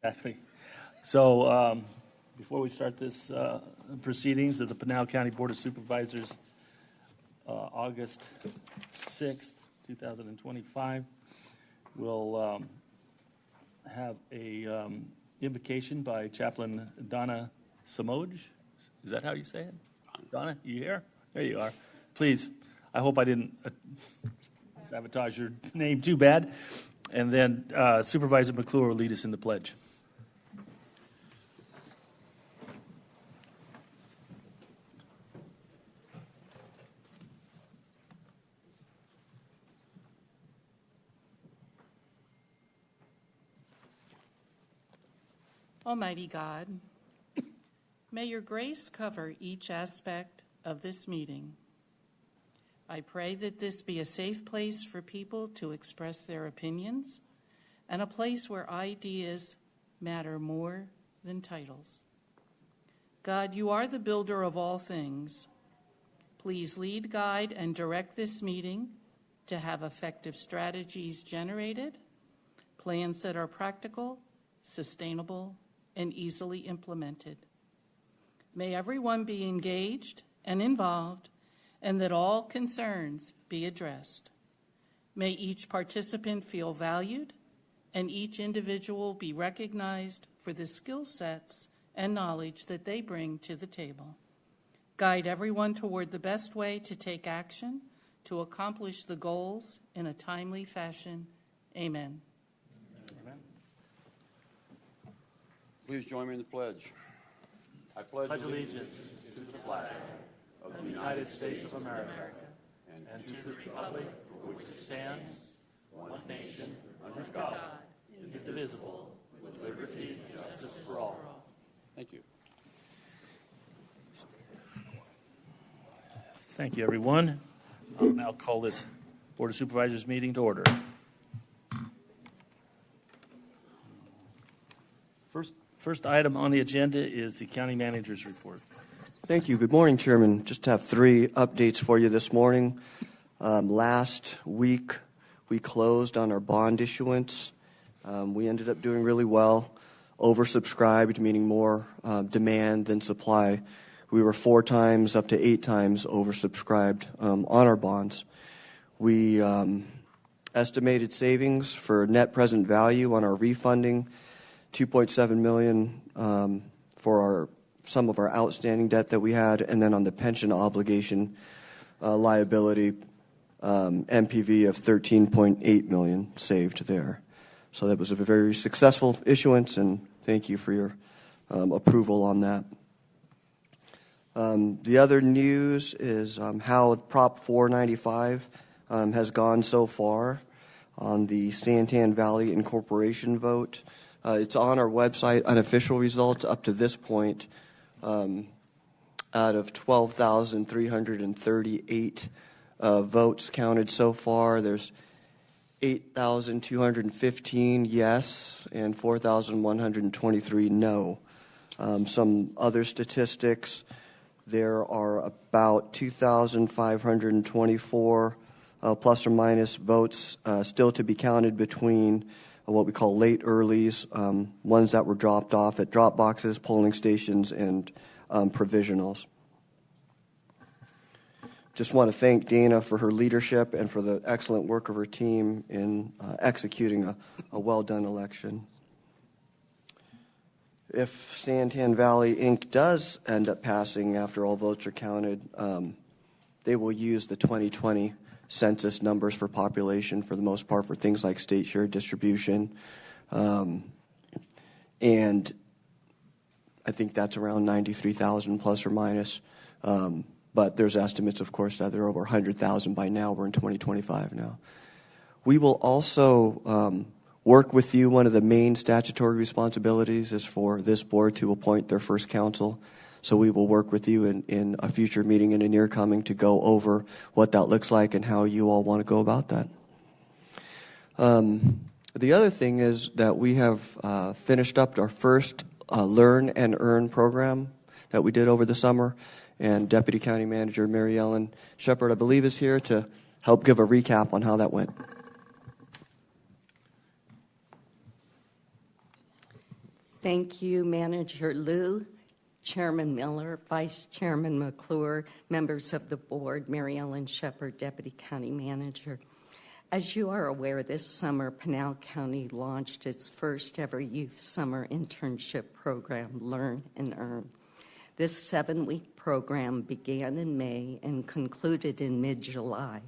Exactly. So before we start this proceedings of the Pinal County Board of Supervisors, August 6th, 2025, we'll have a invocation by Chaplain Donna Samoj. Is that how you say it? Donna, you here? There you are. Please, I hope I didn't sabotage your name too bad. And then Supervisor McClure will lead us in the pledge. Almighty God, may your grace cover each aspect of this meeting. I pray that this be a safe place for people to express their opinions and a place where ideas matter more than titles. God, you are the builder of all things. Please lead, guide, and direct this meeting to have effective strategies generated, plans that are practical, sustainable, and easily implemented. May everyone be engaged and involved, and that all concerns be addressed. May each participant feel valued, and each individual be recognized for the skill sets and knowledge that they bring to the table. Guide everyone toward the best way to take action to accomplish the goals in a timely fashion. Amen. Please join me in the pledge. I pledge Allegiance to the flag of the United States of America and to the republic for which it stands, one nation, under God, indivisible, with liberty and justice for all. Thank you. Thank you, everyone. I'll now call this Board of Supervisors meeting to order. First item on the agenda is the county manager's report. Thank you. Good morning, Chairman. Just have three updates for you this morning. Last week, we closed on our bond issuance. We ended up doing really well, oversubscribed, meaning more demand than supply. We were 4 times up to 8 times oversubscribed on our bonds. We estimated savings for net present value on our refunding, $2.7 million for some of our outstanding debt that we had, and then on the pension obligation liability, MPV of $13.8 million saved there. So that was a very successful issuance, and thank you for your approval on that. The other news is how Prop 495 has gone so far on the Santan Valley Incorporation vote. It's on our website, unofficial results up to this point. Out of 12,338 votes counted so far, there's 8,215 yes and 4,123 no. Some other statistics, there are about 2,524 plus or minus votes still to be counted between what we call late earlies, ones that were dropped off at drop boxes, polling stations, and provisionals. Just want to thank Dana for her leadership and for the excellent work of her team in executing a well-done election. If Santan Valley Inc. does end up passing after all votes are counted, they will use the 2020 census numbers for population for the most part for things like state share distribution. And I think that's around 93,000 plus or minus. But there's estimates, of course, that there are over 100,000 by now. We're in 2025 now. We will also work with you. One of the main statutory responsibilities is for this board to appoint their first council. So we will work with you in a future meeting in the near coming to go over what that looks like and how you all want to go about that. The other thing is that we have finished up our first Learn and Earn program that we did over the summer. And Deputy County Manager Mary Ellen Shepard, I believe, is here to help give a recap on how that went. Thank you, Manager Liu, Chairman Miller, Vice Chairman McClure, members of the board, Mary Ellen Shepherd, Deputy County Manager. As you are aware, this summer, Pinal County launched its first ever youth summer internship program, Learn and Earn. This 7-week program began in May and concluded in mid-July.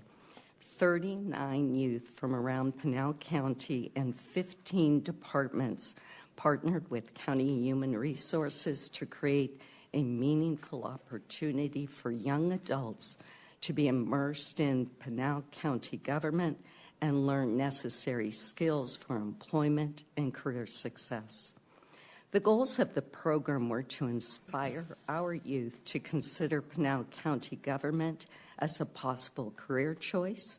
39 youth from around Pinal County and 15 departments partnered with County Human Resources to create a meaningful opportunity for young adults to be immersed in Pinal County government and learn necessary skills for employment and career success. The goals of the program were to inspire our youth to consider Pinal County government as a possible career choice,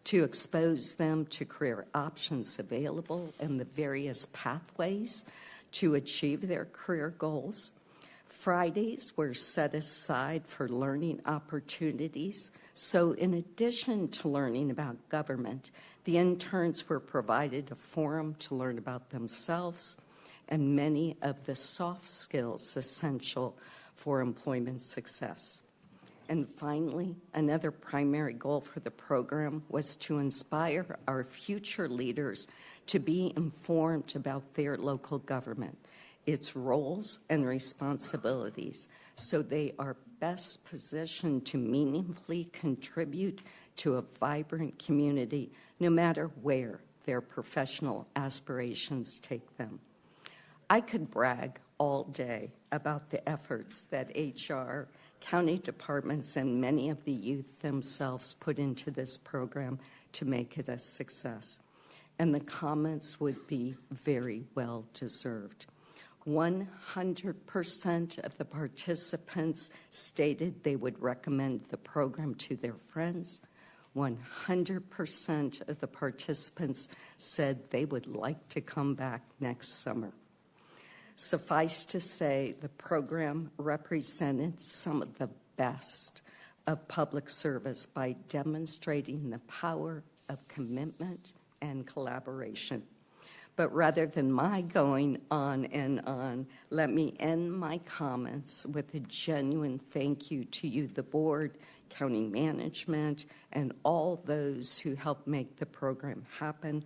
to expose them to career options available and the various pathways to achieve their career goals. Fridays were set aside for learning opportunities. So in addition to learning about government, the interns were provided a forum to learn about themselves and many of the soft skills essential for employment success. And finally, another primary goal for the program was to inspire our future leaders to be informed about their local government, its roles and responsibilities, so they are best positioned to meaningfully contribute to a vibrant community, no matter where their professional aspirations take them. I could brag all day about the efforts that HR, county departments, and many of the youth themselves put into this program to make it a success. And the comments would be very well deserved. 100% of the participants stated they would recommend the program to their friends. 100% of the participants said they would like to come back next summer. Suffice to say, the program represented some of the best of public service by demonstrating the power of commitment and collaboration. But rather than my going on and on, let me end my comments with a genuine thank you to you, the board, county management, and all those who helped make the program happen.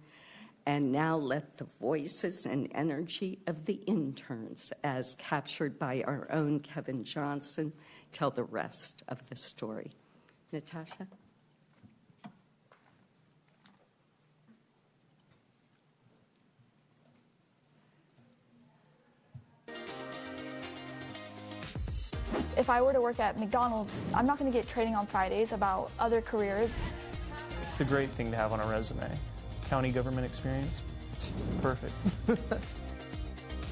And now let the voices and energy of the interns, as captured by our own Kevin Johnson, tell the rest of the story. Natasha? If I were to work at McDonald's, I'm not going to get training on Fridays about other careers. It's a great thing to have on a resume. County government experience, perfect.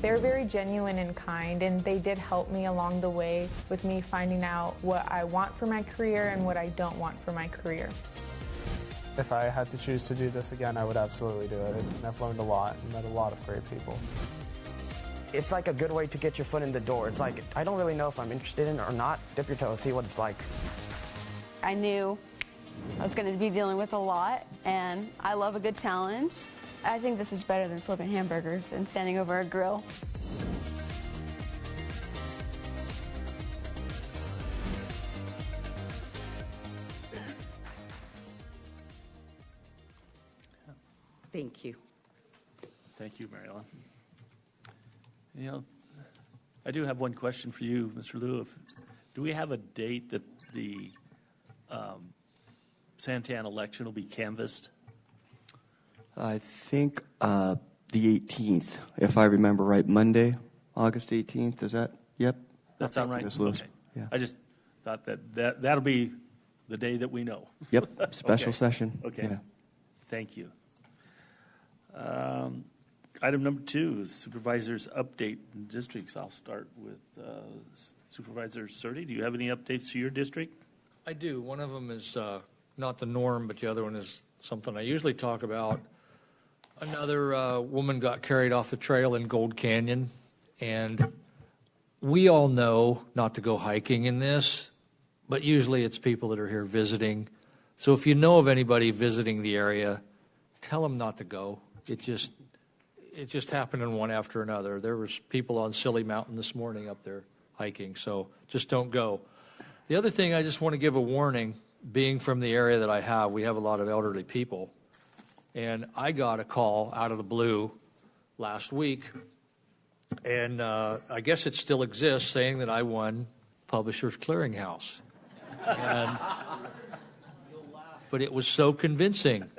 They're very genuine and kind, and they did help me along the way with me finding out what I want for my career and what I don't want for my career. If I had to choose to do this again, I would absolutely do it. And I've learned a lot and met a lot of great people. It's like a good way to get your foot in the door. It's like, I don't really know if I'm interested in it or not. Dip your toe, see what it's like. I knew I was going to be dealing with a lot, and I love a good challenge. I think this is better than flipping hamburgers and standing over a grill. Thank you. Thank you, Mary Ellen. You know, I do have one question for you, Mr. Liu. Do we have a date that the Santan election will be canvassed? I think the 18th, if I remember right, Monday, August 18th. Is that? Yep. That sound right? Ms. Lewis. Okay. Yeah. I just thought that'll be the day that we know. Yep. Special Okay. session. Okay. Yeah. Thank you. Item number 2 is Supervisors update in districts. I'll start with Supervisor Surtee. Do you have any updates to your district? I do. One of them is not the norm, but the other one is something I usually talk about. Another woman got carried off the trail in Gold Canyon, and we all know not to go hiking in this, but usually it's people that are here visiting. So if you know of anybody visiting the area, tell them not to go. it just happened in one after another. There was people on Silly Mountain this morning up there hiking, so just don't go. The other thing, I just want to give a warning, being from the area that I have, we have a lot of elderly people, and I got a call out of the blue last week, and I guess it still exists, saying that I won Publishers Clearinghouse. But it was so convincing.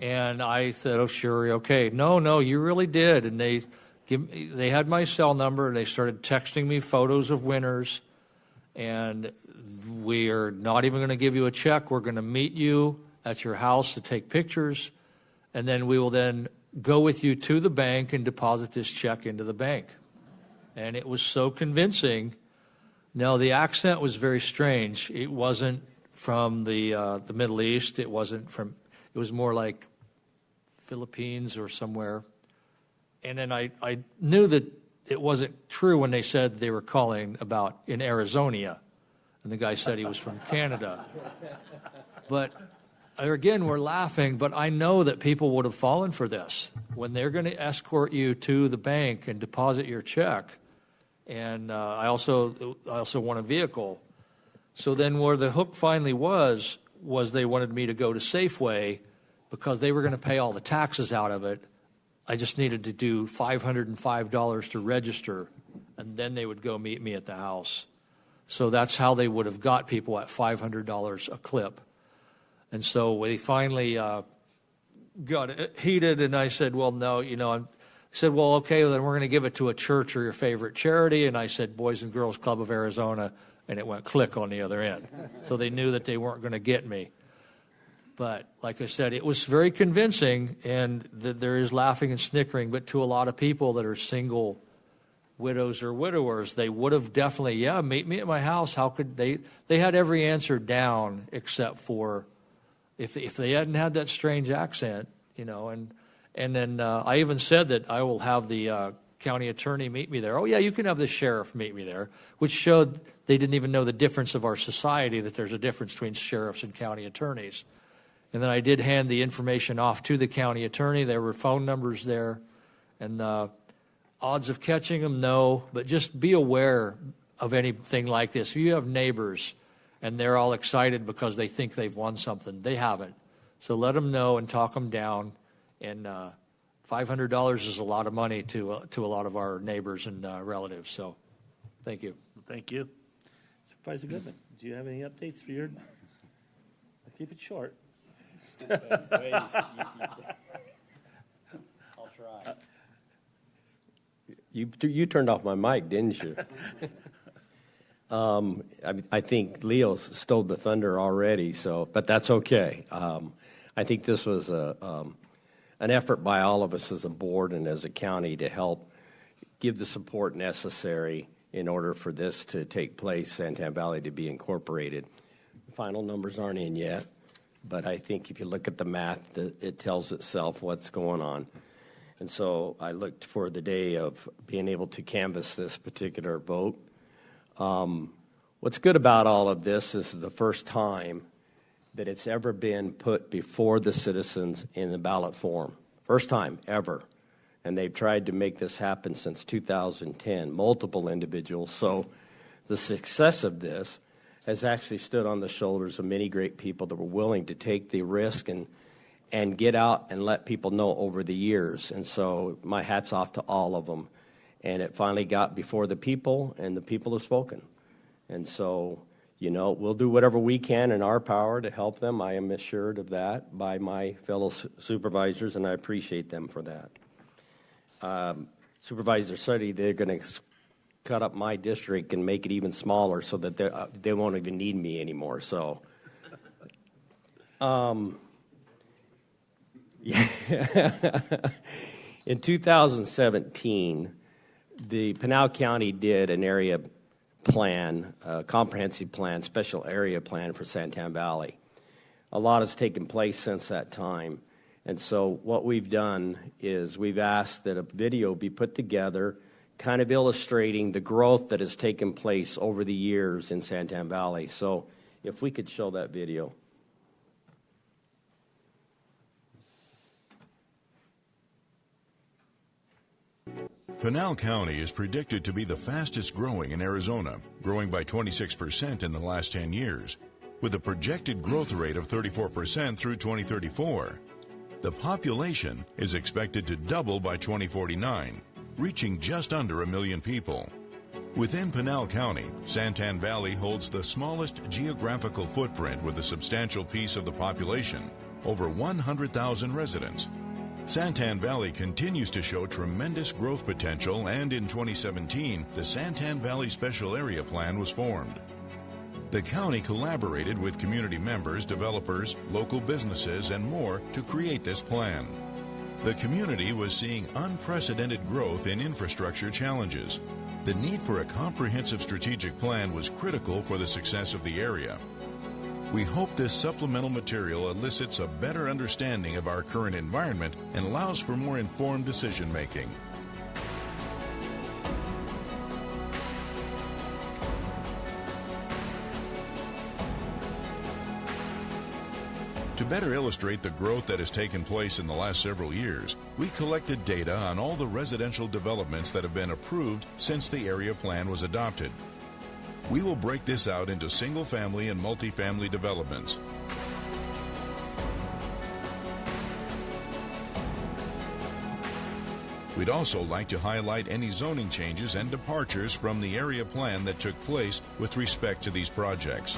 And I said, oh, sure, okay. No, you really did. And they had my cell number, and they started texting me photos of winners. And we are not even going to give you a check. We're going to meet you at your house to take pictures. And then we will then go with you to the bank and deposit this check into the bank. And it was so convincing. Now, the accent was very strange. It wasn't from the Middle East. It was more like Philippines or somewhere. And then I knew that it wasn't true when they said they were calling about in Arizona. And the guy said he was from Canada. But again, we're laughing, but I know that people would have fallen for this. When they're going to escort you to the bank and deposit your check, and I also want a vehicle. So then where the hook finally was they wanted me to go to Safeway because they were going to pay all the taxes out of it. I just needed to do $505 to register, and then they would go meet me at the house. So that's how they would have got people at $500 a clip. And so we finally got it heated, and I said, well, no, I said, well, okay, then we're going to give it to a church or your favorite charity. And I said, Boys and Girls Club of Arizona, and it went click on the other end. So they knew that they weren't going to get me. But like I said, it was very convincing, and there is laughing and snickering. But to a lot of people that are single widows or widowers, they would have definitely, meet me at my house. How could they? They had every answer down except for if they hadn't had that strange accent, And then I even said that I will have the county attorney meet me there. Oh, yeah, you can have the sheriff meet me there, which showed they didn't even know the difference of our society, that there's a difference between sheriffs and county attorneys. And then I did hand the information off to the county attorney. There were phone numbers there. And odds of catching them, no. But just be aware of anything like this. If you have neighbors and they're all excited because they think they've won something, they haven't. So let them know and talk them down. And $500 is a lot of money to a lot of our neighbors and relatives. So thank you. Thank you. Supervisor Goodman, do you have any updates for your... I'll keep it short. I'll try. You turned off my mic, didn't you? I think Leo stole the thunder already, but that's okay. I think this was an effort by all of us as a board and as a county to help give the support necessary in order for this to take place, Santan Valley to be incorporated. The final numbers aren't in yet, but I think if you look at the math, it tells itself what's going on. And so I looked for the day of being able to canvass this particular vote. What's good about all of this is the first time that it's ever been put before the citizens in the ballot form. First time ever. And they've tried to make this happen since 2010, multiple individuals. So the success of this has actually stood on the shoulders of many great people that were willing to take the risk and get out and let people know over the years. And so my hat's off to all of them. And it finally got before the people, and the people have spoken. And so, we'll do whatever we can in our power to help them. I am assured of that by my fellow supervisors, and I appreciate them for that. Supervisor Suddy, they're going to cut up my district and make it even smaller so that they won't even need me anymore. So, in 2017, the Pinal County did an area plan, a comprehensive plan, special area plan for Santan Valley. A lot has taken place since that time. And so what we've done is we've asked that a video be put together kind of illustrating the growth that has taken place over the years in Santan Valley. So if we could show that video. Pinal County is predicted to be the fastest growing in Arizona, growing by 26% in the last 10 years, with a projected growth rate of 34% through 2034. The population is expected to double by 2049, reaching just under 1 million people. Within Pinal County, Santan Valley holds the smallest geographical footprint with a substantial piece of the population, over 100,000 residents. Santan Valley continues to show tremendous growth potential, and in 2017, the Santan Valley Special Area Plan was formed. The county collaborated with community members, developers, local businesses, and more to create this plan. The community was seeing unprecedented growth in infrastructure challenges. The need for a comprehensive strategic plan was critical for the success of the area. We hope this supplemental material elicits a better understanding of our current environment and allows for more informed decision-making. To better illustrate the growth that has taken place in the last several years, we collected data on all the residential developments that have been approved since the area plan was adopted. We will break this out into single-family and multifamily developments. We'd also like to highlight any zoning changes and departures from the area plan that took place with respect to these projects.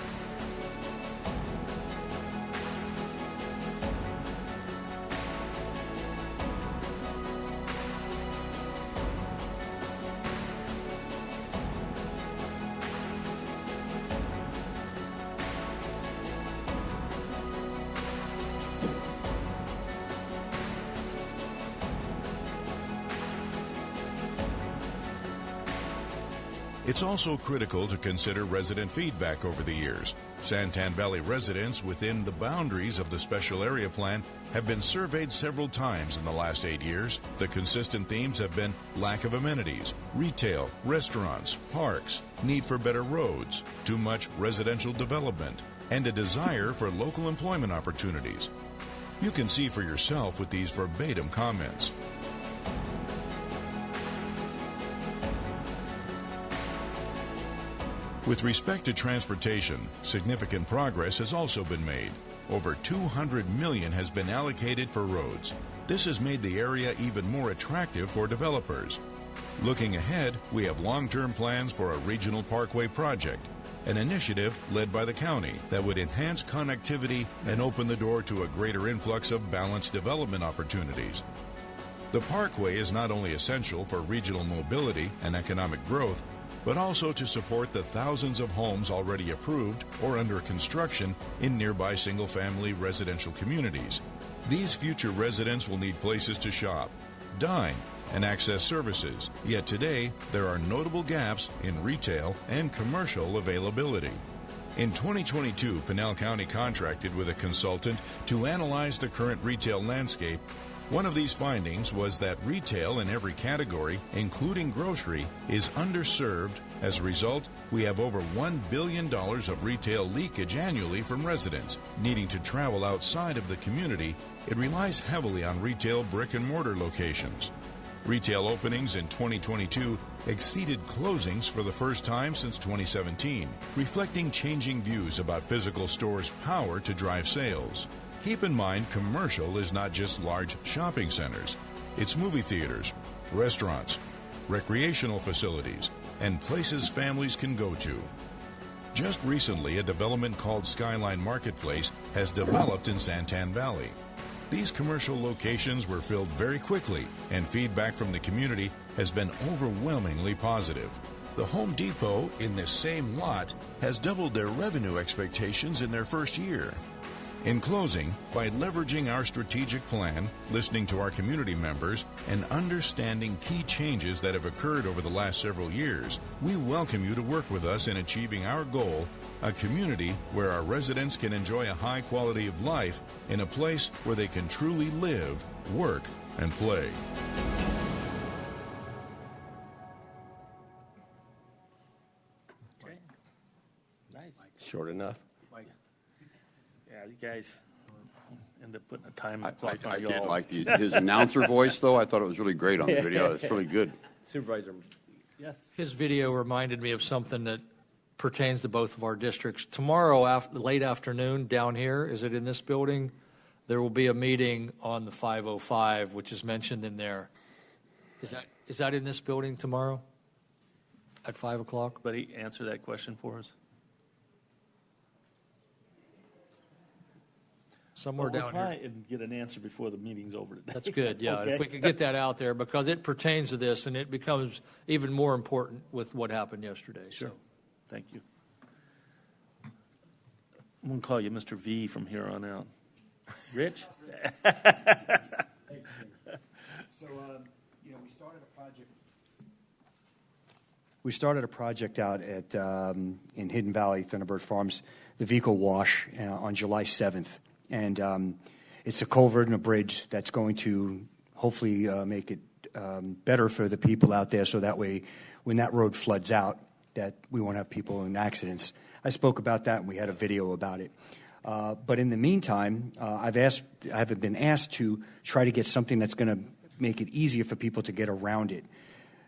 It's also critical to consider resident feedback over the years. Santan Valley residents within the boundaries of the Special Area Plan have been surveyed several times in the last 8 years. The consistent themes have been lack of amenities, retail, restaurants, parks, need for better roads, too much residential development, and a desire for local employment opportunities. You can see for yourself with these verbatim comments. With respect to transportation, significant progress has also been made. Over $200 million has been allocated for roads. This has made the area even more attractive for developers. Looking ahead, we have long-term plans for a regional parkway project, an initiative led by the county that would enhance connectivity and open the door to a greater influx of balanced development opportunities. The parkway is not only essential for regional mobility and economic growth, but also to support the thousands of homes already approved or under construction in nearby single-family residential communities. These future residents will need places to shop, dine, and access services. Yet today, there are notable gaps in retail and commercial availability. In 2022, Pinal County contracted with a consultant to analyze the current retail landscape. One of these findings was that retail in every category, including grocery, is underserved. As a result, we have over $1 billion of retail leakage annually from residents needing to travel outside of the community. It relies heavily on retail brick-and-mortar locations. Retail openings in 2022 exceeded closings for the first time since 2017, reflecting changing views about physical stores' power to drive sales. Keep in mind, commercial is not just large shopping centers. It's movie theaters, restaurants, recreational facilities, and places families can go to. Just recently, a development called Skyline Marketplace has developed in Santan Valley. These commercial locations were filled very quickly, and feedback from the community has been overwhelmingly positive. The Home Depot in this same lot has doubled their revenue expectations in their first year. In closing, by leveraging our strategic plan, listening to our community members, and understanding key changes that have occurred over the last several years, we welcome you to work with us in achieving our goal, a community where our residents can enjoy a high quality of life in a place where they can truly live, work, and play. Okay. Nice. Short enough? Yeah, you guys end up putting a time I clock on you did all. like his announcer voice, though. I thought it was really great on the video. It's really good. Supervisor. Yes. His video reminded me of something that pertains to both of our districts. Tomorrow, late afternoon, down here, is it in this building? There will be a meeting on the 505, which is mentioned in there. Is that in this building tomorrow at 5 o'clock? Buddy, answer that question for us. Somewhere We'll down try here. and get an answer before the meeting's over today. That's good, yeah. Okay. If we could get that out there, because it pertains to this, and it becomes even more important with what happened yesterday. Sure. So. Thank you. I'm going to call you Mr. V from here on out. Rich? So, we started a project out at in Hidden Valley, Thunderbird Farms, the Vico Wash on July 7th. And it's a culvert and a bridge that's going to hopefully make it better for the people out there, so that way when that road floods out, that we won't have people in accidents. I spoke about that, and we had a video about it. But in the meantime, I've been asked to try to get something that's going to make it easier for people to get around it.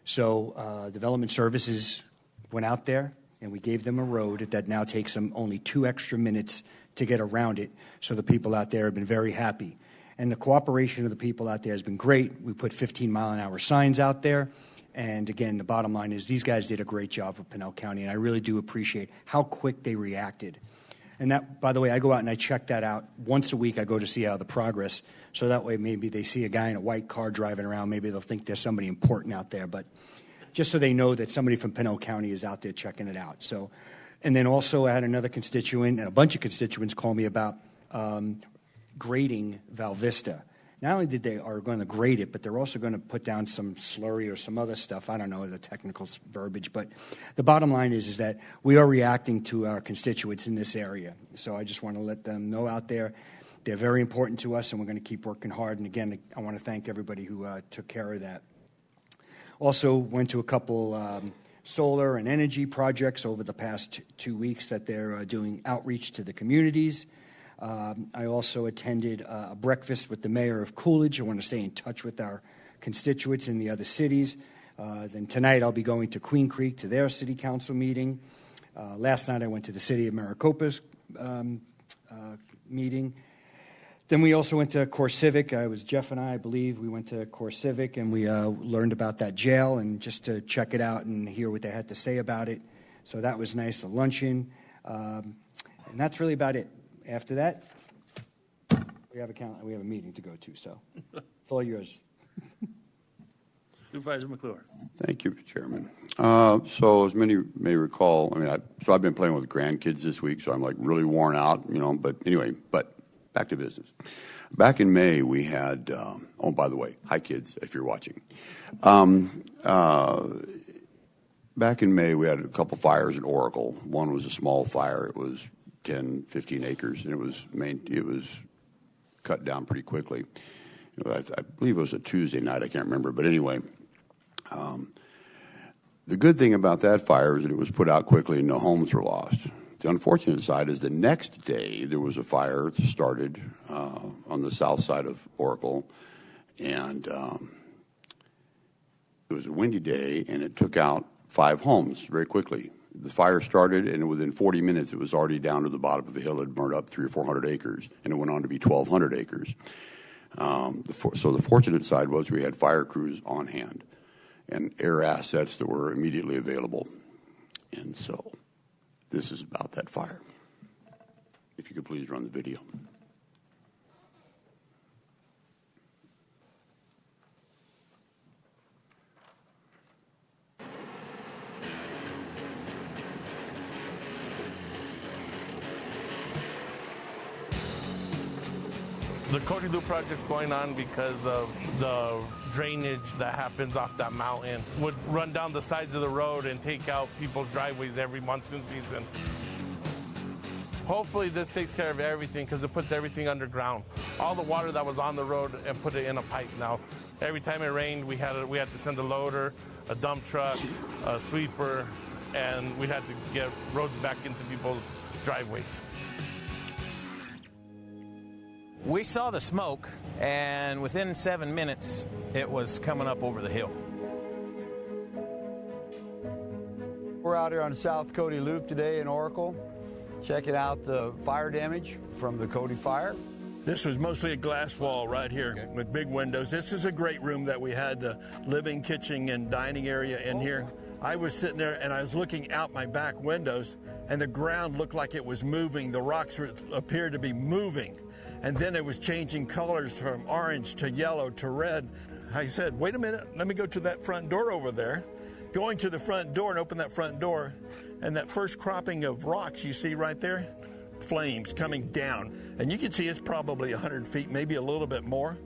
So Development Services went out there, and we gave them a road that now takes them only 2 extra minutes to get around it. So the people out there have been very happy. And the cooperation of the people out there has been great. We put 15-mile-an-hour signs out there. And again, the bottom line is these guys did a great job for Pinal County, and I really do appreciate how quick they reacted. And that, by the way, I go out and I check that out. Once a week I go to see how the progress, so that way maybe they see a guy in a white car driving around, maybe they'll think there's somebody important out there. But just so they know that somebody from Pinal County is out there checking it out. So, and then also I had another constituent and a bunch of constituents call me about grading Val Vista. Not only are going to grade it, but they're also going to put down some slurry or some other stuff. I don't know the technical verbiage, but the bottom line is that we are reacting to our constituents in this area. So I just want to let them know out there they're very important to us, and we're going to keep working hard. And again, I want to thank everybody who took care of that. Also went to a couple solar and energy projects over the past 2 weeks that they're doing outreach to the communities. I also attended a breakfast with the mayor of Coolidge. I want to stay in touch with our constituents in the other cities. Then tonight I'll be going to Queen Creek to their city council meeting. Last night I went to the city of Maricopa's meeting. Then we also went to CoreCivic. Jeff and I believe, we went to CoreCivic, and we learned about that jail and just to check it out and hear what they had to say about it. So that was nice, a luncheon. And that's really about it. After that, we have a meeting to go to, so it's all yours. Supervisor McClure. Thank you, Chairman. So as many may recall, I've been playing with grandkids this week, so I'm like really worn out, but anyway, back to business. Back in May, we had, oh, by the way, hi kids, if you're watching. Back in May, we had a couple fires in Oracle. One was a small fire. It was 10, 15 acres, and it was cut down pretty quickly. I believe it was a Tuesday night. I can't remember, but anyway, the good thing about that fire is that it was put out quickly and no homes were lost. The unfortunate side is the next day there was a fire that started on the south side of Oracle, and it was a windy day, and it took out 5 homes very quickly. The fire started, and within 40 minutes, it was already down to the bottom of the hill. It had burned up 300 or 400 acres, and it went on to be 1,200 acres. So the fortunate side was we had fire crews on hand and air assets that were immediately available. And so this is about that fire. If you could please run the video. The Cody Loop project's going on because of the drainage that happens off that mountain. Would run down the sides of the road and take out people's driveways every monsoon season. Hopefully this takes care of everything because it puts everything underground. All the water that was on the road and put it in a pipe now. Every time it rained, we had to send a loader, a dump truck, a sweeper, and we had to get roads back into people's driveways. We saw the smoke, and within 7 minutes, it was coming up over the hill. We're out here on South Cody Loop today in Oracle, checking out the fire damage from the Cody fire. This was mostly a glass wall right here with big windows. This is a great room that we had, the living, kitchen, and dining area in here. I was sitting there and I was looking out my back windows, and the ground looked like it was moving. The rocks appeared to be moving, and then it was changing colors from orange to yellow to red. I said, wait a minute, let me go to that front door over there. Going to the front door and open that front door, and that first cropping of rocks you see right there, flames coming down. And you can see it's probably 100 feet, maybe a little bit more,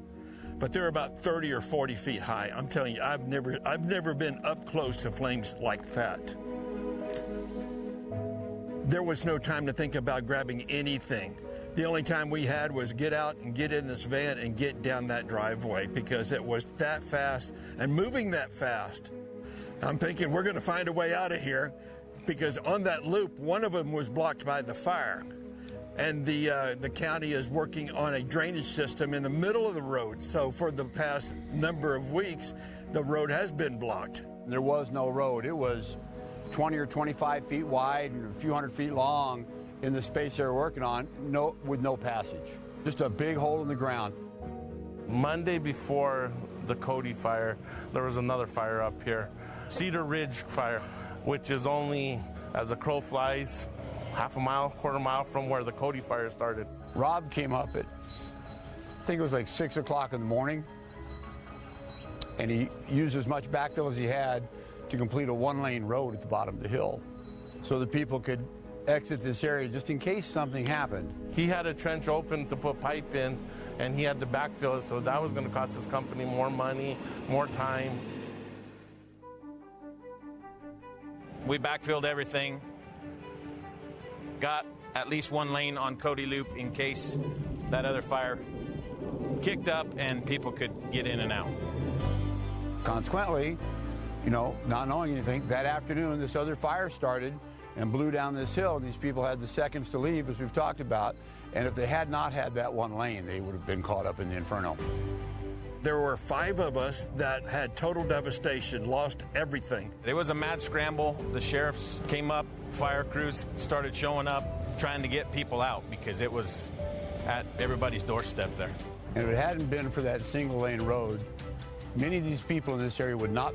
but they're about 30 or 40 feet high. I'm telling you, I've never been up close to flames like that. There was no time to think about grabbing anything. The only time we had was get out and get in this van and get down that driveway, because it was that fast and moving that fast. I'm thinking we're going to find a way out of here, because on that loop, one of them was blocked by the fire. And the county is working on a drainage system in the middle of the road. So for the past number of weeks, the road has been blocked. There was no road. It was 20 or 25 feet wide and a few hundred feet long in the space they were working on, with no passage. Just a big hole in the ground. Monday before the Cody fire, there was another fire up here. Cedar Ridge fire, which is only, as a crow flies, half a mile, quarter mile from where the Cody fire started. Rob came up at, I think it was like 6 o'clock in the morning, and he used as much backfill as he had to complete a one-lane road at the bottom of the hill so that people could exit this area just in case something happened. He had a trench open to put pipe in, and he had to backfill it, so that was going to cost his company more money, more time. We backfilled everything, got at least one lane on Cody Loop in case that other fire kicked up and people could get in and out. Consequently, not knowing anything, that afternoon this other fire started and blew down this hill, and these people had the seconds to leave, as we've talked about, and if they had not had that one lane, they would have been caught up in the inferno. There were 5 of us that had total devastation, lost everything. It was a mad scramble. The sheriffs came up, fire crews started showing up, trying to get people out because it was at everybody's doorstep there. And if it hadn't been for that single lane road, many of these people in this area would not,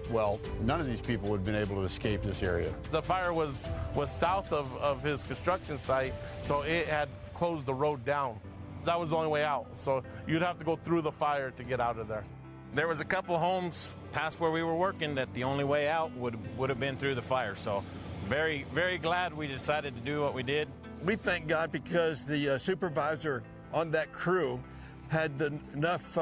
none of these people would have been able to escape this area. The fire was south of his construction site, so it had closed the road down. That was the only way out, so you'd have to go through the fire to get out of there. There was a couple homes past where we were working that the only way out would have been through the fire, so very, very glad we decided to do what we did. We thank God because the supervisor on that crew had enough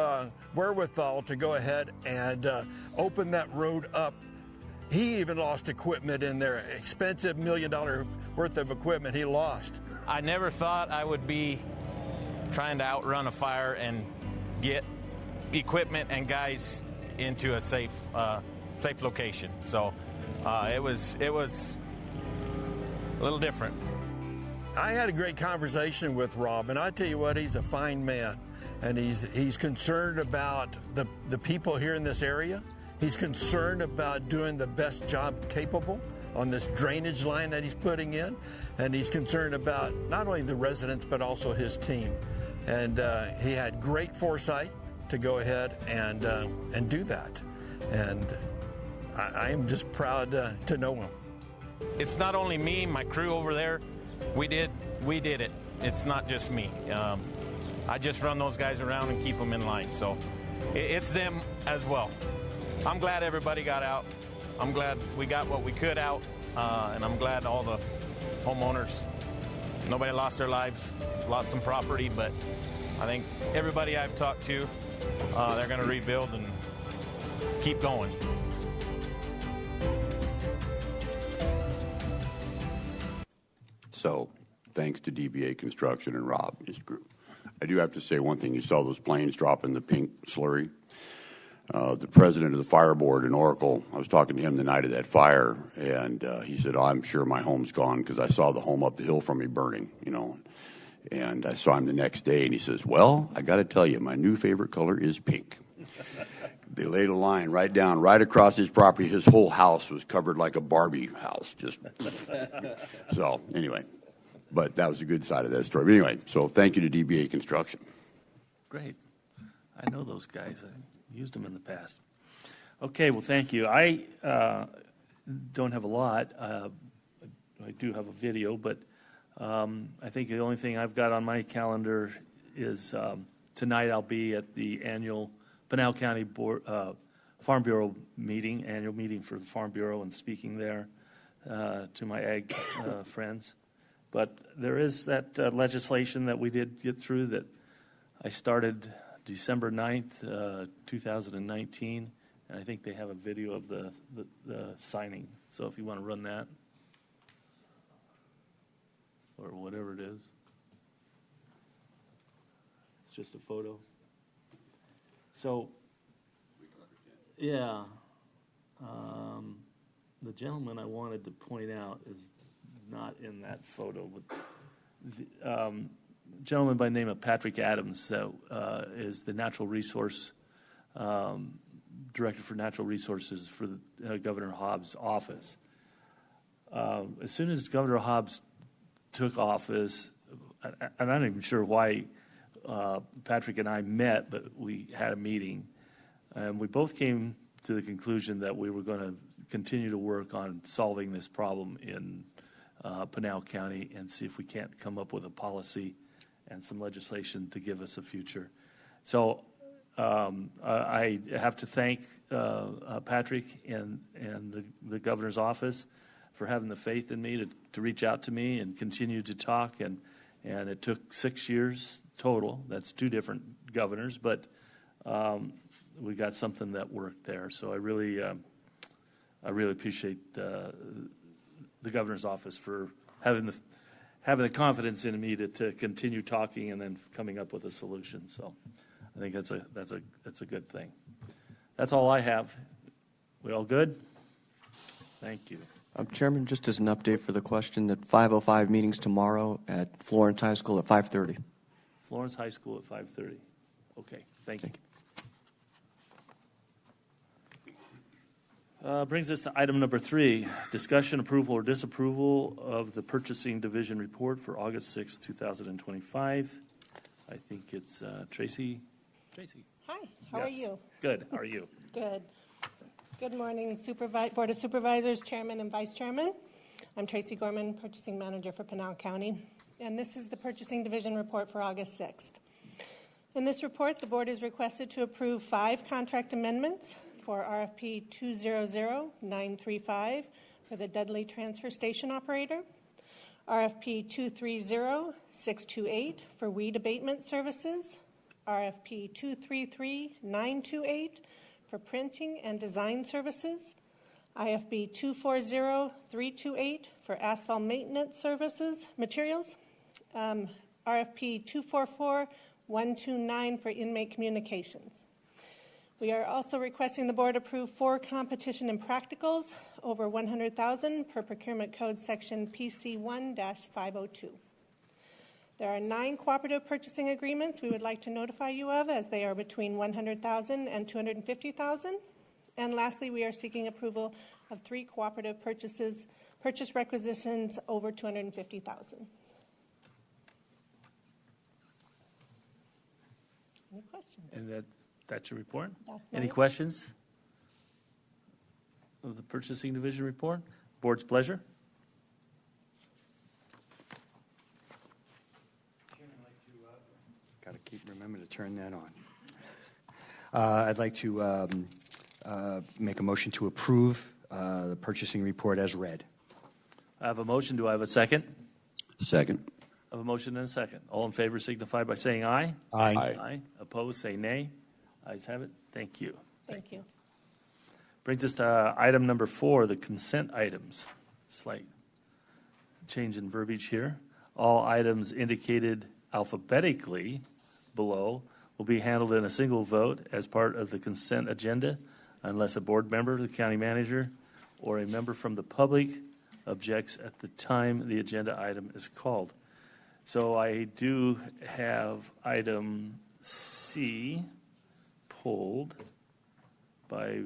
wherewithal to go ahead and open that road up. He even lost equipment in there, expensive $1 million worth of equipment he lost. I never thought I would be trying to outrun a fire and get equipment and guys into a safe location. So it was a little different. I had a great conversation with Rob, and I tell you what, he's a fine man, and he's concerned about the people here in this area. He's concerned about doing the best job capable on this drainage line that he's putting in, and he's concerned about not only the residents but also his team. And he had great foresight to go ahead and do that. And I am just proud to know him. It's not only me, my crew over there. We did it. It's not just me. I just run those guys around and keep them in line. So it's them as well. I'm glad everybody got out. I'm glad we got what we could out. And I'm glad all the homeowners, nobody lost their lives, lost some property, but I think everybody I've talked to, they're going to rebuild and keep going. So, thanks to DBA Construction and Rob and his group. I do have to say one thing. You saw those planes dropping the pink slurry. The president of the fire board in Oracle, I was talking to him the night of that fire, and he said, I'm sure my home's gone because I saw the home up the hill from me burning, And I saw him the next day, and he says, well, I got to tell you, my new favorite color is pink. They laid a line right down, right across his property. His whole house was covered like a Barbie house. Just so anyway, but that was the good side of that story. But anyway, so thank you to DBA Construction. Great. I know those guys. I used them in the past. Okay, well, thank you. I don't have a lot. I do have a video, but I think the only thing I've got on my calendar is tonight I'll be at the annual Pinal County Farm Bureau meeting, annual meeting for the Farm Bureau, and speaking there to my ag friends. But there is that legislation that we did get through that I started December 9th, 2019, and I think they have a video of the signing. So if you want to run that, or whatever it is. It's just a photo. So, yeah, the gentleman I wanted to point out is not in that photo, but the gentleman by the name of Patrick Adams is the natural resource director for natural resources for Governor Hobbs' office. As soon as Governor Hobbs took office, and I'm not even sure why Patrick and I met, but we had a meeting, and we both came to the conclusion that we were going to continue to work on solving this problem in Pinal County and see if we can't come up with a policy and some legislation to give us a future. So I have to thank Patrick and the governor's office for having the faith in me to reach out to me and continue to talk. And it took 6 years total. That's 2 different governors, but we got something that worked there. So I really appreciate the governor's office for having the confidence in me to continue talking and then coming up with a solution. So I think that's a good thing. That's all I have. We all good? Thank you. Chairman, just as an update for the question, that 5:05 meetings tomorrow at Florence High School at 5:30. Florence High School at 5:30. Okay, thank you. Brings us to item number 3, discussion, approval, or disapproval of the Purchasing Division report for August 6, 2025. I think it's Tracy. Tracy. Hi, how are you? Good, how are you? Good. Good morning, Board of Supervisors, Chairman and Vice Chairman. I'm Tracy Gorman, Purchasing Manager for Pinal County, and this is the Purchasing Division report for August 6th. In this report, the Board is requested to approve 5 contract amendments for RFP 200935 for the Dudley Transfer Station Operator, RFP 230628 for weed abatement services, RFP 233928 for printing and design services, IFB 240328 for asphalt maintenance services materials, RFP 244129 for inmate communications. We are also requesting the Board approve 4 competition and practicals over $100,000 per Procurement Code Section PC1-502. There are 9 cooperative purchasing agreements we would like to notify you of, as they are between $100,000 and $250,000. And lastly, we are seeking approval of 3 cooperative purchase requisitions over $250,000. Any questions? And that's your report? That's Any right. questions of the Purchasing Division report? Board's pleasure. Got to remember to turn that on. I'd like to make a motion to approve the purchasing report as read. I have a motion. Do I have a second? Second. I have a motion and a second. All in favor signify by saying aye. Aye. Aye. Opposed, say nay. Ayes have it. Thank you. Thank you. Brings us to item number 4, the consent items. Slight change in verbiage here. All items indicated alphabetically below will be handled in a single vote as part of the consent agenda unless a board member, the county manager, or a member from the public objects at the time the agenda item is called. So I do have item C pulled. by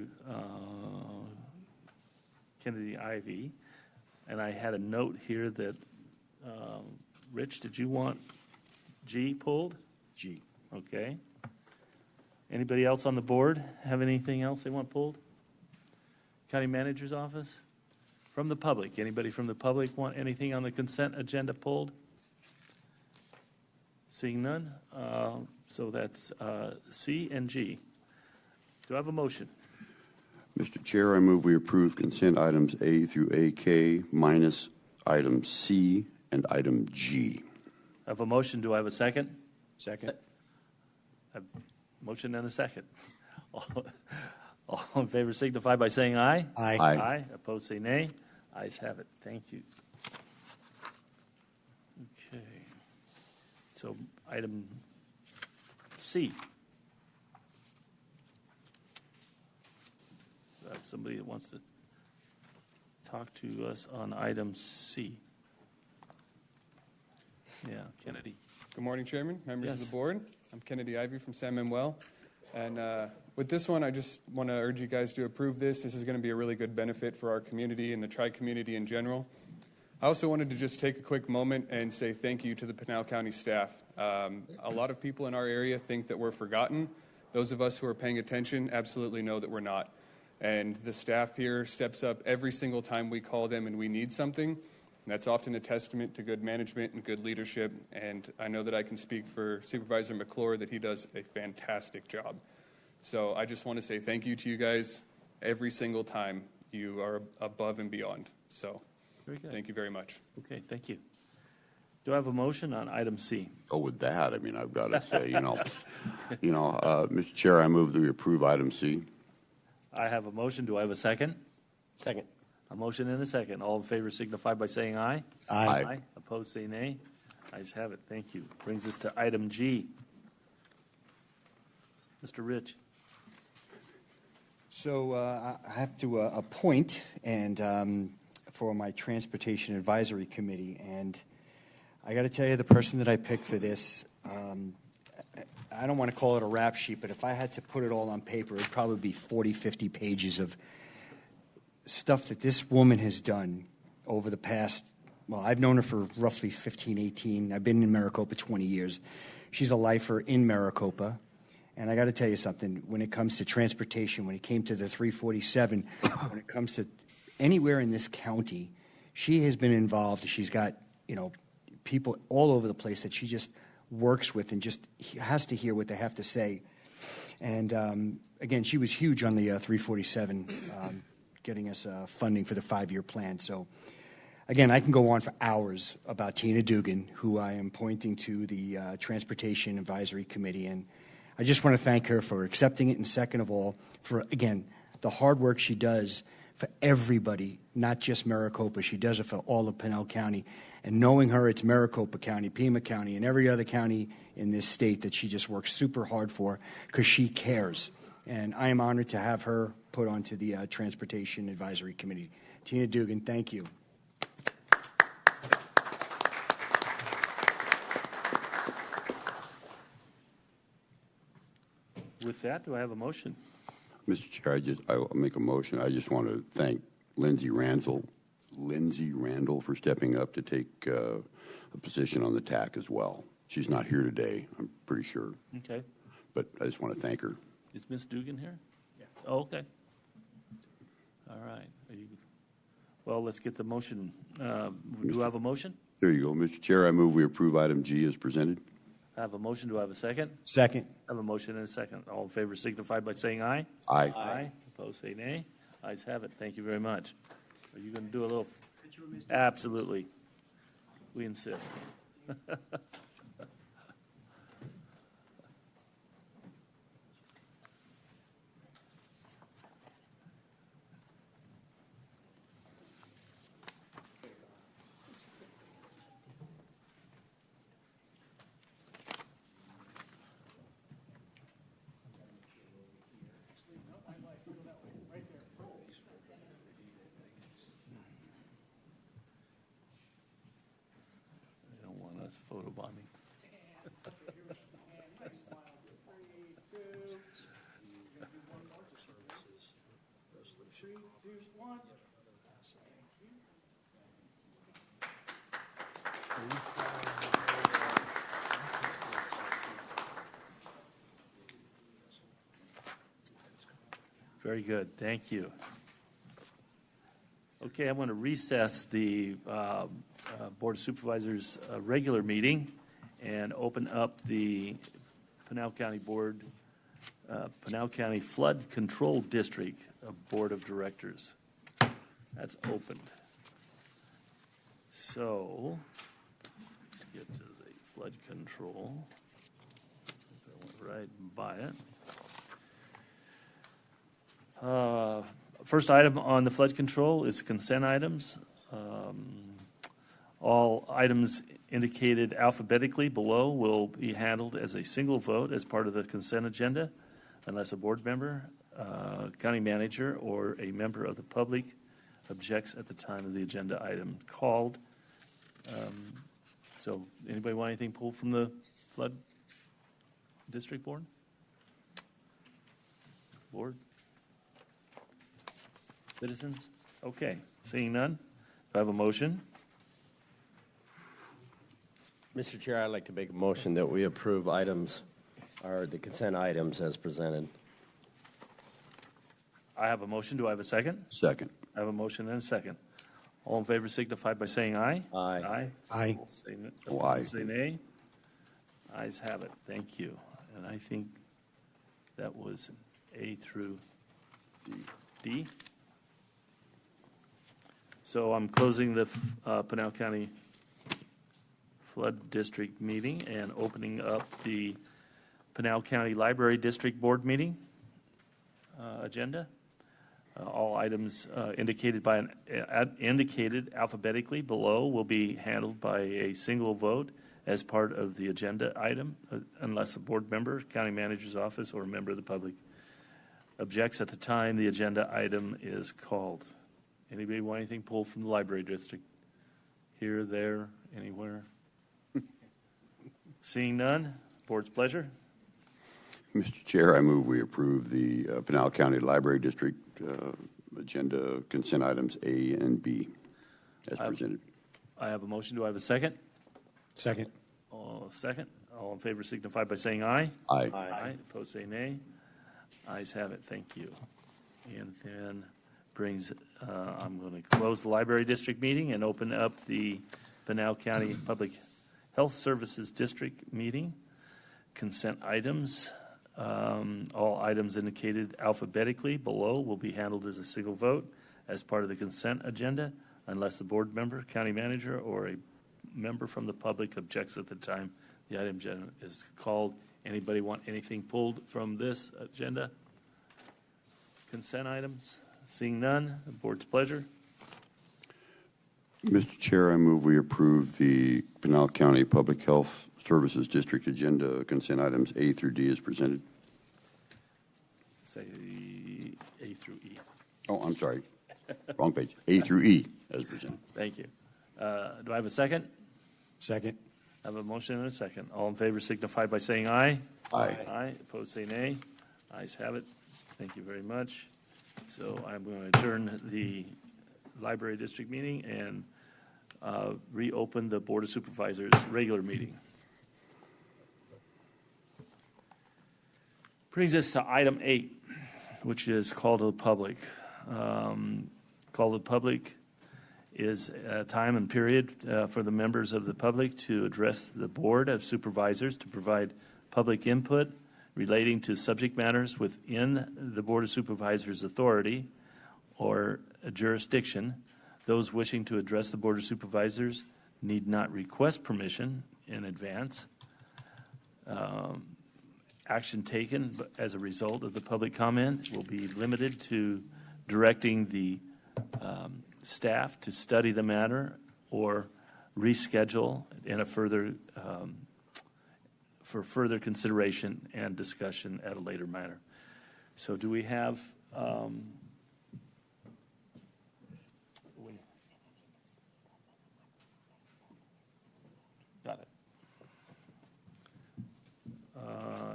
Kennedy Ivy. And I had a note here that, Rich, did you want G pulled? G. Okay. Anybody else on the board have anything else they want pulled? County Manager's Office? From the public, anybody from the public want anything on the consent agenda pulled? Seeing none, so that's C and G. Do I have a motion? Mr. Chair, I move we approve consent items A through AK minus item C and item G. I have a motion. Do I have a second? Second. A motion and a second. All in favor signify by saying aye. Aye. Aye. Aye. Opposed say nay. Ayes have it. Thank you. Okay. So item C. Do I have somebody that wants to talk to us on item C? Yeah, Kennedy. Good morning, Chairman, members of Yes. the board. I'm Kennedy Ivy from San Manuel. And with this one, I just want to urge you guys to approve this. This is going to be a really good benefit for our community and the tri-community in general. I also wanted to just take a quick moment and say thank you to the Pinal County staff. A lot of people in our area think that we're forgotten. Those of us who are paying attention absolutely know that we're not. And the staff here steps up every single time we call them and we need something. And that's often a testament to good management and good leadership. And I know that I can speak for Supervisor McClure that he does a fantastic job. So I just want to say thank you to you guys every single time. You are above and beyond. So Very good. thank you very much. Okay, thank you. Do I have a motion on item C? Oh, with that, I mean, I've got to say, Mr. Chair, I move that we approve item C. I have a motion. Do I have a second? Second. A motion and a second. All in favor signify by saying aye. Aye. Aye. Opposed say nay. Ayes have it. Thank you. Brings us to item G. Mr. Rich. So I have to appoint and for my Transportation Advisory Committee, and I got to tell you, the person that I picked for this, I don't want to call it a rap sheet, but if I had to put it all on paper, it'd probably be 40, 50 pages of stuff that this woman has done over the past, well, I've known her for roughly 15, 18. I've been in Maricopa 20 years. She's a lifer in Maricopa. And I got to tell you something, when it comes to transportation, when it came to the 347, when it comes to anywhere in this county, she has been involved. She's got, people all over the place that she just works with and just has to hear what they have to say. And again, she was huge on the 347, getting us funding for the 5-year plan. So again, I can go on for hours about Tina Dugan, who I am pointing to the Transportation Advisory Committee. And I just want to thank her for accepting it, and second of all, for, again, the hard work she does for everybody, not just Maricopa. She does it for all of Pinal County. And knowing her, it's Maricopa County, Pima County, and every other county in this state that she just works super hard for because she cares. And I am honored to have her put onto the Transportation Advisory Committee. Tina Dugan, thank you. With that, do I have a motion? Mr. Chair, I'll make a motion. I just want to thank Lindsay Randall for stepping up to take a position on the TAC as well. She's not here today, I'm pretty sure. Okay. But I just want to thank her. Is Ms. Dugan here? Yeah. Oh, okay. All right. Well, let's get the motion. Do I have a motion? There you go. Mr. Chair, I move we approve item G as presented. I have a motion. Do I have a second? Second. I have a motion and a second. All in favor signify by saying aye. Aye. Aye. Opposed say nay. Ayes have it. Thank you very much. Are you going to do a little? Absolutely. We insist. They don't want us photobombing. Very good. Thank you. Okay, I'm going to recess the Board of Supervisors regular meeting and open up the Pinal County Pinal County Flood Control District Board of Directors. That's opened. So, let's get to the flood control. I went right by it. First item on the flood control is consent items. All items indicated alphabetically below will be handled as a single vote as part of the consent agenda, unless a board member, county manager, or a member of the public objects at the time of the agenda item called. So, anybody want anything pulled from the flood district board? Board? Citizens? Okay, seeing none, do I have a motion? Mr. Chair, I'd like to make a motion that we approve items, or the consent items as presented. I have a motion. Do I have a second? Second. I have a motion and a second. All in favor signify by saying aye. Aye. Aye. Aye. Aye. Say nay. Ayes have it. Thank you. And I think that was A through D. So I'm closing the Pinal County Flood District meeting and opening up the Pinal County Library District Board meeting agenda. All items indicated alphabetically below will be handled by a single vote as part of the agenda item, unless a board member, county manager's office, or a member of the public objects at the time the agenda item is called. Anybody want anything pulled from the library district? Here, there, anywhere? Seeing none, board's pleasure. Mr. Chair, I move we approve the Pinal County Library District agenda consent items A and B as presented. I have a motion. Do I have a second? Second. Second. All in favor signify by saying aye. Aye. Aye. Opposed say nay. Ayes have it. Thank you. And then brings, I'm going to close the Library District meeting and open up the Pinal County Public Health Services District meeting. Consent items. All items indicated alphabetically below will be handled as a single vote as part of the consent agenda, unless the board member, county manager, or a member from the public objects at the time the item is called. Anybody want anything pulled from this agenda? Consent items? Seeing none, the board's pleasure. Mr. Chair, I move we approve the Pinal County Public Health Services District agenda consent items A through D as presented. Say A through E. Oh, I'm sorry. Wrong page. A through E as presented. Thank you. Do I have a second? Second. I have a motion and a second. All in favor signify by saying aye. Aye. Aye. Opposed say nay. Ayes have it. Thank you very much. So I'm going to adjourn the Library District meeting and reopen the Board of Supervisors regular meeting. Brings us to item 8, which is call to the public. Call to the public is a time and period for the members of the public to address the Board of Supervisors to provide public input relating to subject matters within the Board of Supervisors' authority or jurisdiction. Those wishing to address the Board of Supervisors need not request permission in advance. Action taken as a result of the public comment will be limited to directing the staff to study the matter or reschedule in a further for further consideration and discussion at a later matter. So do we have got it.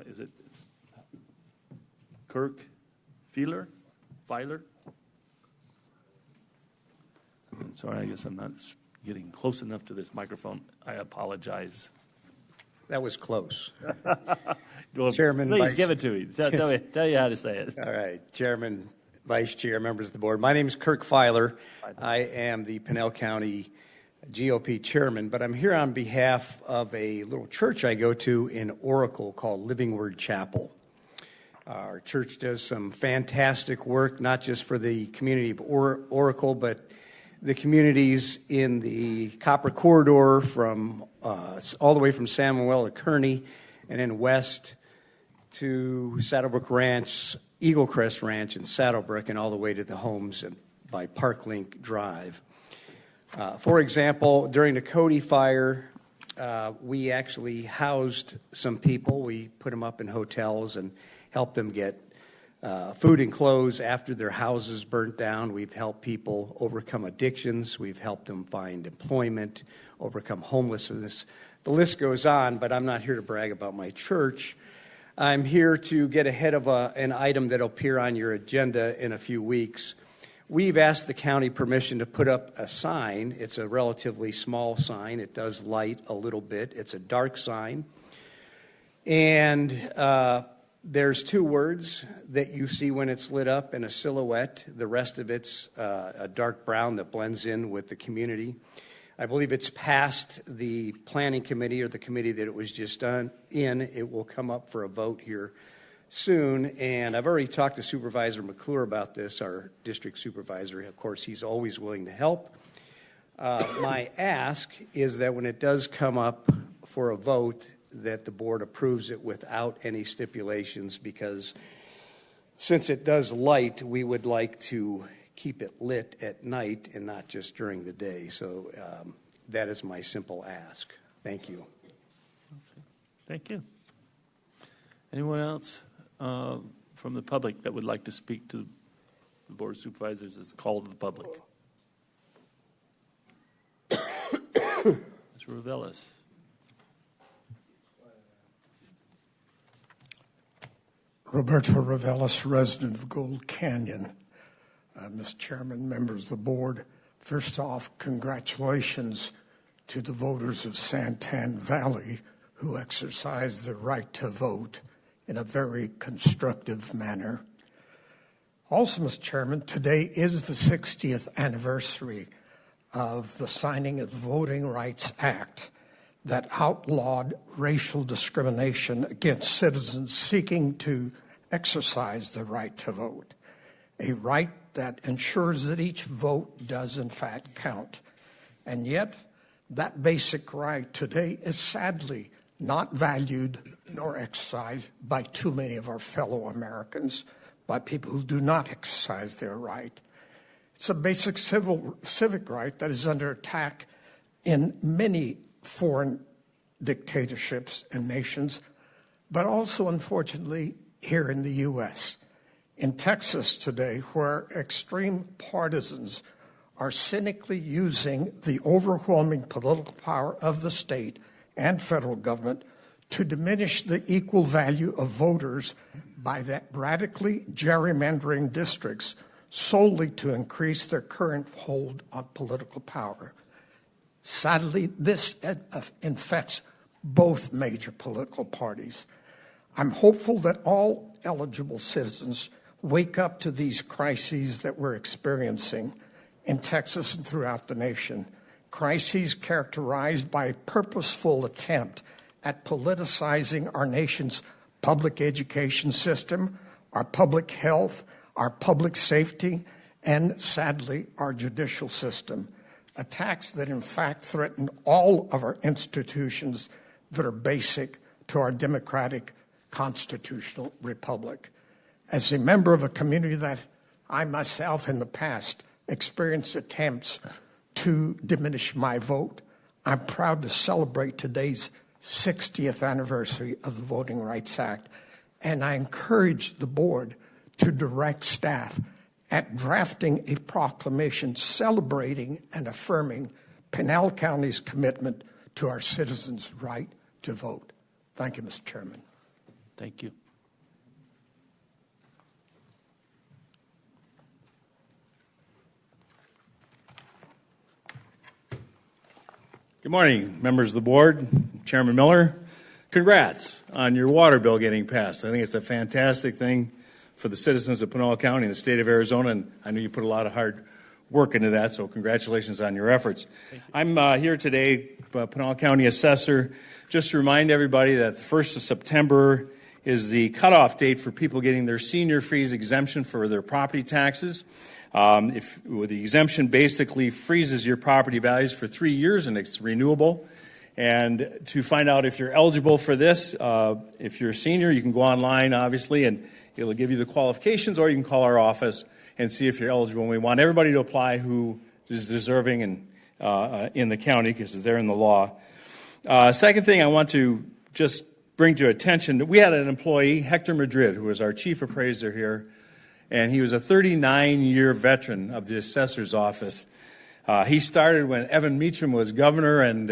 Is it Kirk Filer? I'm sorry, I guess I'm not getting close enough to this microphone. I apologize. That was close. Well, Chairman, please give it to me. Tell you how to say it. All right, Chairman, Vice Chair, members of the board. My name is Kirk Filer. I am the Pinal County GOP Chairman, but I'm here on behalf of a little church I go to in Oracle called Living Word Chapel. Our church does some fantastic work, not just for the community of Oracle, but the communities in the Copper Corridor from all the way from San Manuel to Kearney, and then west to Saddlebrook Ranch, Eagle Crest Ranch, and Saddlebrook, and all the way to the homes by Parklink Drive. For example, during the Cody fire, we actually housed some people. We put them up in hotels and helped them get food and clothes after their houses burnt down. We've helped people overcome addictions. We've helped them find employment, overcome homelessness. The list goes on, but I'm not here to brag about my church. I'm here to get ahead of an item that will appear on your agenda in a few weeks. We've asked the county permission to put up a sign. It's a relatively small sign. It does light a little bit. It's a dark sign. And there's two words that you see when it's lit up in a silhouette. The rest of it's a dark brown that blends in with the community. I believe it's past the planning committee or the committee that it was just done in. It will come up for a vote here soon. And I've already talked to Supervisor McClure about this, our district supervisor. Of course, he's always willing to help. My ask is that when it does come up for a vote, that the board approves it without any stipulations, because since it does light, we would like to keep it lit at night and not just during the day. So that is my simple ask. Thank you. Okay. Thank you. Anyone else from the public that would like to speak to the Board of Supervisors as a call to the public? Mr. Revelis. Roberto Revelis, resident of Gold Canyon. Mr. Chairman, members of the board, first off, congratulations to the voters of Santan Valley who exercised their right to vote in a very constructive manner. Also, Mr. Chairman, today is the 60th anniversary of the signing of the Voting Rights Act that outlawed racial discrimination against citizens seeking to exercise the right to vote, a right that ensures that each vote does in fact count. And yet, that basic right today is sadly not valued nor exercised by too many of our fellow Americans, by people who do not exercise their right. It's a basic civic right that is under attack in many foreign dictatorships and nations, but also, unfortunately, here in the U.S. In Texas today, where extreme partisans are cynically using the overwhelming political power of the state and federal government to diminish the equal value of voters by that radically gerrymandering districts solely to increase their current hold on political power. Sadly, this infects both major political parties. I'm hopeful that all eligible citizens wake up to these crises that we're experiencing in Texas and throughout the nation, crises characterized by a purposeful attempt at politicizing our nation's public education system, our public health, our public safety, and sadly, our judicial system. Attacks that in fact threaten all of our institutions that are basic to our democratic constitutional republic. As a member of a community that I myself in the past experienced attempts to diminish my vote, I'm proud to celebrate today's 60th anniversary of the Voting Rights Act, and I encourage the board to direct staff at drafting a proclamation celebrating and affirming Pinal County's commitment to our citizens' right to vote. Thank you, Mr. Chairman. Thank you. Good morning, members of the board, Chairman Miller. Congrats on your water bill getting passed. I think it's a fantastic thing for the citizens of Pinal County and the state of Arizona, and I know you put a lot of hard work into that, so congratulations on your efforts. I'm here today, Pinal County Assessor, just to remind everybody that the 1st of September is the cutoff date for people getting their senior fees exemption for their property taxes. With the exemption basically freezes your property values for 3 years, and it's renewable. And to find out if you're eligible for this, if you're a senior, you can go online, obviously, and it'll give you the qualifications, or you can call our office and see if you're eligible. And we want everybody to apply who is deserving in the county, because they're in the law. Second thing I want to just bring to your attention, we had an employee, Hector Madrid, who was our chief appraiser here, and he was a 39-year veteran of the assessor's office. He started when Evan Meacham was governor and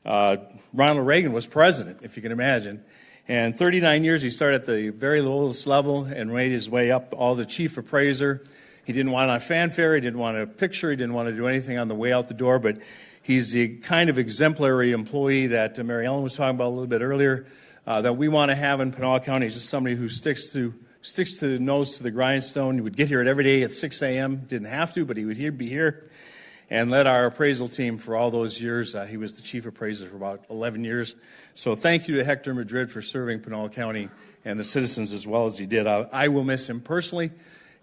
Ronald Reagan was president, if you can imagine. And 39 years, he started at the very lowest level and made his way up all the chief appraiser. He didn't want a fanfare, he didn't want a picture, he didn't want to do anything on the way out the door, but he's the kind of exemplary employee that Mary Ellen was talking about a little bit earlier, that we want to have in Pinal County. He's just somebody who sticks to the nose to the grindstone. He would get here every day at 6 a.m. Didn't have to, but he would be here and led our appraisal team for all those years. He was the chief appraiser for about 11 years. So thank you to Hector Madrid for serving Pinal County and the citizens as well as he did. I will miss him personally,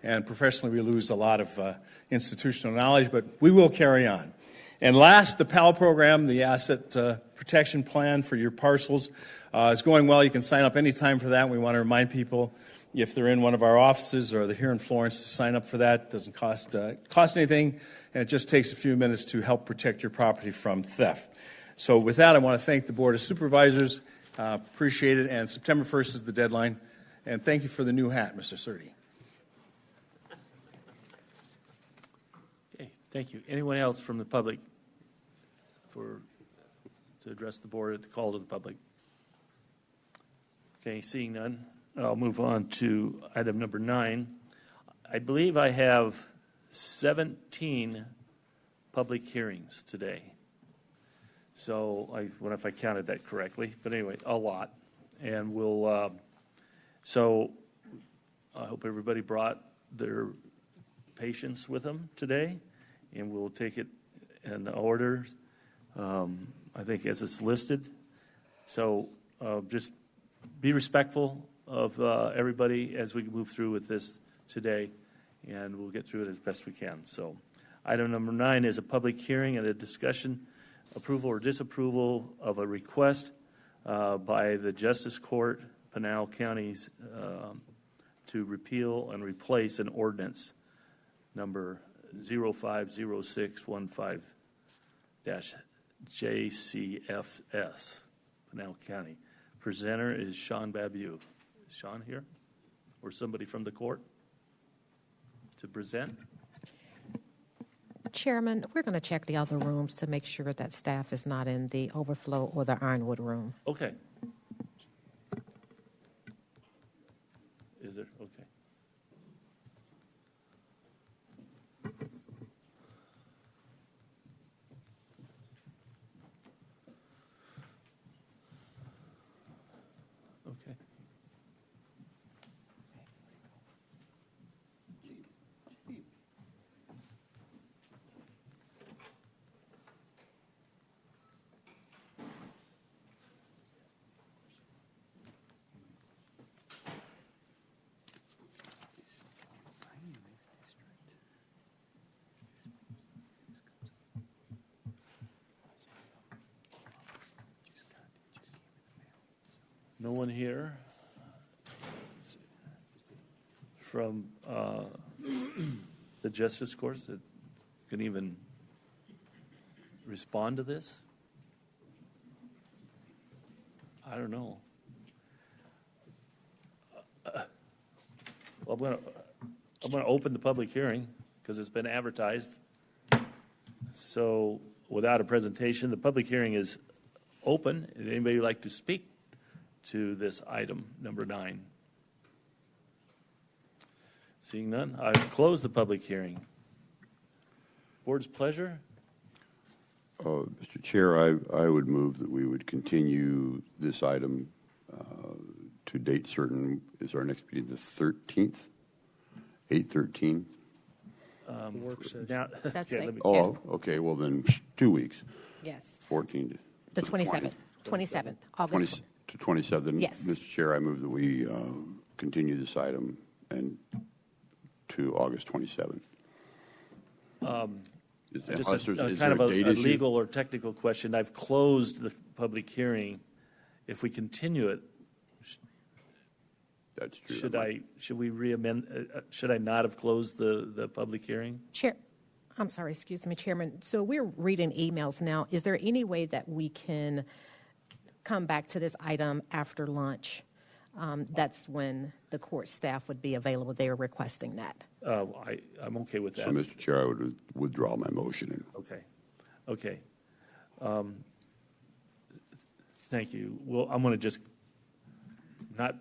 and professionally we lose a lot of institutional knowledge, but we will carry on. And last, the PAL program, the Asset Protection Plan for your parcels, is going well. You can sign up anytime for that. We want to remind people, if they're in one of our offices or they're here in Florence, to sign up for that. It doesn't cost anything, and it just takes a few minutes to help protect your property from theft. So with that, I want to thank the Board of Supervisors. Appreciate it, and September 1st is the deadline. And thank you for the new hat, Mr. Surdy. Okay, thank you. Anyone else from the public to address the board at the call to the public? Okay, seeing none, I'll move on to item number 9. I believe I have 17 public hearings today. So I wonder if I counted that correctly, but anyway, a lot. And we'll, so I hope everybody brought their patience with them today, and we'll take it in order, I think, as it's listed. So just be respectful of everybody as we move through with this today, and we'll get through it as best we can. So item number 9 is a public hearing and a discussion, approval or disapproval of a request by the Justice Court, Pinal County's, to repeal and replace an ordinance number 050615-JCFS, Pinal County. Presenter is Sean Babu. Is Sean here? Or somebody from the court to present? Chairman, we're going to check the other rooms to make sure that staff is not in the overflow or the Ironwood room. Okay. Is there? Okay. Okay. No one here from the Justice Courts that can even respond to this? I don't know. Well, I'm going to open the public hearing because it's been advertised. So without a presentation, the public hearing is open. Would anybody like to speak to this item, number 9? Seeing none, I close the public hearing. Board's pleasure. Mr. Chair, I would move that we would continue this item to date certain. Is our next meeting the 13th? 8/13? Now, That's okay, it. let me- Oh, okay. Well, then 2 weeks. Yes. 14 The to 27th. 27th. August. 27. Yes. Mr. Chair, I move that we continue this item and to August 27th. Is Just is there kind of a date issue? legal or technical question. I've closed the public hearing. If we continue it, that's true. Should we re-amend? Should I not have closed the public hearing? Chair, I'm sorry, excuse me, Chairman. So we're reading emails now. Is there any way that we can come back to this item after lunch? That's when the court staff would be available. They are requesting that. I'm okay with that. So, Mr. Chair, I would withdraw my motion. Okay. Thank you. Well, I'm going to just not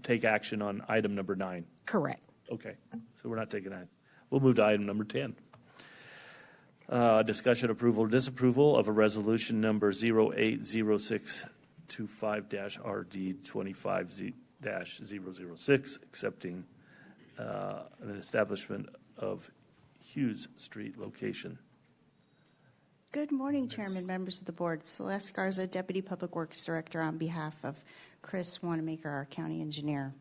take action on item number 9. Correct. Okay. So we're not taking that. We'll move to item number 10. Discussion, approval, or disapproval of a resolution number 080625-RD25-006, accepting an establishment of Hughes Street location. Good morning, Chairman, members of the board. Celeste Garza, Deputy Public Works Director, on behalf of Chris Wanamaker, our county engineer.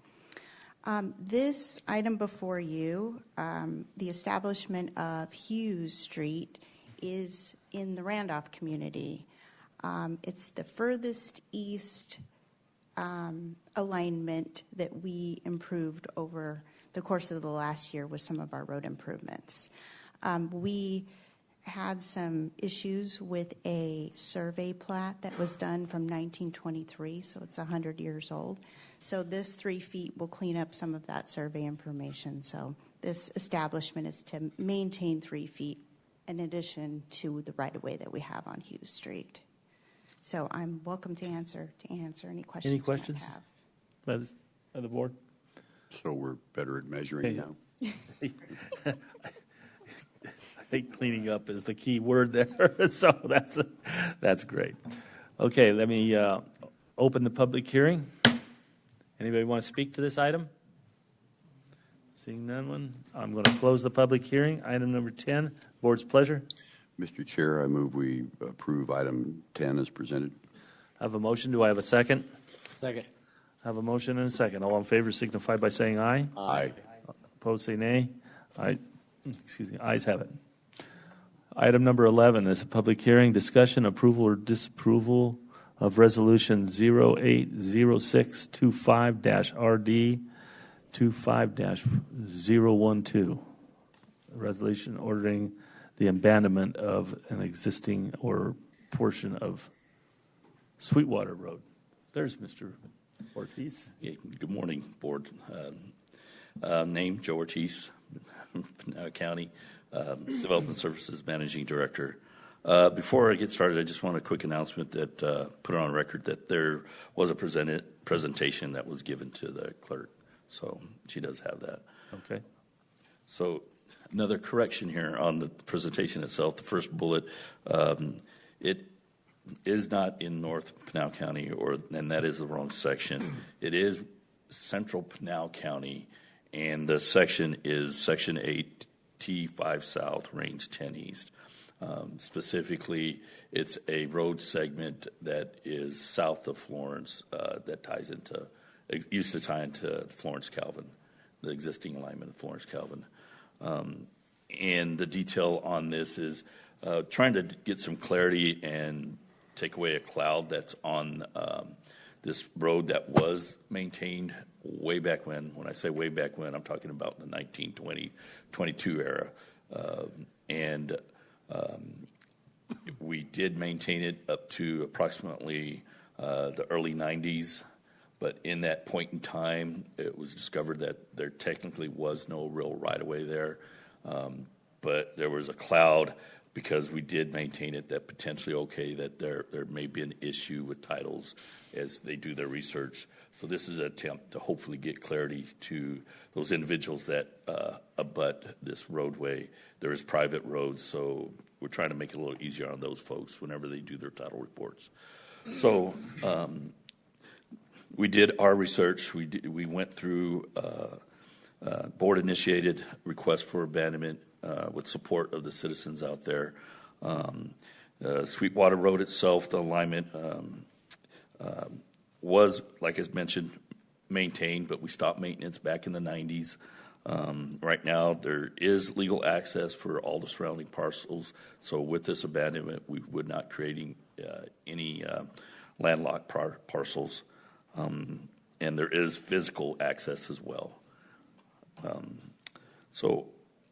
This item before you, the establishment of Hughes Street, is in the Randolph community. It's the furthest east alignment that we improved over the course of the last year with some of our road improvements. We had some issues with a survey plat that was done from 1923, so it's 100 years old. So this 3 feet will clean up some of that survey information. So this establishment is to maintain 3 feet in addition to the right-of-way that we have on Hughes Street. So I'm welcome to answer any questions. Any questions you might have. by the board? So we're better at measuring now? I think cleaning up is the key word there. So that's great. Okay, let me open the public hearing. Anybody want to speak to this item? Seeing none, I'm going to close the public hearing. Item number 10, board's pleasure. Mr. Chair, I move we approve item 10 as presented. I have a motion. Do I have a second? Second. I have a motion and a second. All in favor signify by saying aye. Aye. Opposed, say nay. Ayes have it. Item number 11 is a public hearing, discussion, approval, or disapproval of Resolution 080625-RD25-012. A resolution ordering the abandonment of an existing or portion of Sweetwater Road. There's Mr. Ortiz. Yeah, good morning, board. Name, Joe Ortiz, Pinal County Development Services Managing Director. Before I get started, I just want a quick announcement that put it on record that there was a presentation that was given to the clerk. So she does have that. Okay. So another correction here on the presentation itself. The first bullet, it is not in North Pinal County, and that is the wrong section. It is Central Pinal County, and the section is Section 8, T5 South, Range 10 East. Specifically, it's a road segment that is south of Florence that used to tie into Florence Calvin, the existing alignment of Florence Calvin. And the detail on this is trying to get some clarity and take away a cloud that's on this road that was maintained way back when. When I say way back when, I'm talking about the 1922 era. We did maintain it up to approximately the early 90s, but in that point in time, it was discovered that there technically was no real right-of-way there, but there was a cloud because we did maintain it that potentially, that there may be an issue with titles as they do their research. So this is an attempt to hopefully get clarity to those individuals that abut this roadway. There is private roads, so we're trying to make it a little easier on those folks whenever they do their title reports. So we did our research. We went through board-initiated requests for abandonment with support of the citizens out there. Sweetwater Road itself, the alignment was, like I mentioned, maintained, but we stopped maintenance back in the 90s. Right now, there is legal access for all the surrounding parcels. So with this abandonment, we would not creating any landlocked parcels. And there is physical access as well. So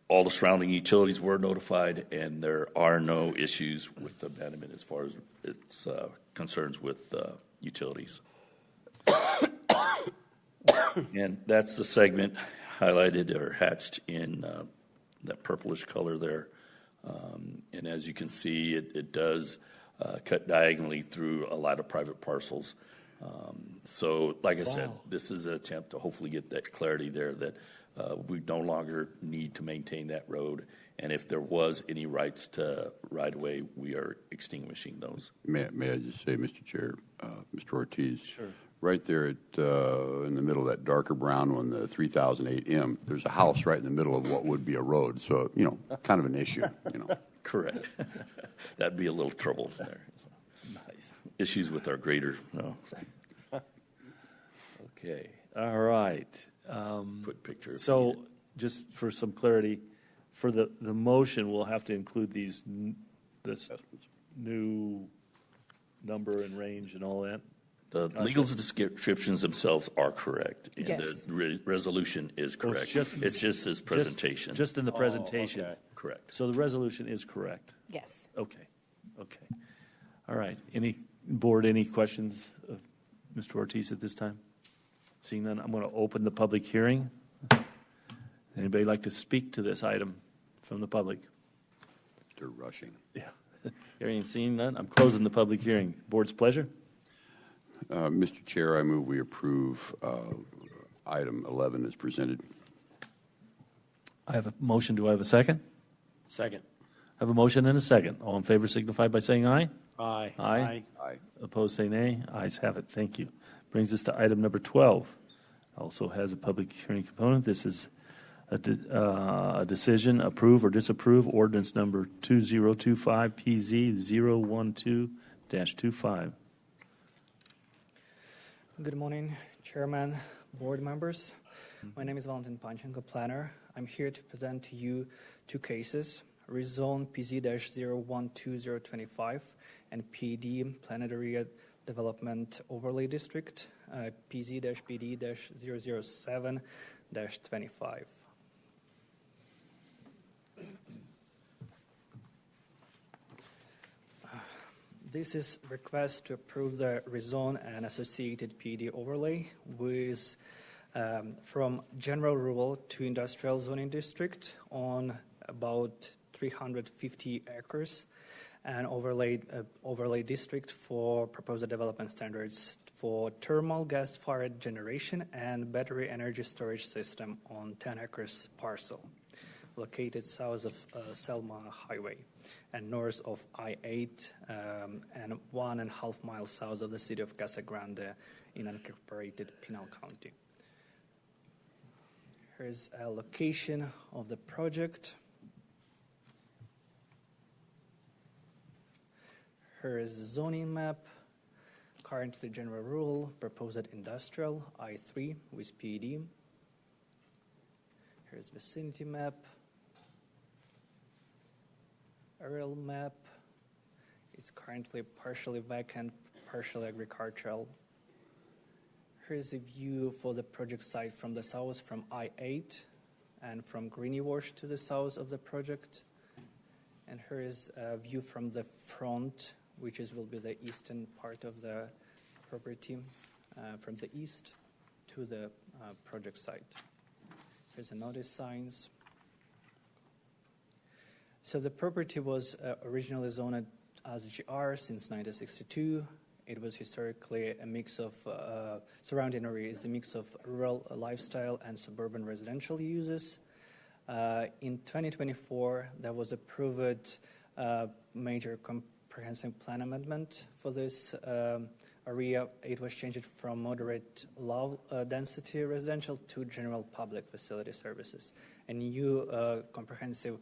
all the surrounding utilities were notified, and there are no issues with abandonment as far as its concerns with utilities. And that's the segment highlighted or hatched in that purplish color there. And as you can see, it does cut diagonally through a lot of private parcels. So, like I said, this is an attempt to hopefully get that clarity there that we no longer need to maintain that road. And if there was any rights to right-of-way, we are extinguishing those. May I just say, Mr. Chair, Mr. Ortiz? Sure. Right there in the middle of that darker brown one, the 3008M, there's a house right in the middle of what would be a road. So, kind of an issue, Correct. That'd be a little trouble there. Nice. Issues with our grader. No. Okay. All right. Put pictures. So, just for some clarity, for the motion, we'll have to include this new number and range and all that. The legal descriptions themselves are correct, and Yes. the resolution is correct. It's just this presentation. Just in the presentation. okay. Correct. So the resolution is correct. Yes. Okay. All right. Any questions of Mr. Ortiz at this time? Seeing none, I'm going to open the public hearing. Anybody like to speak to this item from the public? They're rushing. Yeah. Hearing and seeing none, I'm closing the public hearing. Board's pleasure. Mr. Chair, I move we approve item 11 as presented. I have a motion. Do I have a second? Second. I have a motion and a second. All in favor signify by saying aye. Aye. Aye. Aye. Opposed, say nay. Ayes have it. Thank you. Brings us to item number 12. Also has a public hearing component. This is a decision, approve or disapprove ordinance number 2025 PZ012-25. Good morning, Chairman, board members. My name is Valentin Panchenko, planner. I'm here to present to you two cases, rezone PZ-012025 and PD, Planned Area Development Overlay District, PZ-BD-007-25. This is request to approve the rezone and associated PD overlay with from general rural to industrial zoning district on about 350 acres, and overlay district for proposed development standards for thermal gas-fired generation and battery energy storage system on 10 acres parcel located south of Selma Highway and north of I-8 and 1.5 miles south of the city of Casa Grande in unincorporated Pinal County. Here's a location of the project. Here is the zoning map. Currently general rural, proposed industrial, I-3 with PED. Here's vicinity map. Aerial map is currently partially vacant, partially agricultural. Here's a view for the project site from the south, from I-8 and from Greeny Wash to the south of the project. And here is a view from the front, which will be the eastern part of the property, from the east to the project site. Here's the notice signs. So the property was originally zoned as GR since 1962. It was historically a mix of, surrounding area is a mix of rural lifestyle and suburban residential uses. In 2024, there was approved major comprehensive plan amendment for this area. It was changed from moderate low density residential to general public facility services. A new comprehensive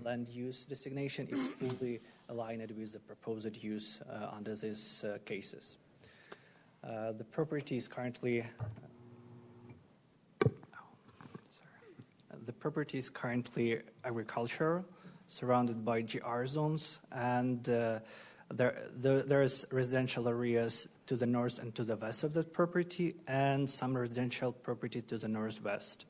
land use designation is fully aligned with the proposed use under these cases. The property is currently agricultural, surrounded by GR zones, and there's residential areas to the north and to the west of that property, and some residential property to the northwest.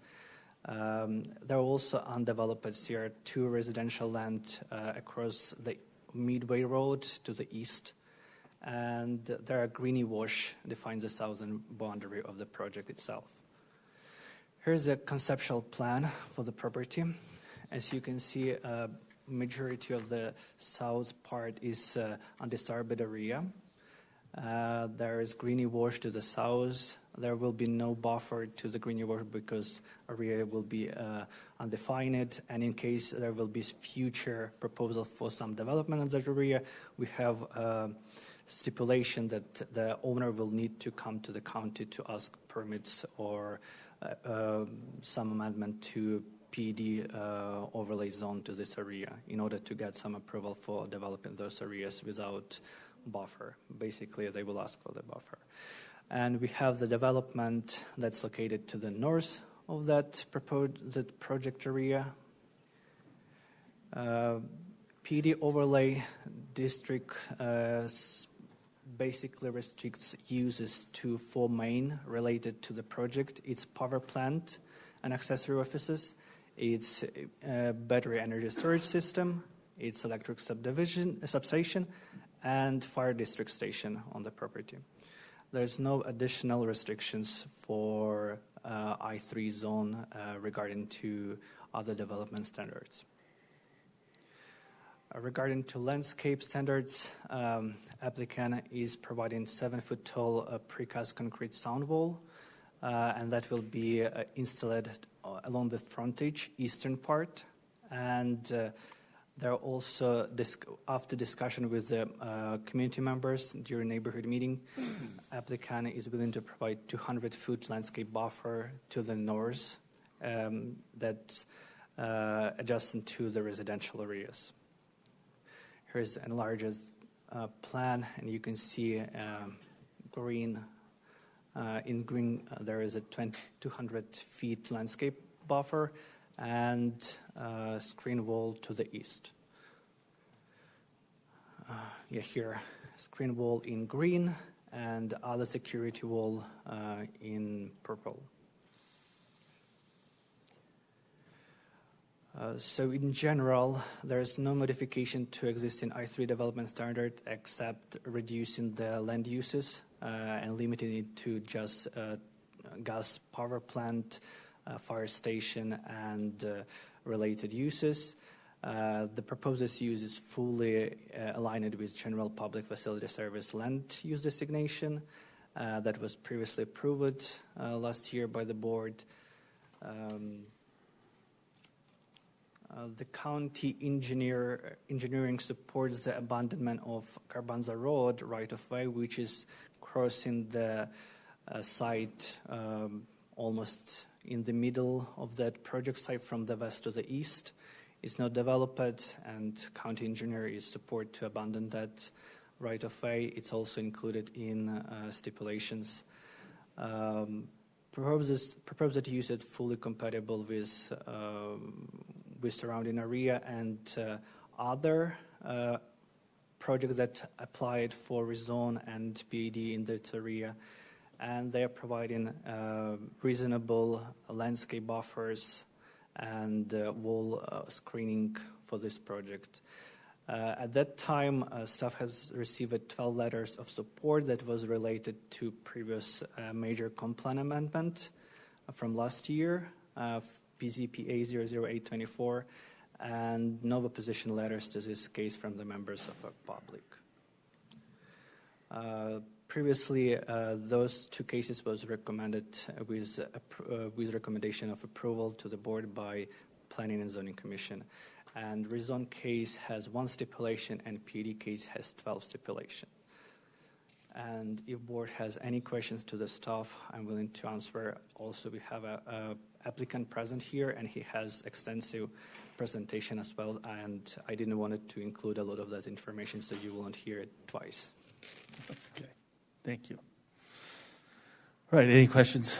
There are also undeveloped CR2 residential land across the Midway Road to the east, and there are Greeny Wash defines the southern boundary of the project itself. Here's a conceptual plan for the property. As you can see, majority of the south part is undisturbed area. There is Greeny Wash to the south. There will be no buffer to the Greeny Wash because area will be undefined, and in case there will be future proposal for some development in that area, we have stipulation that the owner will need to come to the county to ask permits or some amendment to PD overlay zone to this area in order to get some approval for developing those areas without buffer. Basically, they will ask for the buffer. And we have the development that's located to the north of that project area. PD overlay district basically restricts uses to 4 main related to the project. It's power plant and accessory offices. It's a battery energy storage system. It's electric substation, and fire district station on the property. There's no additional restrictions for I3 zone regarding to other development standards. Regarding to landscape standards, applicant is providing 7-foot tall precast concrete sound wall, and that will be installed along the frontage eastern part. And there are also, after discussion with the community members during neighborhood meeting, applicant is willing to provide 200-foot landscape buffer to the north that's adjacent to the residential areas. Here's an enlarged plan, and you can see green. In green, there is a 200 feet landscape buffer and screen wall to the east. Here, screen wall in green and other security wall in purple. So in general, there is no modification to existing I3 development standard except reducing the land uses and limiting it to just gas power plant, fire station, and related uses. The proposed use is fully aligned with general public facility service land use designation that was previously approved last year by the board. The county engineering supports the abandonment of Carbanza Road right-of-way, which is crossing the site almost in the middle of that project site from the west to the east. It's not developed, and county engineer is support to abandon that right-of-way. It's also included in stipulations. Proposed use is fully compatible with surrounding area and other projects that applied for rezone and PED in that area, and they are providing reasonable landscape buffers and wall screening for this project. At that time, staff has received 12 letters of support that was related to previous major comp plan amendment from last year, PZPA 00824, and no opposition letters to this case from the members of the public. Previously, those 2 cases was recommended with recommendation of approval to the board by Planning and Zoning Commission. and rezone case has 1 stipulation and PD case has 12 stipulation. And if board has any questions to the staff, I'm willing to answer. Also, we have a applicant present here, and he has extensive presentation as well, and I didn't want to include a lot of that information so you won't hear it twice. Okay, thank you. All right, any questions?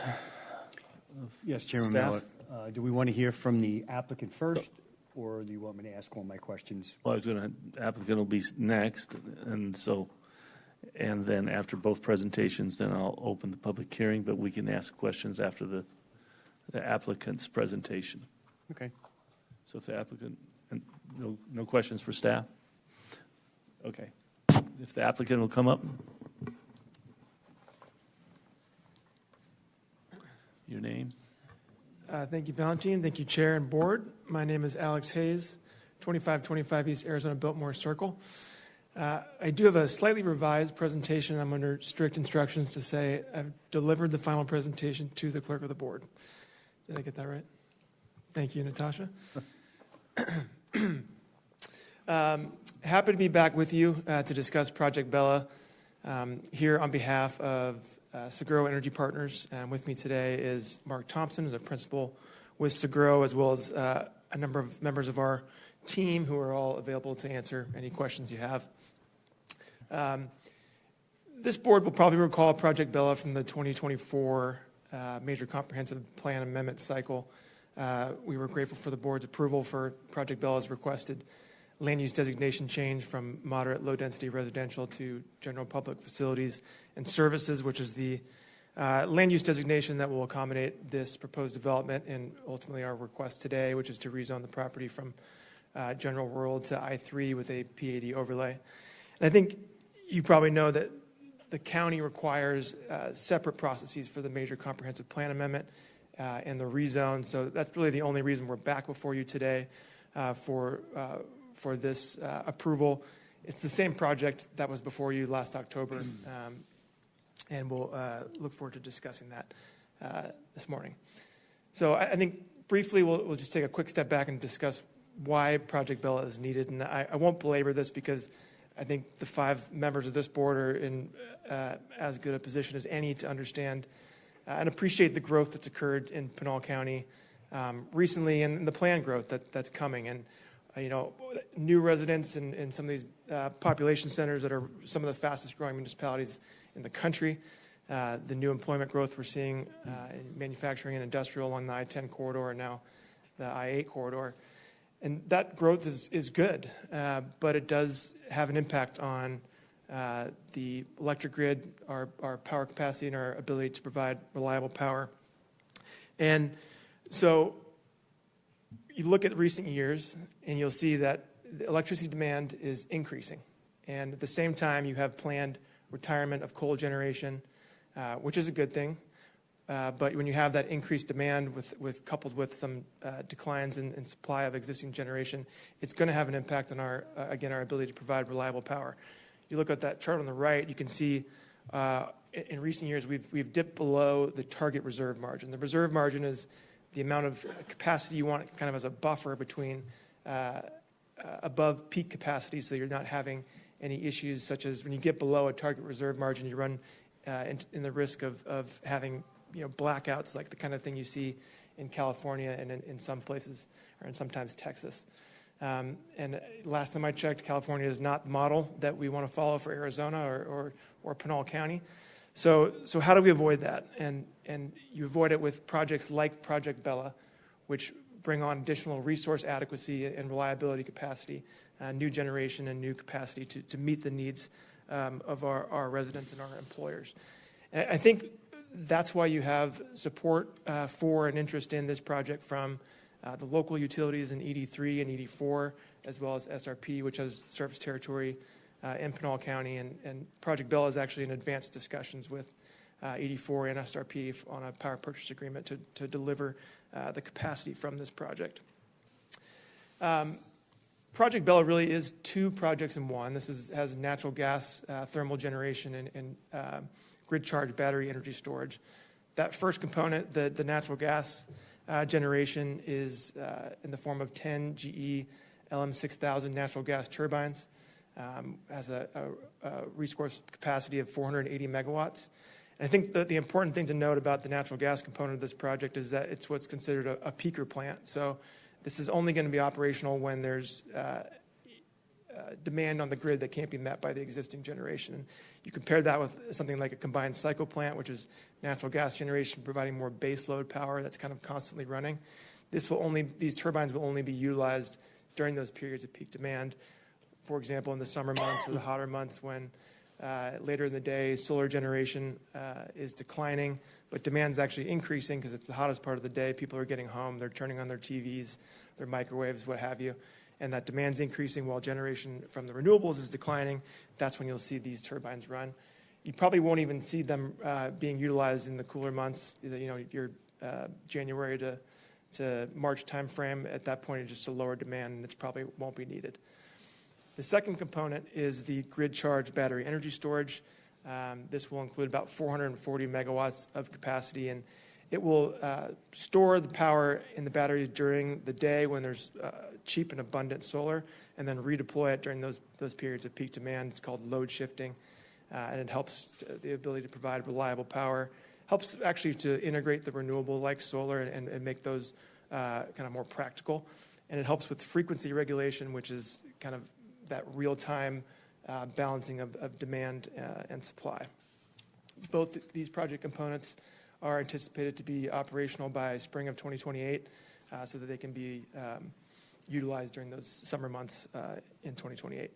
Yes, Chairman Staff? Miller. Do we want to hear from the applicant first, or do you want me to ask all my questions? Well, applicant will be next, and then after both presentations, then I'll open the public hearing, but we can ask questions after the applicant's presentation. Okay. So if the applicant, and no questions for staff? Okay. If the applicant will come up. Your name? Thank you, Valentin. Thank you, Chair and Board. My name is Alex Hayes, 2525 East Arizona Biltmore Circle. I do have a slightly revised presentation. I'm under strict instructions to say I've delivered the final presentation to the clerk of the board. Did I get that right? Thank you, Natasha. Happy to be back with you to discuss Project Bella here on behalf of Seguro Energy Partners. With me today is Mark Thompson, who's a principal with Seguro, as well as a number of members of our team who are all available to answer any questions you have. This board will probably recall Project Bella from the 2024 Major Comprehensive Plan Amendment cycle. We were grateful for the board's approval for Project Bella's requested land use designation change from moderate low-density residential to general public facilities and services, which is the land use designation that will accommodate this proposed development and ultimately our request today, which is to rezone the property from general rural to I-3 with a PAD overlay. And I think you probably know that the county requires separate processes for the Major Comprehensive Plan Amendment and the rezone. So that's really the only reason we're back before you today for this approval. It's the same project that was before you last October, and we'll look forward to discussing that this morning. So I think briefly we'll just take a quick step back and discuss why Project Bella is needed. And I won't belabor this because I think the 5 members of this board are in as good a position as any to understand and appreciate the growth that's occurred in Pinal County recently and the planned growth that's coming. And new residents in some of these population centers that are some of the fastest growing municipalities in the country. The new employment growth we're seeing in manufacturing and industrial along the I-10 corridor and now the I-8 corridor. And that growth is good, but it does have an impact on the electric grid, our power capacity, and our ability to provide reliable power. And so you look at recent years, and you'll see that the electricity demand is increasing. And at the same time, you have planned retirement of coal generation, which is a good thing. But when you have that increased demand coupled with some declines in supply of existing generation, it's going to have an impact on our ability to provide reliable power. You look at that chart on the right, you can see in recent years we've dipped below the target reserve margin. The reserve margin is the amount of capacity you want kind of as a buffer between above peak capacity, so you're not having any issues such as when you get below a target reserve margin, you run in the risk of having blackouts, like the kind of thing you see in California and in some places, or in sometimes Texas. And last time I checked, California is not the model that we want to follow for Arizona or Pinal County. So how do we avoid that? And you avoid it with projects like Project Bella, which bring on additional resource adequacy and reliability capacity, new generation and new capacity to meet the needs of our residents and our employers. And I think that's why you have support for and interest in this project from the local utilities in ED3 and ED4, as well as SRP, which has service territory in Pinal County. And Project Bella is actually in advanced discussions with ED4 and SRP on a power purchase agreement to deliver the capacity from this project. Project Bella really is 2 projects in one. This has natural gas thermal generation and grid charge battery energy storage. That first component, the natural gas generation, is in the form of 10 GE LM6000 natural gas turbines. Has a resource capacity of 480 megawatts. And I think that the important thing to note about the natural gas component of this project is that it's what's considered a peaker plant. So this is only going to be operational when there's demand on the grid that can't be met by the existing generation. And you compare that with something like a combined cycle plant, which is natural gas generation providing more baseload power that's kind of constantly running. These turbines will only be utilized during those periods of peak demand. For example, in the summer months or the hotter months when later in the day solar generation is declining, but demand's actually increasing because it's the hottest part of the day. People are getting home, they're turning on their TVs, their microwaves, what have you, and that demand's increasing while generation from the renewables is declining. That's when you'll see these turbines run. You probably won't even see them being utilized in the cooler months, your January to March timeframe. At that point, it's just a lower demand, and it probably won't be needed. The second component is the grid charge battery energy storage. This will include about 440 megawatts of capacity, and it will store the power in the batteries during the day when there's cheap and abundant solar, and then redeploy it during those periods of peak demand. It's called load shifting, and it helps the ability to provide reliable power. Helps actually to integrate the renewable like solar and make those kind of more practical. And it helps with frequency regulation, which is kind of that real-time balancing of demand and supply. Both these project components are anticipated to be operational by spring of 2028 so that they can be utilized during those summer months in 2028.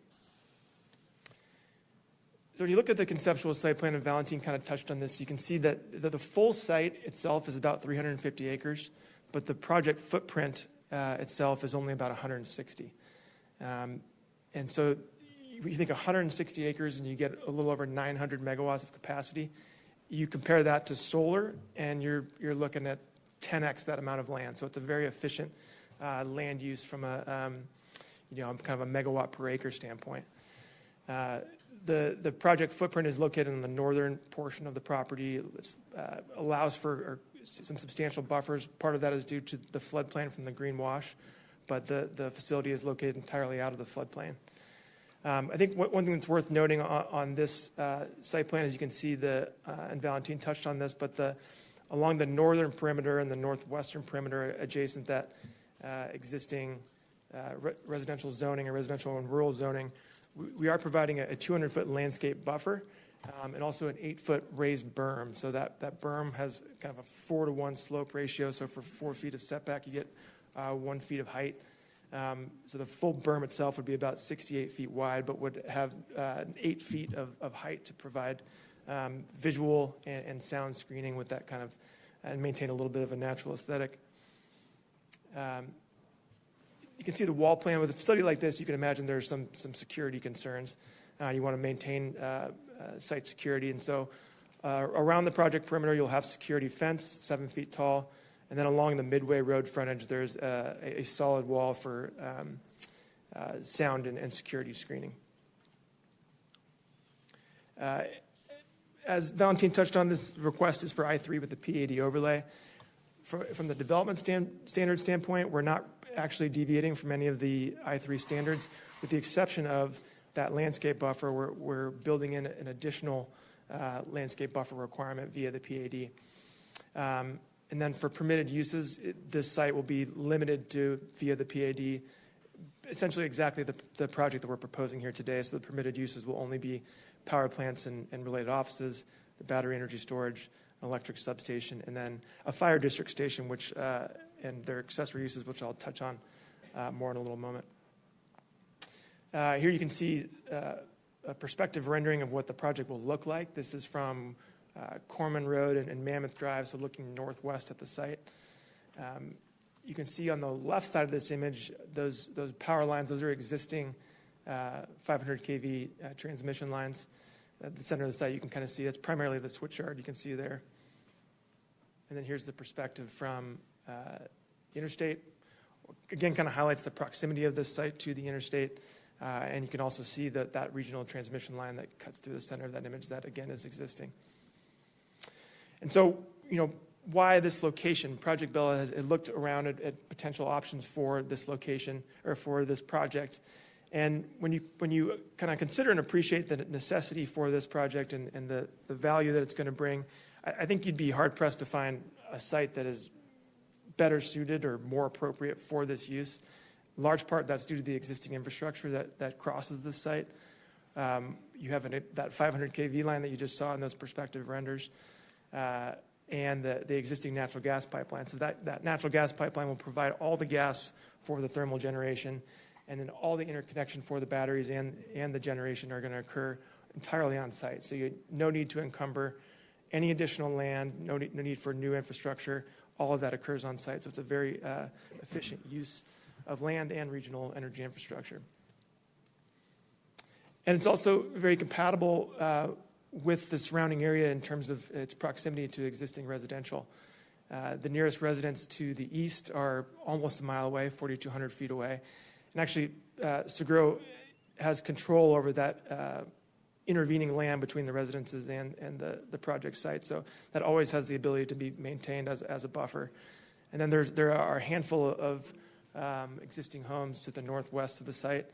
So when you look at the conceptual site plan, and Valentin kind of touched on this, you can see that the full site itself is about 350 acres, but the project footprint itself is only about 160. And so you think 160 acres and you get a little over 900 megawatts of capacity. You compare that to solar, and you're looking at 10x that amount of land. So it's a very efficient land use from a kind of a megawatt per acre standpoint. The project footprint is located in the northern portion of the property. It allows for some substantial buffers. Part of that is due to the floodplain from the green wash, but the facility is located entirely out of the floodplain. I think one thing that's worth noting on this site plan is you can see and Valentin touched on this, but along the northern perimeter and the northwestern perimeter adjacent that existing residential zoning and residential and rural zoning, we are providing a 200-foot landscape buffer and also an 8-foot raised berm. So that berm has kind of a 4-to-1 slope ratio. So for 4 feet of setback, you get 1 feet of height. So the full berm itself would be about 68 feet wide, but would have 8 feet of height to provide visual and sound screening with that kind of, and maintain a little bit of a natural aesthetic. You can see the wall plan. With a facility like this, you can imagine there's some security concerns. You want to maintain site security, and so around the project perimeter, you'll have security fence, 7 feet tall. And then along the Midway Road frontage, there's a solid wall for sound and security screening. As Valentin touched on, this request is for I-3 with the PAD overlay. From the development standard standpoint, we're not actually deviating from any of the I-3 standards, with the exception of that landscape buffer. We're building in an additional landscape buffer requirement via the PAD. And then for permitted uses, this site will be limited to, via the PAD, essentially exactly the project that we're proposing here today. So the permitted uses will only be power plants and related offices, the battery energy storage, an electric substation, and then a fire district station, which and their accessory uses, which I'll touch on more in a little moment. Here you can see a perspective rendering of what the project will look like. This is from Corman Road and Mammoth Drive, so looking northwest at the site. You can see on the left side of this image, those power lines, those are existing 500 kV transmission lines. At the center of the site, you can kind of see that's primarily the switchyard you can see there. And then here's the perspective from the interstate. Again, kind of highlights the proximity of this site to the interstate. And you can also see that regional transmission line that cuts through the center of that image that, again, is existing. And so, why this location? Project Bella has looked around at potential options for this location or for this project. And when you kind of consider and appreciate the necessity for this project and the value that it's going to bring, I think you'd be hard-pressed to find a site that is better suited or more appropriate for this use. In large part, that's due to the existing infrastructure that crosses the site. You have that 500 kV line that you just saw in those perspective renders, and the existing natural gas pipeline. So that natural gas pipeline will provide all the gas for the thermal generation, and then all the interconnection for the batteries and the generation are going to occur entirely on site. So no need to encumber any additional land, no need for new infrastructure. All of that occurs on site. So it's a very efficient use of land and regional energy infrastructure. And it's also very compatible with the surrounding area in terms of its proximity to existing residential. The nearest residents to the east are almost a mile away, 4,200 feet away. And actually, Seguro has control over that intervening land between the residences and the project site. So that always has the ability to be maintained as a buffer. And then there are a handful of existing homes to the northwest of the site,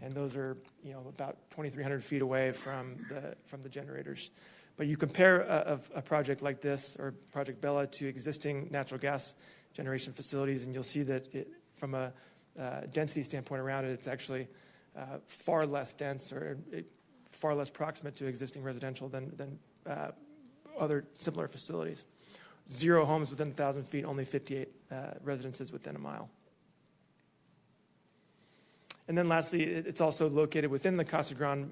and those are about 2,300 feet away from the generators. But you compare a project like this or Project Bella to existing natural gas generation facilities, and you'll see that from a density standpoint around it, it's actually far less dense or far less proximate to existing residential than other similar facilities. 0 homes within 1,000 feet, only 58 residences within a mile. And then lastly, it's also located within the Casa Grande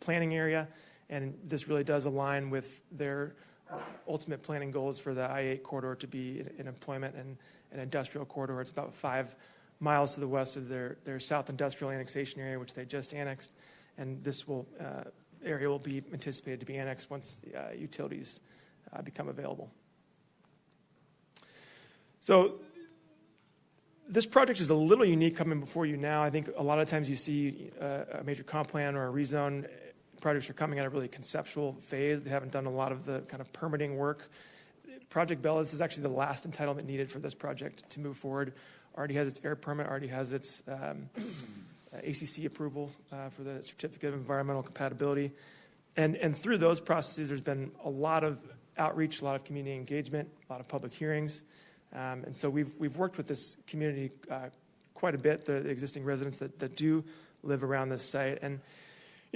planning area, and this really does align with their ultimate planning goals for the I-8 corridor to be an employment and an industrial corridor. It's about 5 miles to the west of their South Industrial Annexation area, which they just annexed, and this area will be anticipated to be annexed once utilities become available. So this project is a little unique coming before you now. I think a lot of times you see a major comp plan or a rezone, projects are coming at a really conceptual phase. They haven't done a lot of the kind of permitting work. Project Bella, this is actually the last entitlement needed for this project to move forward. Already has its air permit, already has its ACC approval for the Certificate of Environmental Compatibility. And through those processes, there's been a lot of outreach, a lot of community engagement, a lot of public hearings. And so we've worked with this community quite a bit, the existing residents that do live around this site. And,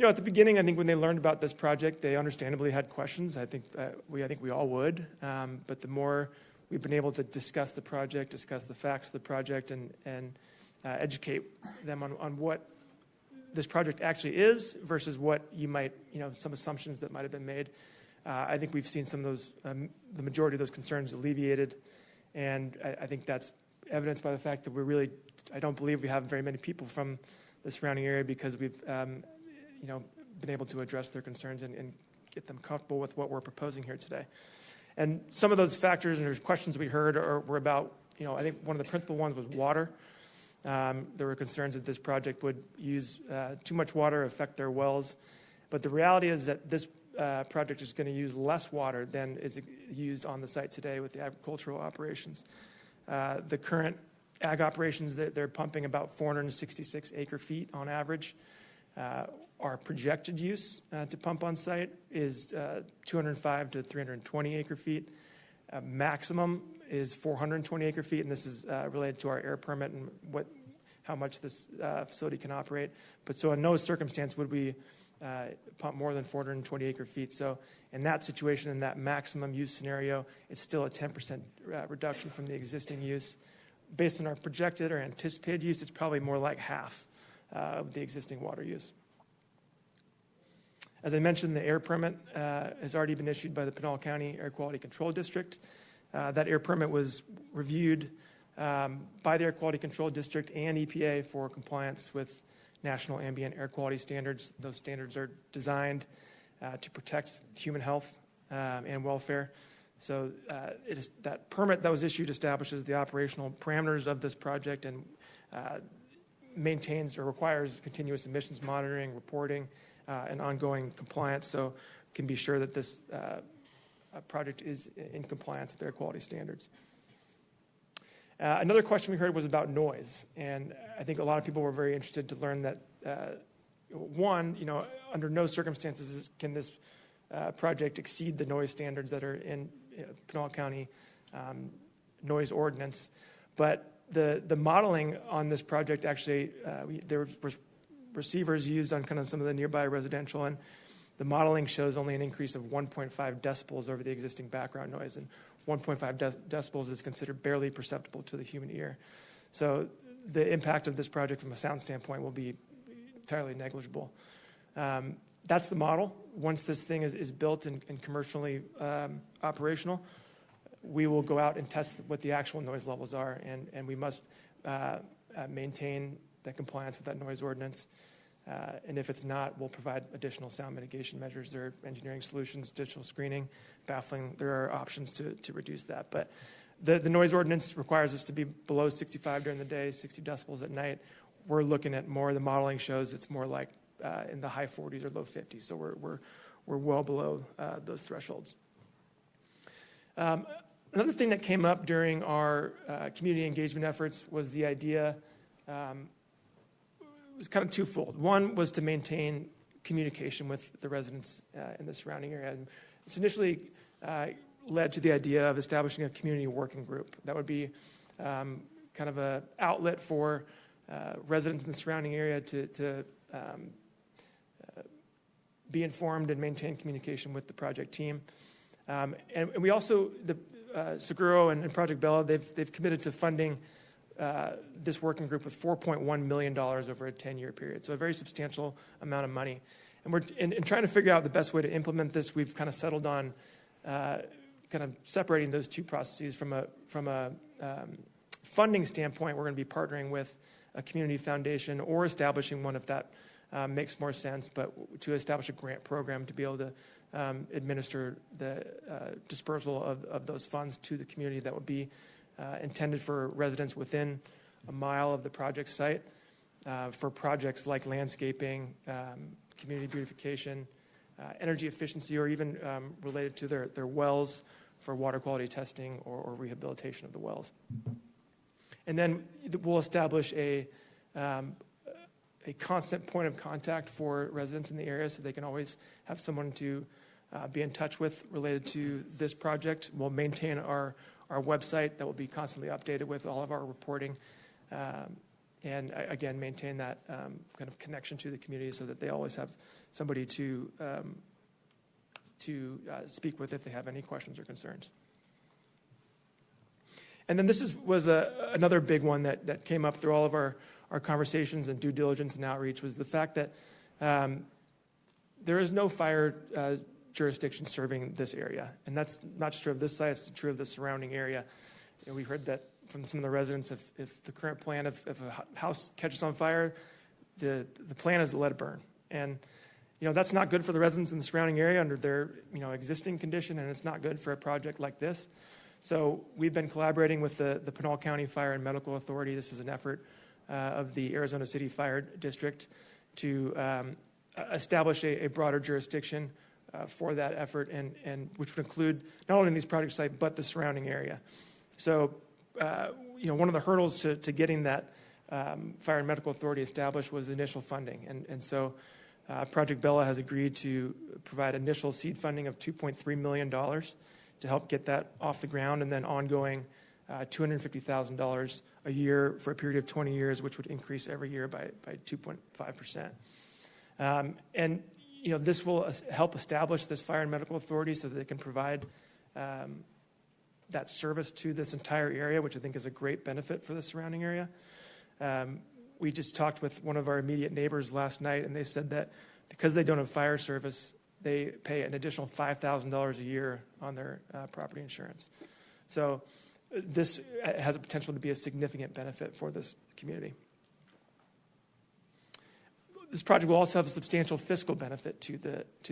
at the beginning, I think when they learned about this project, they understandably had questions. I think we all would. But the more we've been able to discuss the project, discuss the facts of the project, and educate them on what this project actually is versus what you might, some assumptions that might have been made. I think we've seen some of those, the majority of those concerns alleviated. And I think that's evidenced by the fact that I don't believe we have very many people from the surrounding area because we've, been able to address their concerns and get them comfortable with what we're proposing here today. And some of those factors and there's questions we heard were about, I think one of the principal ones was water. There were concerns that this project would use too much water, affect their wells. But the reality is that this project is going to use less water than is used on the site today with the agricultural operations. The current ag operations, they're pumping about 466 acre feet on average. Our projected use to pump on site is 205 to 320 acre feet. Maximum is 420 acre feet, and this is related to our air permit and how much this facility can operate. But so in no circumstance would we pump more than 420 acre feet. So in that situation, in that maximum use scenario, it's still a 10% reduction from the existing use. Based on our projected or anticipated use, it's probably more like half of the existing water use. As I mentioned, the air permit has already been issued by the Pinal County Air Quality Control District. That air permit was reviewed by the Air Quality Control District and EPA for compliance with national ambient air quality standards. Those standards are designed to protect human health and welfare. So that permit that was issued establishes the operational parameters of this project and maintains or requires continuous emissions monitoring, reporting, and ongoing compliance. So can be sure that this project is in compliance with air quality standards. Another question we heard was about noise, and I think a lot of people were very interested to learn that, one, under no circumstances can this project exceed the noise standards that are in Pinal County noise ordinance. But the modeling on this project actually, there were receivers used on kind of some of the nearby residential, and the modeling shows only an increase of 1.5 decibels over the existing background noise, and 1.5 decibels is considered barely perceptible to the human ear. So the impact of this project from a sound standpoint will be entirely negligible. That's the model. Once this thing is built and commercially operational, we will go out and test what the actual noise levels are, and we must maintain the compliance with that noise ordinance. And if it's not, we'll provide additional sound mitigation measures. There are engineering solutions, digital screening, baffling. There are options to reduce that. But the noise ordinance requires us to be below 65 during the day, 60 decibels at night. We're looking at more. The modeling shows it's more like in the high 40s or low 50s. So we're well below those thresholds. Another thing that came up during our community engagement efforts was the idea. It was kind of twofold. One was to maintain communication with the residents in the surrounding area. And this initially led to the idea of establishing a community working group. That would be kind of an outlet for residents in the surrounding area to be informed and maintain communication with the project team. And we also, Seguro and Project Bella, they've committed to funding this working group with $4.1 million over a 10-year period. So a very substantial amount of money. And we're in trying to figure out the best way to implement this. We've kind of settled on kind of separating those two processes from a funding standpoint. We're going to be partnering with a community foundation or establishing one if that makes more sense, but to establish a grant program to be able to administer the dispersal of those funds to the community that would be intended for residents within a mile of the project site for projects like landscaping, community beautification, energy efficiency, or even related to their wells for water quality testing or rehabilitation of the wells. And then we'll establish a constant point of contact for residents in the area so they can always have someone to be in touch with related to this project. We'll maintain our website that will be constantly updated with all of our reporting, and again, maintain that kind of connection to the community so that they always have somebody to speak with if they have any questions or concerns. And then this was another big one that came up through all of our conversations and due diligence and outreach, was the fact that there is no fire jurisdiction serving this area. And that's not just true of this site, it's true of the surrounding area. We heard that from some of the residents, if the current plan, if a house catches on fire, the plan is to let it burn. And that's not good for the residents in the surrounding area under their existing condition, and it's not good for a project like this. So we've been collaborating with the Pinal County Fire and Medical Authority. This is an effort of the Arizona City Fire District to establish a broader jurisdiction for that effort, and which would include not only these project sites but the surrounding area. So, one of the hurdles to getting that Fire and Medical Authority established was initial funding, and so Project Bella has agreed to provide initial seed funding of $2.3 million to help get that off the ground, and then ongoing $250,000 a year for a period of 20 years, which would increase every year by 2.5%. And this will help establish this Fire and Medical Authority so that they can provide that service to this entire area, which I think is a great benefit for the surrounding area. We just talked with one of our immediate neighbors last night, and they said that because they don't have fire service, they pay an additional $5,000 a year on their property insurance. So this has a potential to be a significant benefit for this community. This project will also have a substantial fiscal benefit to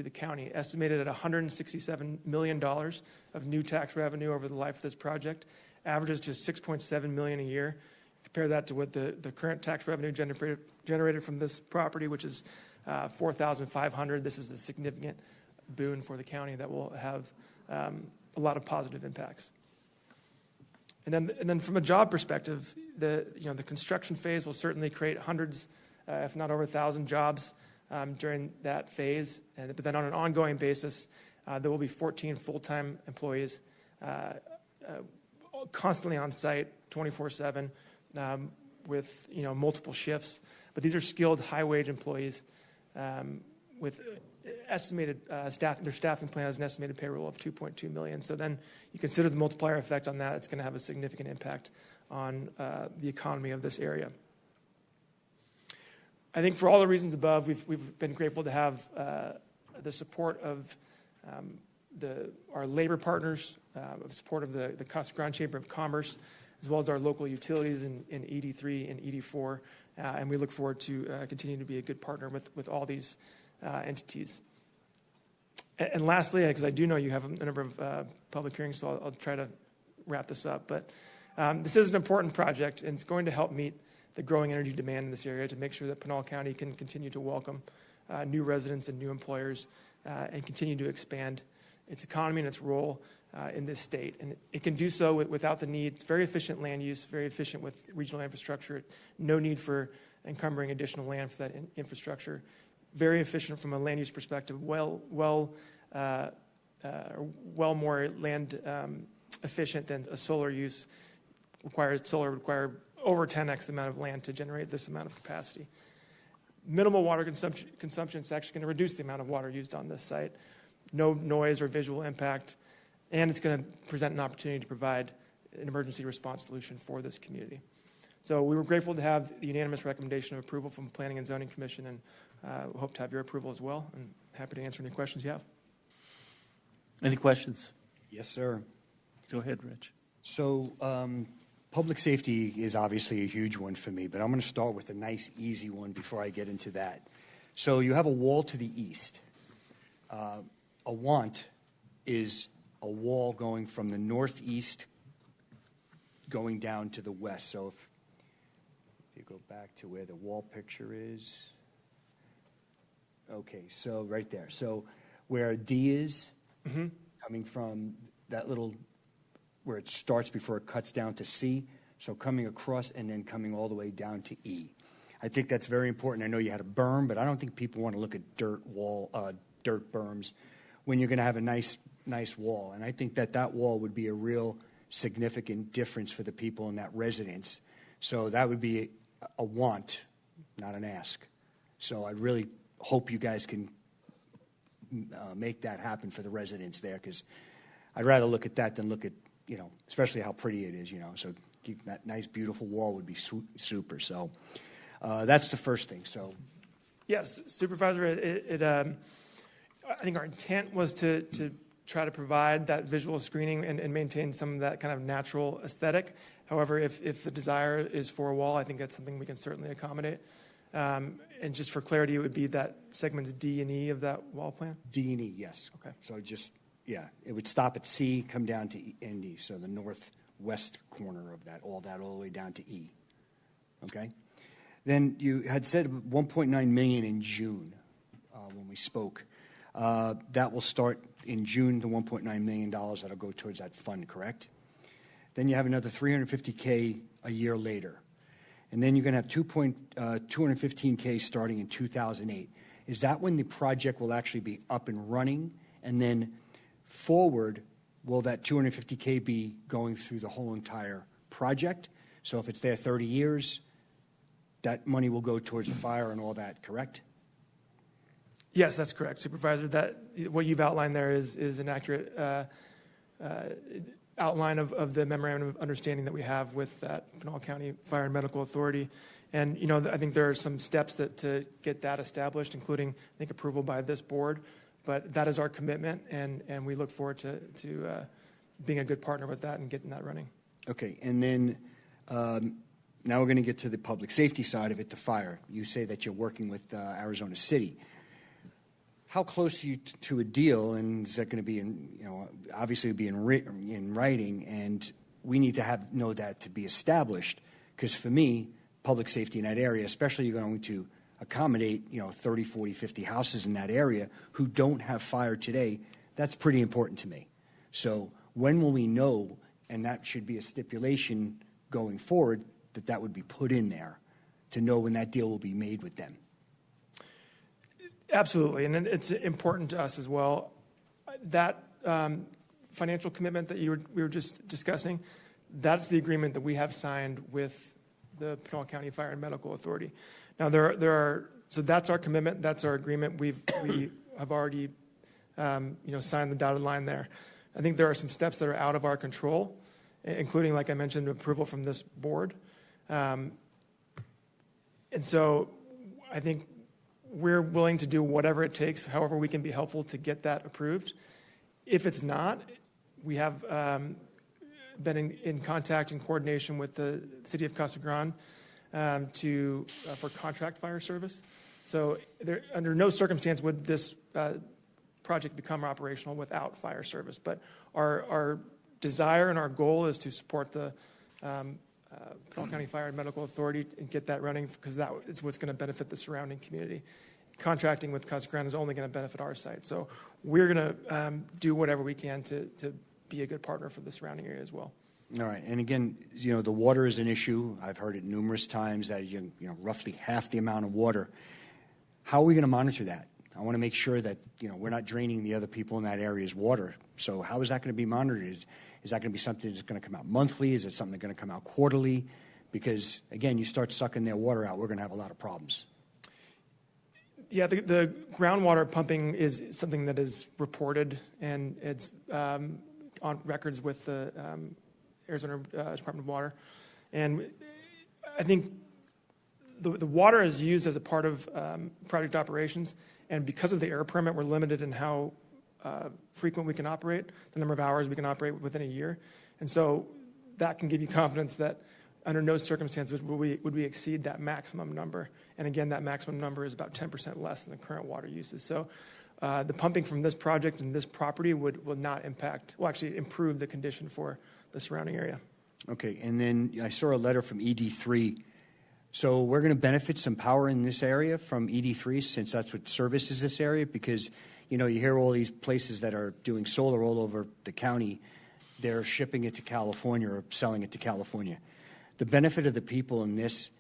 the county, estimated at $167 million of new tax revenue over the life of this project, averages just $6.7 million a year. Compare that to what the current tax revenue generated from this property, which is $4,500. This is a significant boon for the county that will have a lot of positive impacts. And then from a job perspective, the construction phase will certainly create hundreds, if not over 1,000 jobs during that phase. But then on an ongoing basis, there will be 14 full-time employees constantly on site, 24/7, with multiple shifts. But these are skilled, high-wage employees with estimated their staffing plan has an estimated payroll of $2.2 million. So then you consider the multiplier effect on that. It's going to have a significant impact on the economy of this area. I think for all the reasons above, we've been grateful to have the support of our labor partners, of support of the Casa Grande Chamber of Commerce, as well as our local utilities in ED3 and ED4. And we look forward to continuing to be a good partner with all these entities. And lastly, because I do know you have a number of public hearings, so I'll try to wrap this up. But this is an important project, and it's going to help meet the growing energy demand in this area to make sure that Pinal County can continue to welcome new residents and new employers and continue to expand its economy and its role in this state. And it can do so without the need. It's very efficient land use, very efficient with regional infrastructure, no need for encumbering additional land for that infrastructure. Very efficient from a land use perspective, well more land efficient than a solar use. Solar would require over 10x the amount of land to generate this amount of capacity. Minimal water consumption is actually going to reduce the amount of water used on this site. No noise or visual impact, and it's going to present an opportunity to provide an emergency response solution for this community. So we were grateful to have the unanimous recommendation of approval from the Planning and Zoning Commission, and we hope to have your approval as well, and happy to answer any questions you have. Any questions? Yes, sir. Go ahead, Rich. So public safety is obviously a huge one for me, but I'm going to start with a nice, easy one before I get into that. So you have a wall to the east. A want is a wall going from the northeast going down to the west. So if you go back to where the wall picture is. Okay, so right there. So where D is, coming from that little, where it starts before it cuts down to C, so coming across and then coming all the way down to E. I think that's very important. I know you had a berm, but I don't think people want to look at dirt berms when you're going to have a nice wall. And I think that wall would be a real significant difference for the people in that residence. So that would be a want, not an ask. So I really hope you guys can make that happen for the residents there, because I'd rather look at that than look at, especially how pretty it is, So keep that nice, beautiful wall would be super. So that's the first thing. So, yes, Supervisor, I think our intent was to try to provide that visual screening and maintain some of that kind of natural aesthetic. However, if the desire is for a wall, I think that's something we can certainly accommodate. And just for clarity, it would be that segments D and E of that wall plan? D and E, yes. Okay. So it would stop at C, come down to E and E, so the northwest corner of that all the way down to E. Okay? Then you had said $1.9 million in June when we spoke. That will start in June, the $1.9 million that'll go towards that fund, correct? Then you have another $350K a year later. And then you're going to have $215K starting in 2008. Is that when the project will actually be up and running? And then forward, will that $250K be going through the whole entire project? So if it's there 30 years, that money will go towards the fire and all that, correct? Yes, that's correct, Supervisor. What you've outlined there is an accurate outline of the memorandum of understanding that we have with that Pinal County Fire and Medical Authority. And, I think there are some steps to get that established, including, I think, approval by this board. But that is our commitment, and we look forward to being a good partner with that and getting that running. Okay, and then now we're going to get to the public safety side of it, the fire. You say that you're working with Arizona City. How close are you to a deal, and is that going to be obviously be in writing, and we need to know that to be established, because for me, public safety in that area, especially you're going to accommodate 30, 40, 50 houses in that area who don't have fire today, that's pretty important to me. So when will we know, and that should be a stipulation going forward, that that would be put in there to know when that deal will be made with them? Absolutely, and it's important to us as well. That financial commitment that we were just discussing, that's the agreement that we have signed with the Pinal County Fire and Medical Authority. Now, so that's our commitment, that's our agreement. We have already, signed the dotted line there. I think there are some steps that are out of our control, including, like I mentioned, approval from this board. And so I think we're willing to do whatever it takes, however we can be helpful to get that approved. If it's not, we have been in contact and coordination with the city of Casa Grande for contract fire service. So under no circumstance would this project become operational without fire service. But our desire and our goal is to support the Pinal County Fire and Medical Authority and get that running, because that is what's going to benefit the surrounding community. Contracting with Casa Grande is only going to benefit our site. So we're going to do whatever we can to be a good partner for the surrounding area as well. All right, and again, the water is an issue. I've heard it numerous times that roughly half the amount of water. How are we going to monitor that? I want to make sure that we're not draining the other people in that area's water. So how is that going to be monitored? Is that going to be something that's going to come out monthly? Is it something that's going to come out quarterly? Because again, you start sucking their water out, we're going to have a lot of problems. Yeah, the groundwater pumping is something that is reported, and it's on records with the Arizona Department of Water. And I think the water is used as a part of project operations, and because of the air permit, we're limited in how frequent we can operate, the number of hours we can operate within a year. And so that can give you confidence that under no circumstances would we exceed that maximum number. And again, that maximum number is about 10% less than the current water uses. So the pumping from this project and this property will not will actually improve the condition for the surrounding area. Okay, and then I saw a letter from ED3. So we're going to benefit some power in this area from ED3, since that's what services this area, because you hear all these places that are doing solar all over the county, they're shipping it to California or selling it to California. The benefit of the people in this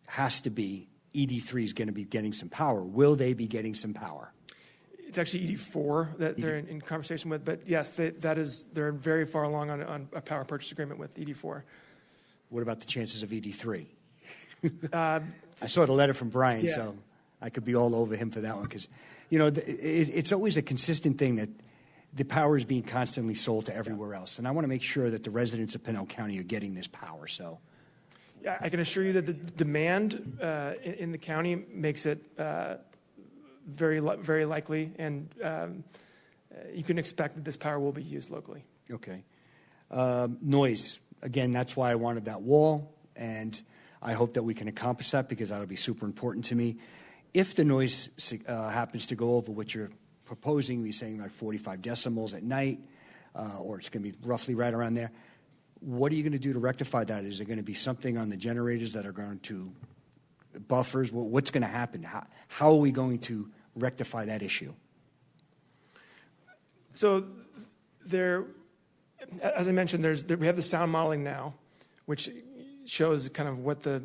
has to be ED3 is going to be getting some power. Will they be getting some power? It's actually ED4 that they're in conversation with, but yes, they're very far along on a power purchase agreement with ED4. What about the chances of ED3? I saw the letter from Brian, yeah. So I could be all over him for that one, because it's always a consistent thing that the power is being constantly sold to everywhere else, and I want to make sure that the residents of Pinal County are getting this power. So, yeah, I can assure you that the demand in the county makes it very likely, and you can expect that this power will be used locally. Okay. Noise. Again, that's why I wanted that wall, and I hope that we can accomplish that, because that will be super important to me. If the noise happens to go over what you're proposing, we're saying like 45 decibels at night, or it's going to be roughly right around there, what are you going to do to rectify that? Is there going to be something on the generators that are going to buffers? What's going to happen? How are we going to rectify that issue? So as I mentioned, we have the sound modeling now, which shows kind of what the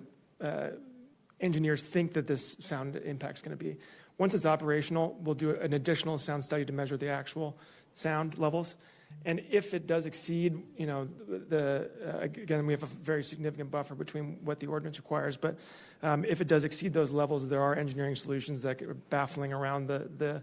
engineers think that this sound impact is going to be. Once it's operational, we'll do an additional sound study to measure the actual sound levels. And if it does exceed, again, we have a very significant buffer between what the ordinance requires, but if it does exceed those levels, there are engineering solutions that are baffling around the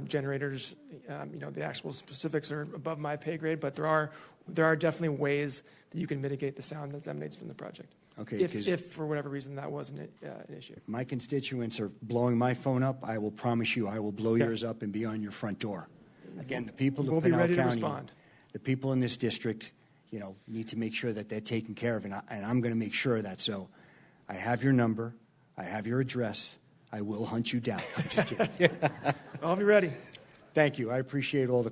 generators. The actual specifics are above my pay grade, but there are definitely ways that you can mitigate the sound that emanates from the project. Okay, if for whatever reason that wasn't an issue. If my constituents are blowing my phone up, I will promise you I will blow yours up and be on your front door. Again, the people of Pinal County, the people in this district, need to make sure that they're taken care of, and I'm going to make sure of that. So I have your number, I have your address, I will hunt you down. I'm just kidding. I'll be ready. Thank you. I appreciate all the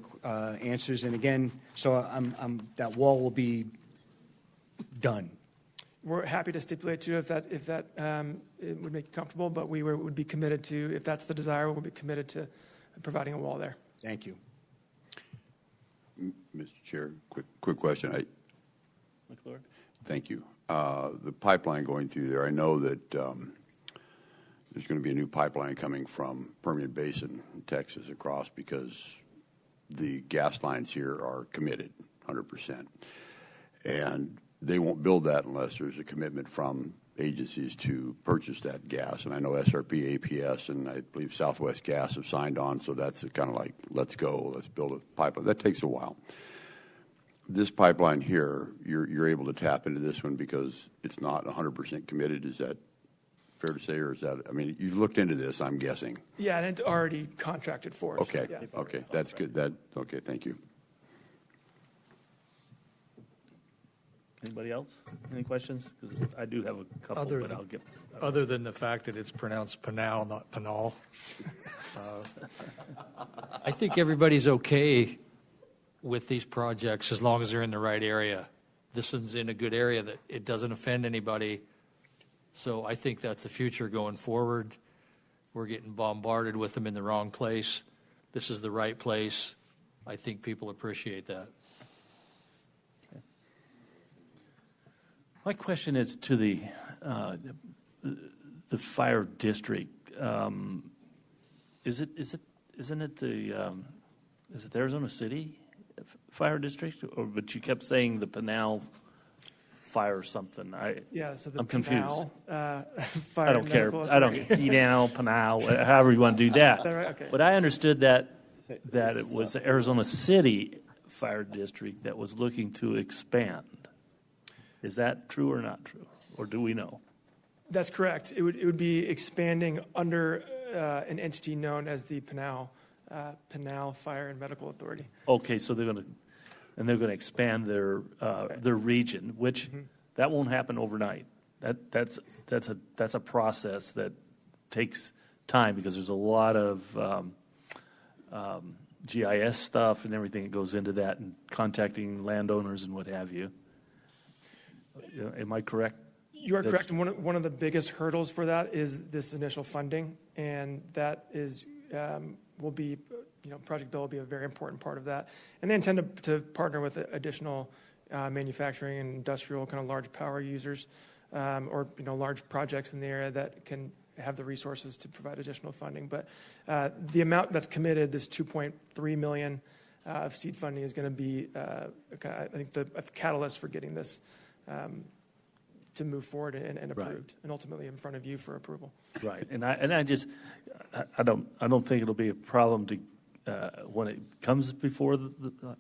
answers. And again, so that wall will be done. We're happy to stipulate too if that it would make you comfortable, but we would be committed to, if that's the desire, we'll be committed to providing a wall there. Thank you. Mr. Chair, quick question. McClure? Thank you. The pipeline going through there, I know that there's going to be a new pipeline coming from Permian Basin, Texas, across because the gas lines here are committed 100%. And they won't build that unless there's a commitment from agencies to purchase that gas. And I know SRP, APS, and I believe Southwest Gas have signed on, so that's kind of like, let's go, let's build a pipeline. That takes a while. This pipeline here, you're able to tap into this one because it's not 100% committed. Is that fair to say, or is that, I mean, you've looked into this, I'm guessing. Yeah, and it's already contracted for. Okay, So, yeah. okay, that's good. Okay, thank you. Anybody else? Any questions? Because I do have a couple, but I'll get. Other than the fact that it's pronounced Pinal, not Pinal, I think everybody's okay with these projects as long as they're in the right area. This one's in a good area that it doesn't offend anybody. So I think that's the future going forward. We're getting bombarded with them in the wrong place. This is the right place. I think people appreciate that. My question is to the fire district. Isn't it the Arizona City Fire District? But you kept saying the Pinal Fire something. So the I'm confused. Fire I don't care. Medical I don't care. Pinal, however you want to do that. Right? Okay. But I understood that it was the Arizona City Fire District that was looking to expand. Is that true or not true? Or do we know? That's correct. It would be expanding under an entity known as the Pinal Fire and Medical Authority. Okay, so they're going to expand their region, which that won't happen overnight. That's a process that takes time because there's a lot of GIS stuff and everything that goes into that, and contacting landowners and what have you. Am I correct? You are correct. And one of the biggest hurdles for that is this initial funding, and that is will be, Project Bill will be a very important part of that. And they intend to partner with additional manufacturing and industrial kind of large power users, or large projects in the area that can have the resources to provide additional funding. But the amount that's committed, this $2.3 million of seed funding, is going to be, I think, the catalyst for getting this to move forward and approved, right, and ultimately in front of you for approval. Right, and I don't think it'll be a problem to when it comes before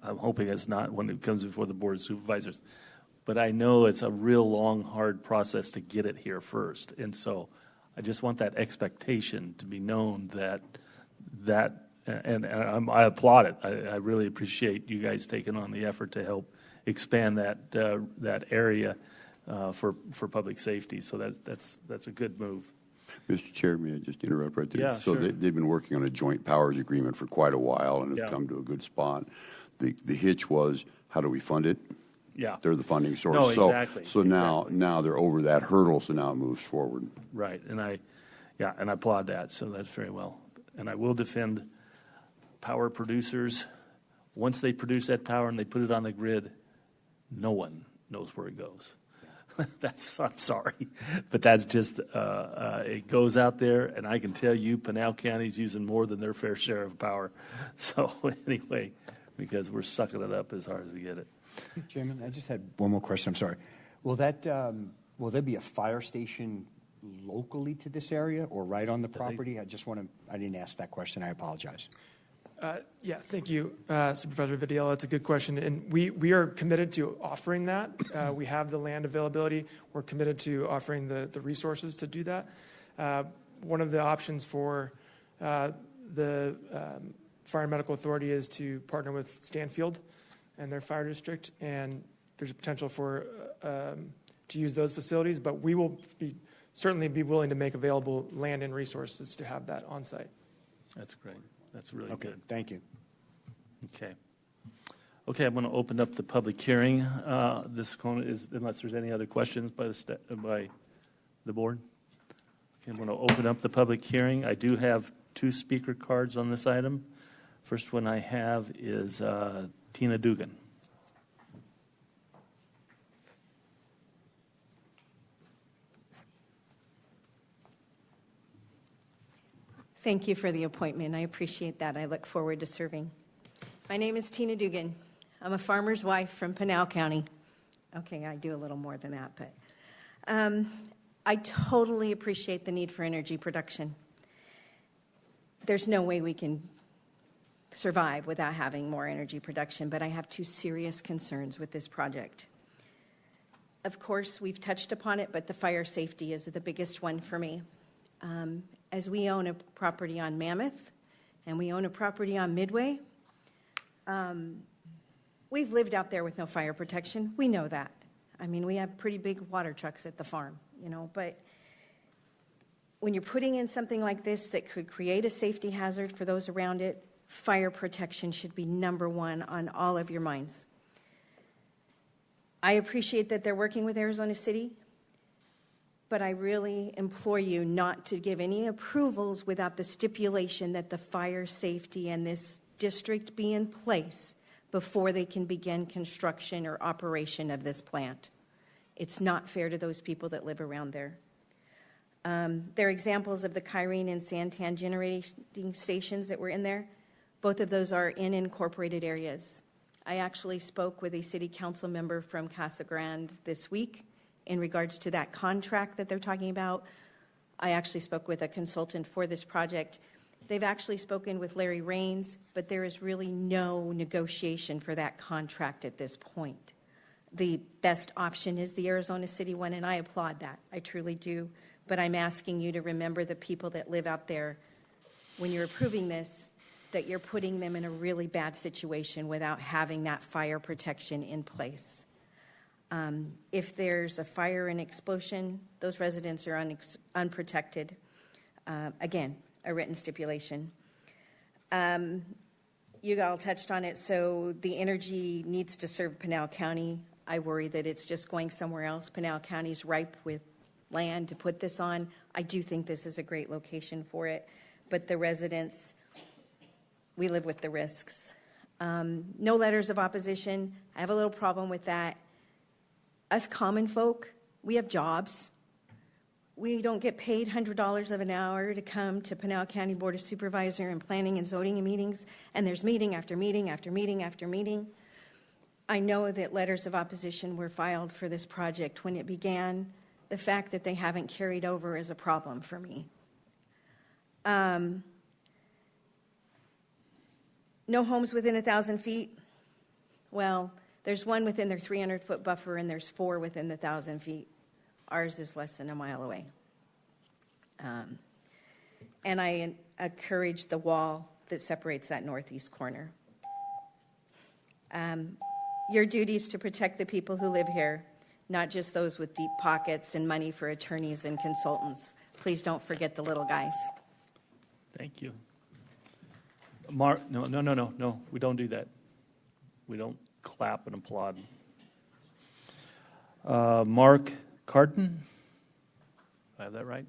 I'm hoping it's not when it comes before the Board of Supervisors, but I know it's a real long, hard process to get it here first, and so I just want that expectation to be known that I applaud it. I really appreciate you guys taking on the effort to help expand that area for public safety. So that's a good move. Mr. Chair, may I just interrupt right there? Yeah, so sure. They've been working on a joint powers agreement for quite a while and have come to a good spot. The hitch was, how do we fund it? Yeah. They're the funding source. No, exactly. So now they're over that hurdle, so now it moves forward. Right, and I applaud that. So that's very well. And I will defend power producers. Once they produce that power and they put it on the grid, no one knows where it goes. I'm sorry, but that's just it goes out there, and I can tell you, Pinal County's using more than their fair share of power. So anyway, because we're sucking it up as hard as we get it. Chairman, I just had one more question. I'm sorry. Will there be a fire station locally to this area or right on the property? I didn't ask that question. I apologize. Thank you, Supervisor Vidiello. That's a good question, and we are committed to offering that. We have the land availability. We're committed to offering the resources to do that. One of the options for the Fire and Medical Authority is to partner with Stanfield and their fire district, and there's a potential for to use those facilities, but we will certainly be willing to make available land and resources to have that on site. That's great. That's really good. Thank you. Okay, I'm going to open up the public hearing. This is, unless there's any other questions by the board. Okay, I'm going to open up the public hearing. I do have 2 speaker cards on this item. First one I have is Tina Dugan. Thank you for the appointment. I appreciate that. I look forward to serving. My name is Tina Dugan. I'm a farmer's wife from Pinal County. Okay, I do a little more than that, but I totally appreciate the need for energy production. There's no way we can survive without having more energy production, but I have two serious concerns with this project. Of course, we've touched upon it, but the fire safety is the biggest one for me. As we own a property on Mammoth and we own a property on Midway, we've lived out there with no fire protection. We know that. I mean, we have pretty big water trucks at the farm, but when you're putting in something like this that could create a safety hazard for those around it, fire protection should be number one on all of your minds. I appreciate that they're working with Arizona City, but I really implore you not to give any approvals without the stipulation that the fire safety and this district be in place before they can begin construction or operation of this plant. It's not fair to those people that live around there. There are examples of the Kyrene and Santan generating stations that were in there. Both of those are in incorporated areas. I actually spoke with a city council member from Casa Grande this week in regards to that contract that they're talking about. I actually spoke with a consultant for this project. They've actually spoken with Larry Raines, but there is really no negotiation for that contract at this point. The best option is the Arizona City one, and I applaud that. I truly do. But I'm asking you to remember the people that live out there when you're approving this, that you're putting them in a really bad situation without having that fire protection in place. If there's a fire and explosion, those residents are unprotected. Again, a written stipulation. You all touched on it, so the energy needs to serve Pinal County. I worry that it's just going somewhere else. Pinal County's ripe with land to put this on. I do think this is a great location for it, but the residents, we live with the risks. No letters of opposition. I have a little problem with that. Us common folk, we have jobs. We don't get paid $100 of an hour to come to Pinal County Board of Supervisors and planning and zoning meetings, and there's meeting after meeting after meeting after meeting. I know that letters of opposition were filed for this project when it began. The fact that they haven't carried over is a problem for me. No homes within 1,000 feet. Well, there's one within their 300-foot buffer, and there's 4 within the 1,000 feet. Ours is less than a mile away. And I encourage the wall that separates that northeast corner. Your duty is to protect the people who live here, not just those with deep pockets and money for attorneys and consultants. Please don't forget the little guys. Thank you. Mark, no, we don't do that. We don't clap and applaud. Mark Carton, I have that right?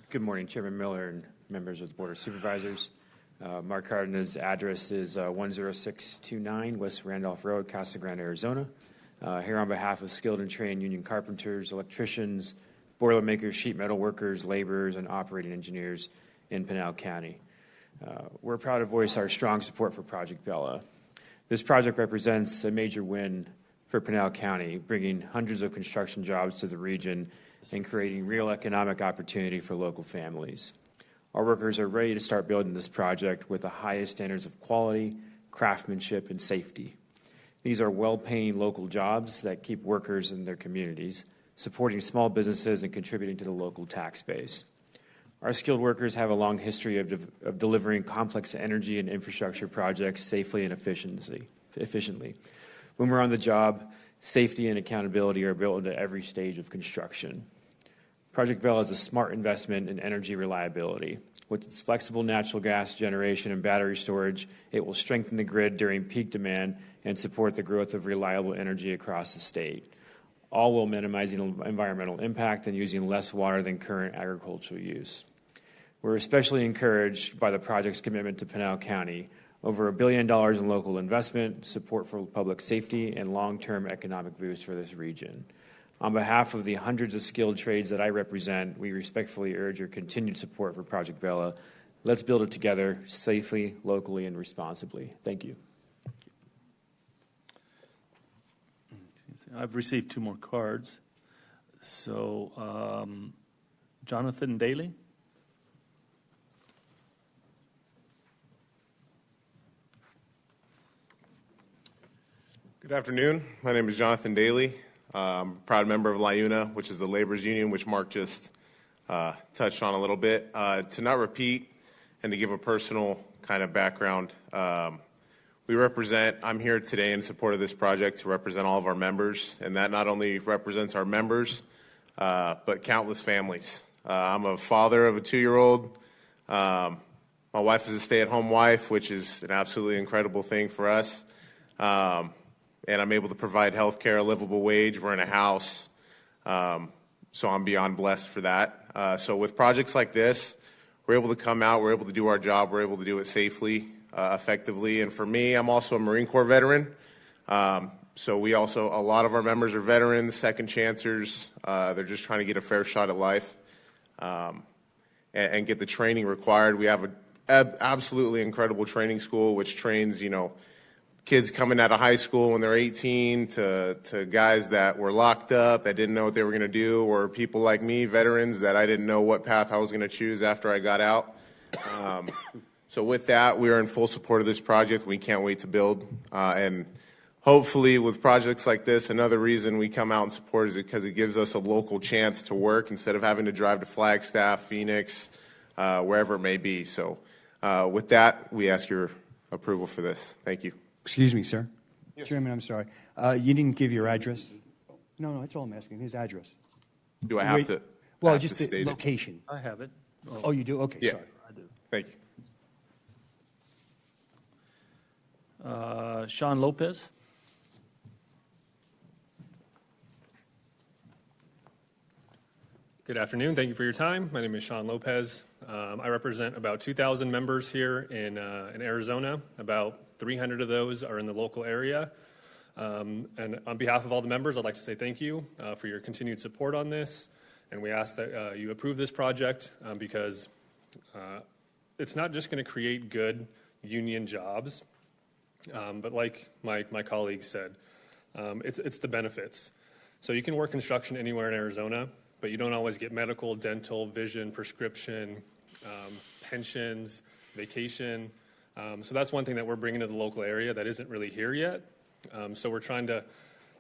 Good morning, Chairman Miller and members of the Board of Supervisors. Mark Cardenas' address is 10629 West Randolph Road, Casa Grande, Arizona. Here on behalf of skilled and trained union carpenters, electricians, boilermakers, sheet metal workers, laborers, and operating engineers in Pinal County. We're proud to voice our strong support for Project Bella. This project represents a major win for Pinal County, bringing hundreds of construction jobs to the region and creating real economic opportunity for local families. Our workers are ready to start building this project with the highest standards of quality, craftsmanship, and safety. These are well-paying local jobs that keep workers in their communities, supporting small businesses and contributing to the local tax base. Our skilled workers have a long history of delivering complex energy and infrastructure projects safely and efficiently. When we're on the job, safety and accountability are built into every stage of construction. Project Bella is a smart investment in energy reliability. With its flexible natural gas generation and battery storage, it will strengthen the grid during peak demand and support the growth of reliable energy across the state. all while minimizing environmental impact and using less water than current agricultural use. We're especially encouraged by the project's commitment to Pinal County, over $1 billion in local investment, support for public safety, and long-term economic boost for this region. On behalf of the hundreds of skilled trades that I represent, we respectfully urge your continued support for Project Bella. Let's build it together safely, locally, and responsibly. Thank you. I've received 2 more cards. So, Jonathan Daly. Good afternoon. My name is Jonathan Daly. I'm a proud member of LIUNA, which is the laborers union, which Mark just touched on a little bit. To not repeat and to give a personal kind of background, I'm here today in support of this project to represent all of our members, and that not only represents our members, but countless families. I'm a father of a 2-year-old. My wife is a stay-at-home wife, which is an absolutely incredible thing for us. And I'm able to provide health care, a livable wage. We're in a house, so I'm beyond blessed for that. So with projects like this, we're able to come out, we're able to do our job, we're able to do it safely, effectively. And for me, I'm also a Marine Corps veteran. So a lot of our members are veterans, second chancers. They're just trying to get a fair shot at life and get the training required. We have an absolutely incredible training school, which trains, kids coming out of high school when they're 18 to guys that were locked up, that didn't know what they were going to do, or people like me, veterans, that I didn't know what path I was going to choose after I got out. So with that, we are in full support of this project. We can't wait to build. And hopefully with projects like this, another reason we come out and support is because it gives us a local chance to work instead of having to drive to Flagstaff, Phoenix, wherever it may be. So with that, we ask your approval for this. Thank you. Excuse me, sir. Yes. Chairman, I'm sorry. You didn't give your address. No, that's all I'm asking. His address. Do I have to? Well, have just to the state it? location. I have it. Oh, you do? Okay, Yeah. sorry. I do. Thank you. Sean Lopez. Good afternoon. Thank you for your time. My name is Sean Lopez. I represent about 2,000 members here in Arizona. About 300 of those are in the local area. And on behalf of all the members, I'd like to say thank you for your continued support on this. And we ask that you approve this project because it's not just going to create good union jobs, but like my colleague said, it's the benefits. So you can work construction anywhere in Arizona, but you don't always get medical, dental, vision, prescription, pensions, vacation. So that's one thing that we're bringing to the local area that isn't really here yet. So we're trying to,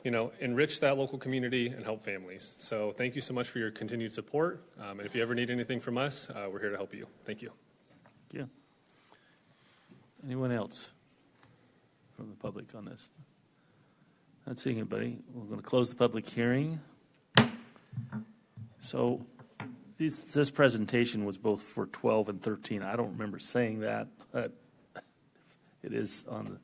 enrich that local community and help families. So thank you so much for your continued support. And if you ever need anything from us, we're here to help you. Thank you. Yeah. Anyone else from the public on this? Not seeing anybody. We're going to close the public hearing. So this presentation was both for 12 and 13. I don't remember saying that, but it is on the...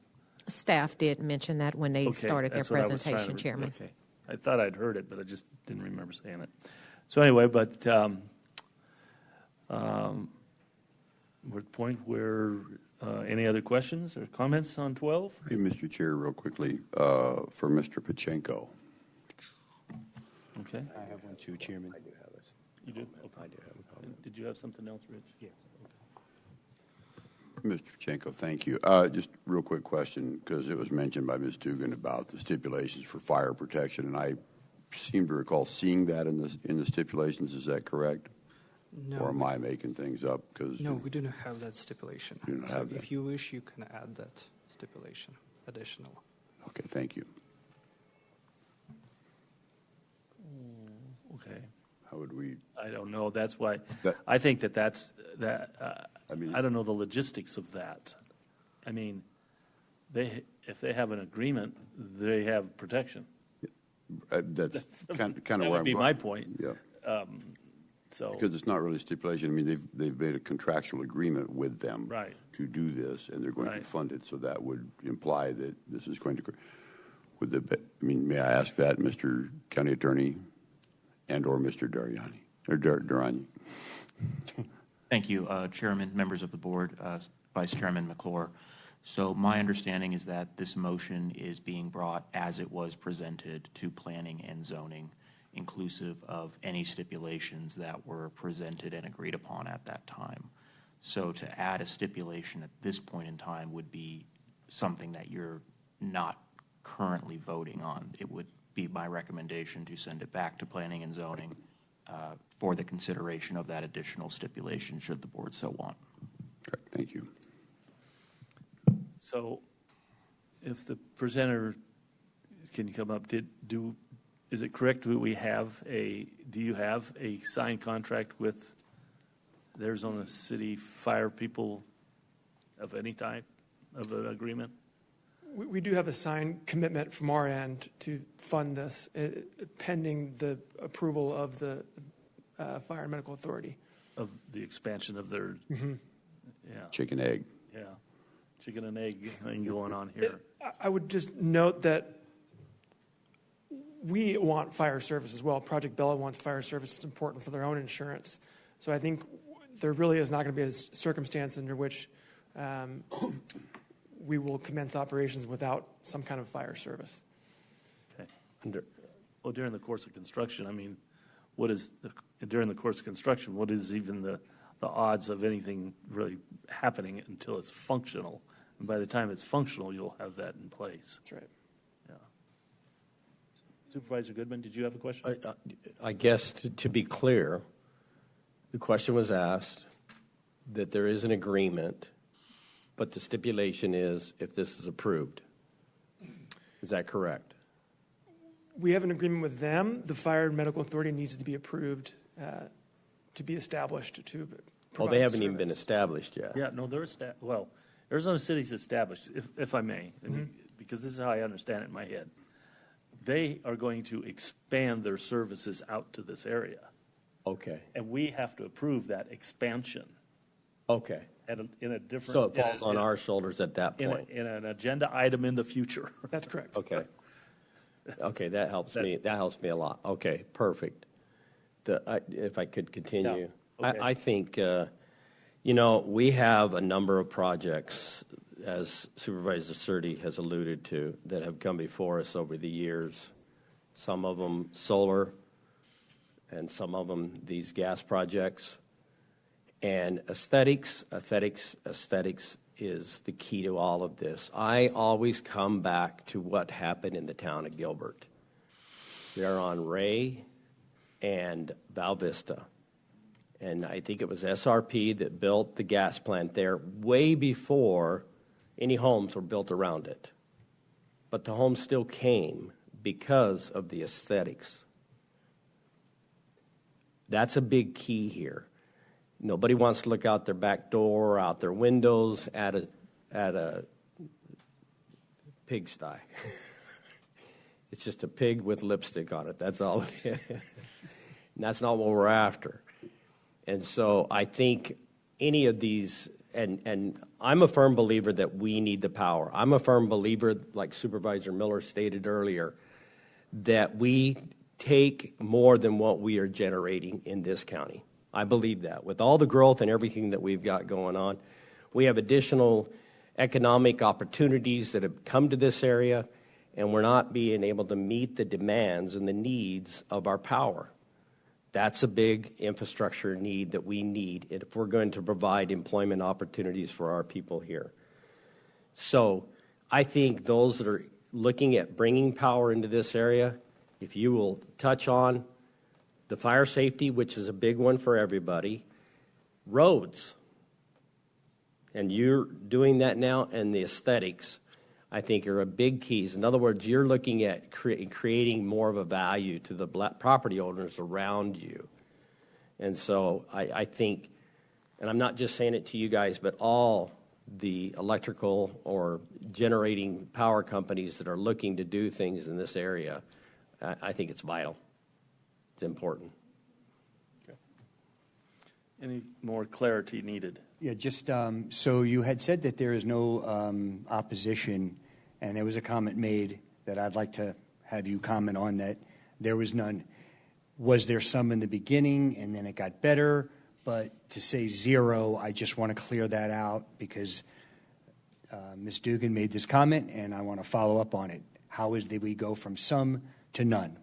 Staff did mention that when they started their that's what I was trying presentation, to- Chairman. Okay. I thought I'd heard it, but I just didn't remember saying it. So anyway, but we're at the point where any other questions or comments on 12? Hey, Mr. Chair, real quickly, for Mr. Pachenko. Okay. I have one too, Chairman. You do? Okay. I do have a comment. Did you have something else, Rich? Yeah. Mr. Pachenko, thank you. Just real quick question, because it was mentioned by Ms. Dugan about the stipulations for fire protection, and I seem to recall seeing that in the stipulations. Is that correct? No. Or am I making things up? No, we do not have that stipulation. You don't So have that. if you wish, you can add that stipulation, additional. Okay, thank you. Okay. How would we? I don't know. That's why That- I think that's I don't know the logistics of that. I mean, if they have an agreement, they have protection. That's kind of that where would I'm be going. my point. Yeah. So Because it's not really stipulation. I mean, they've made a contractual agreement with them Right. to do this, and they're going to Right. fund it. So that would imply that this is going to. may I ask that, Mr. County Attorney and/or Mr. Durrani? Thank you, Chairman, members of the board, Vice Chairman McClure. So my understanding is that this motion is being brought as it was presented to planning and zoning, inclusive of any stipulations that were presented and agreed upon at that time. So to add a stipulation at this point in time would be something that you're not currently voting on. It would be my recommendation to send it back to planning and zoning for the consideration of that additional stipulation, should the board so want. Okay, thank you. So if the presenter can come up, is it correct that do you have a signed contract with the Arizona City Fire people of any type of an agreement? We do have a signed commitment from our end to fund this, pending the approval of the Fire and Medical Authority. Of the expansion of their, Chicken egg. Yeah, chicken and egg thing going on here. I would just note that we want fire service as well. Project Bella wants fire service. It's important for their own insurance. So I think there really is not going to be a circumstance under which we will commence operations without some kind of fire service. Okay. Well, during the course of construction, I mean, during the course of construction, what is even the odds of anything really happening until it's functional? And by the time it's functional, you'll have that in place. That's right. Yeah. Supervisor Goodman, did you have a question? I guess to be clear, the question was asked that there is an agreement, but the stipulation is if this is approved. Is that correct? We have an agreement with them. The Fire and Medical Authority needs to be approved to be established to provide they haven't service. even been established yet. Yeah, no, they're well, Arizona City's established, if I may, because this is how I understand it in my head. They are going to expand their services out to this area. Okay. And we have to approve that expansion. Okay. In a different. So it falls on our shoulders at that point. In an agenda item in the future. That's correct. Okay. Okay, that helps me. That helps me a lot. Okay, perfect. If I could continue, Yeah. Okay. I think we have a number of projects, as Supervisor Surtee has alluded to, that have come before us over the years. Some of them solar, and some of them these gas projects. And aesthetics is the key to all of this. I always come back to what happened in the town of Gilbert. They're on Ray and Val Vista. And I think it was SRP that built the gas plant there way before any homes were built around it. But the homes still came because of the aesthetics. That's a big key here. Nobody wants to look out their back door, out their windows at a pigsty. It's just a pig with lipstick on it. That's all it is. And that's not what we're after. And so I think any of these, and I'm a firm believer that we need the power. I'm a firm believer, like Supervisor Miller stated earlier, that we take more than what we are generating in this county. I believe that. With all the growth and everything that we've got going on, we have additional economic opportunities that have come to this area, and we're not being able to meet the demands and the needs of our power. That's a big infrastructure need that we need if we're going to provide employment opportunities for our people here. So I think those that are looking at bringing power into this area, if you will touch on the fire safety, which is a big one for everybody, roads, and you're doing that now, and the aesthetics, I think, are a big keys. In other words, you're looking at creating more of a value to the property owners around you. And so I think, and I'm not just saying it to you guys, but all the electrical or generating power companies that are looking to do things in this area, I think it's vital. It's important. Okay. Any more clarity needed? Yeah, just so you had said that there is no opposition, and there was a comment made that I'd like to have you comment on, that there was none. Was there some in the beginning and then it got better? But to say zero, I just want to clear that out because Ms. Dugan made this comment and I want to follow up on it. Did we go from some to none?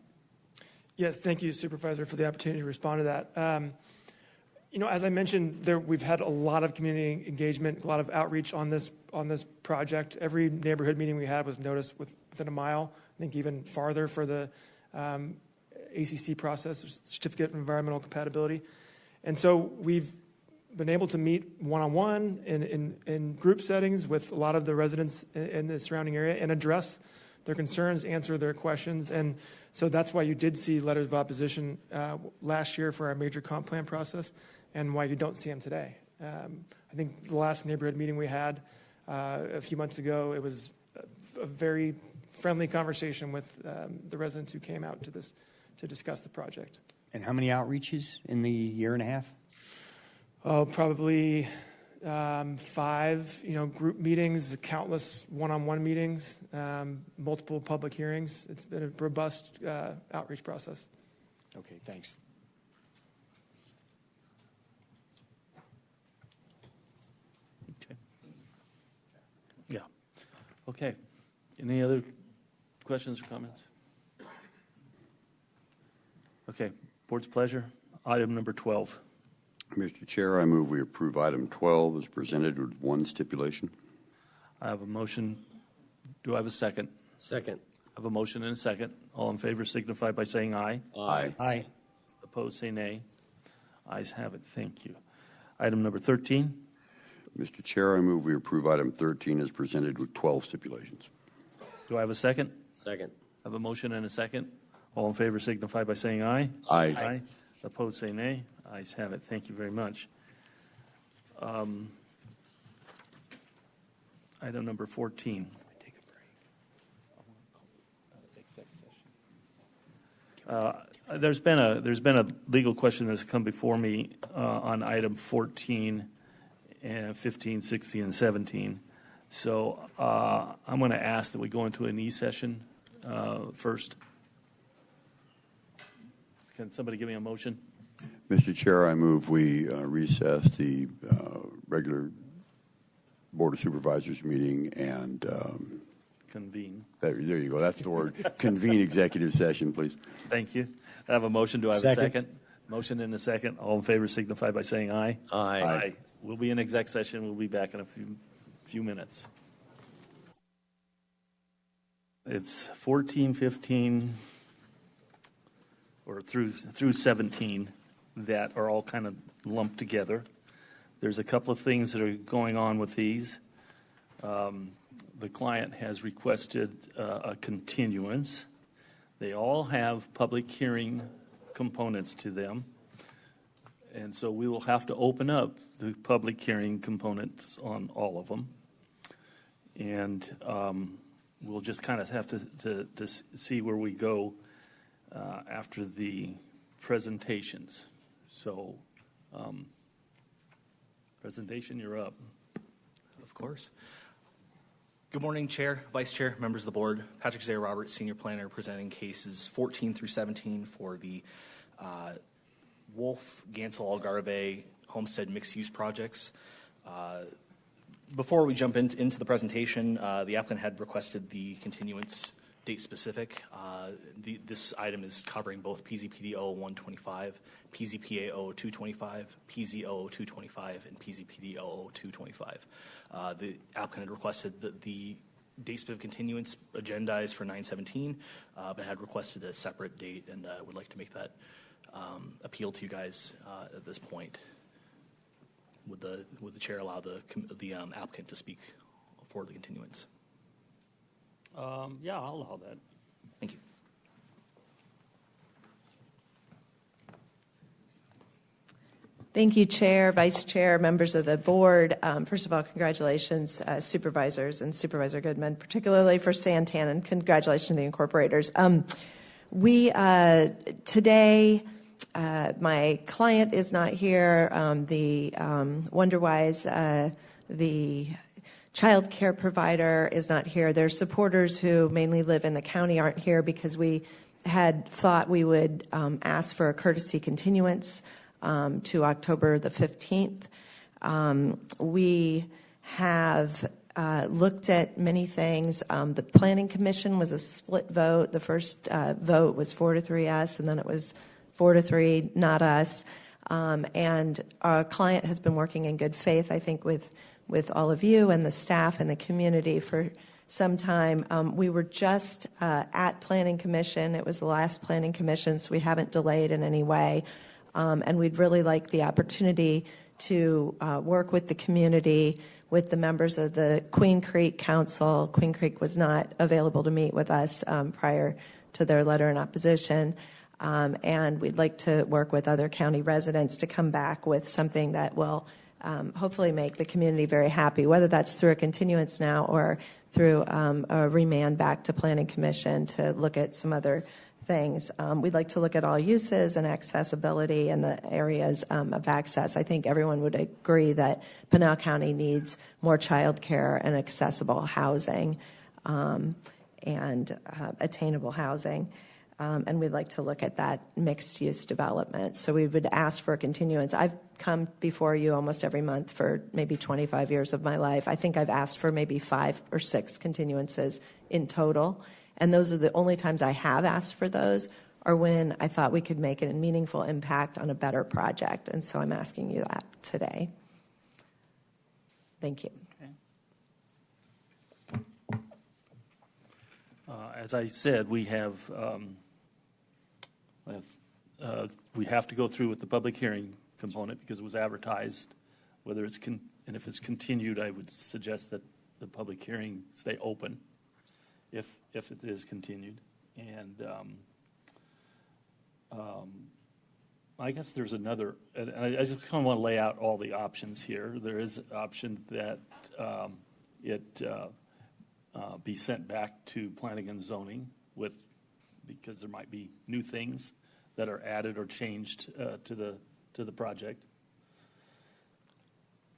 Yes, thank you, Supervisor, for the opportunity to respond to that. As I mentioned, we've had a lot of community engagement, a lot of outreach on this project. Every neighborhood meeting we had was noticed within a mile. I think even farther for the ACC process, Certificate of Environmental Compatibility. And so we've been able to meet one-on-one in group settings with a lot of the residents in the surrounding area and address their concerns, answer their questions. And so that's why you did see letters of opposition last year for our major comp plan process and why you don't see them today. I think the last neighborhood meeting we had a few months ago, it was a very friendly conversation with the residents who came out to discuss the project. And how many outreaches in the year and a half? Oh, probably 5, group meetings, countless one-on-one meetings, multiple public hearings. It's been a robust outreach process. Okay, thanks. Okay. Yeah. Okay. Any other questions or comments? Okay. Board's pleasure. Item number 12. Mr. Chair, I move we approve item 12 as presented with one stipulation. I have a motion. Do I have a second? Second. I have a motion and a second. All in favor signify by saying aye. Aye. Aye. Opposed, say nay. Ayes have it. Thank you. Item number 13. Mr. Chair, I move we approve item 13 as presented with 12 stipulations. Do I have a second? Second. I have a motion and a second. All in favor signify by saying aye. Aye. Aye. Opposed, say nay. Ayes have it. Thank you very much. Item number 14. There's been a legal question that's come before me on item 14, and 15, 16, and 17. So I'm going to ask that we go into an E-session first. Can somebody give me a motion? Mr. Chair, I move we recess the regular Board of Supervisors meeting and convene. There you go. That's the word. Convene executive session, please. Thank you. I have a motion. Do I have a second? Motion and a second. All in favor signify by saying aye. Aye. Aye. We'll be in exec session. We'll be back in a few minutes. It's 14, 15, or through 17 that are all kind of lumped together. There's a couple of things that are going on with these. The client has requested a continuance. They all have public hearing components to them. And so we will have to open up the public hearing components on all of them. And we'll just kind of have to see where we go after the presentations. So, presentation, you're up. Of course. Good morning, Chair, Vice Chair, members of the board. Patrick Zay Roberts, Senior Planner, presenting cases 14 through 17 for the Wolf, Gansel, Algarve Homestead mixed-use projects. Before we jump into the presentation, the applicant had requested the continuance date specific. This item is covering both PZPD 0125, PZPA 0225, PZ 0225, and PZPD 0225. The applicant had requested that the date specific continuance agendized for 9/17, but had requested a separate date, and would like to make that appeal to you guys at this point. Would the chair allow the applicant to speak for the continuance? Yeah, I'll allow that. Thank you. Thank you, Chair, Vice Chair, members of the board. First of all, congratulations, supervisors and Supervisor Goodman, particularly for Santan, congratulations to the incorporators. Today, my client is not here. The Wonderwise, the child care provider is not here. Their supporters who mainly live in the county aren't here because we had thought we would ask for a courtesy continuance to October the 15th. We have looked at many things. The Planning Commission was a split vote. The first vote was 4-3 us, and then it was 4-3 not us. And our client has been working in good faith, I think, with all of you and the staff and the community for some time. We were just at Planning Commission. It was the last Planning Commission, so we haven't delayed in any way. And we'd really like the opportunity to work with the community, with the members of the Queen Creek Council. Queen Creek was not available to meet with us prior to their letter in opposition. And we'd like to work with other county residents to come back with something that will hopefully make the community very happy, whether that's through a continuance now or through a remand back to Planning Commission to look at some other things. We'd like to look at all uses and accessibility and the areas of access. I think everyone would agree that Pinal County needs more child care and accessible housing and attainable housing. And we'd like to look at that mixed-use development. So we would ask for a continuance. I've come before you almost every month for maybe 25 years of my life. I think I've asked for maybe 5 or 6 continuances in total. And those are the only times I have asked for those are when I thought we could make a meaningful impact on a better project. And so I'm asking you that today. Thank you. Okay. As I said, we have to go through with the public hearing component because it was advertised. Whether it's and if it's continued, I would suggest that the public hearing stay open if it is continued. And I guess there's another. And I just kind of want to lay out all the options here. There is an option that it be sent back to planning and zoning because there might be new things that are added or changed to the project,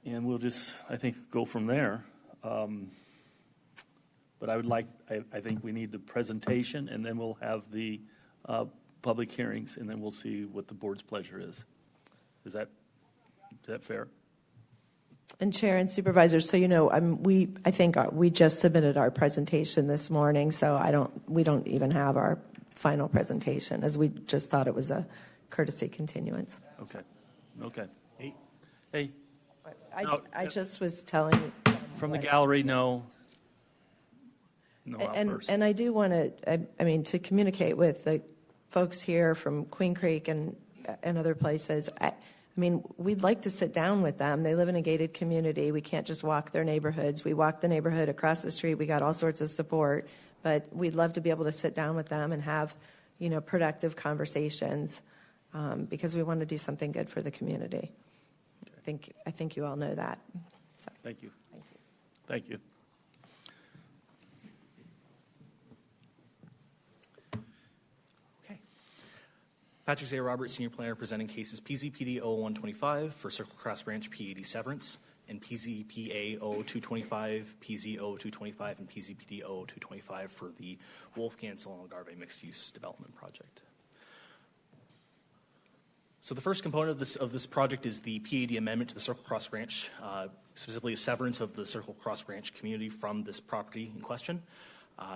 and we'll just, I think, go from there. But I think we need the presentation, and then we'll have the public hearings, and then we'll see what the board's pleasure is. Is that fair? And Chair and Supervisors, so you know, I think we just submitted our presentation this morning, so we don't even have our final presentation, as we just thought it was a courtesy continuance. Okay. Hey. I just was telling you. From the gallery, no. And I do want to communicate with the folks here from Queen Creek and other places. We'd like to sit down with them. They live in a gated community. We can't just walk their neighborhoods. We walk the neighborhood across the street. We got all sorts of support, but we'd love to be able to sit down with them and have, productive conversations because we want to do something good for the community. I think you all know that. So. Thank you. Thank you. Patrick Zay Roberts, Senior Planner, presenting cases PZPD 0125 for Circle Cross Ranch PAD severance, and PZPA 0225, PZ 0225, and PZPD 0225 for the Wolf Gansel and Algarve mixed-use development project. So the first component of this project is the PAD amendment to the Circle Cross Ranch, specifically a severance of the Circle Cross Ranch community from this property in question.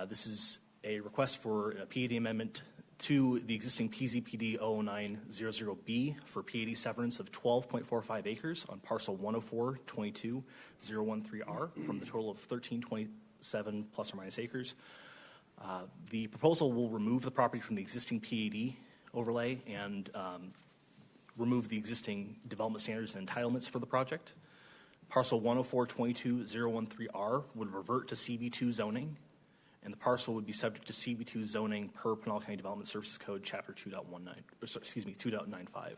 This is a request for a PAD amendment to the existing PZPD 0900B for PAD severance of 12.45 acres on parcel 104.22.013R from the total of 1327 plus or minus acres. The proposal will remove the property from the existing PAD overlay and remove the existing development standards and entitlements for the project. Parcel 104.22.013R would revert to CB2 zoning, and the parcel would be subject to CB2 zoning per Pinal County Development Services Code, Chapter 2.95.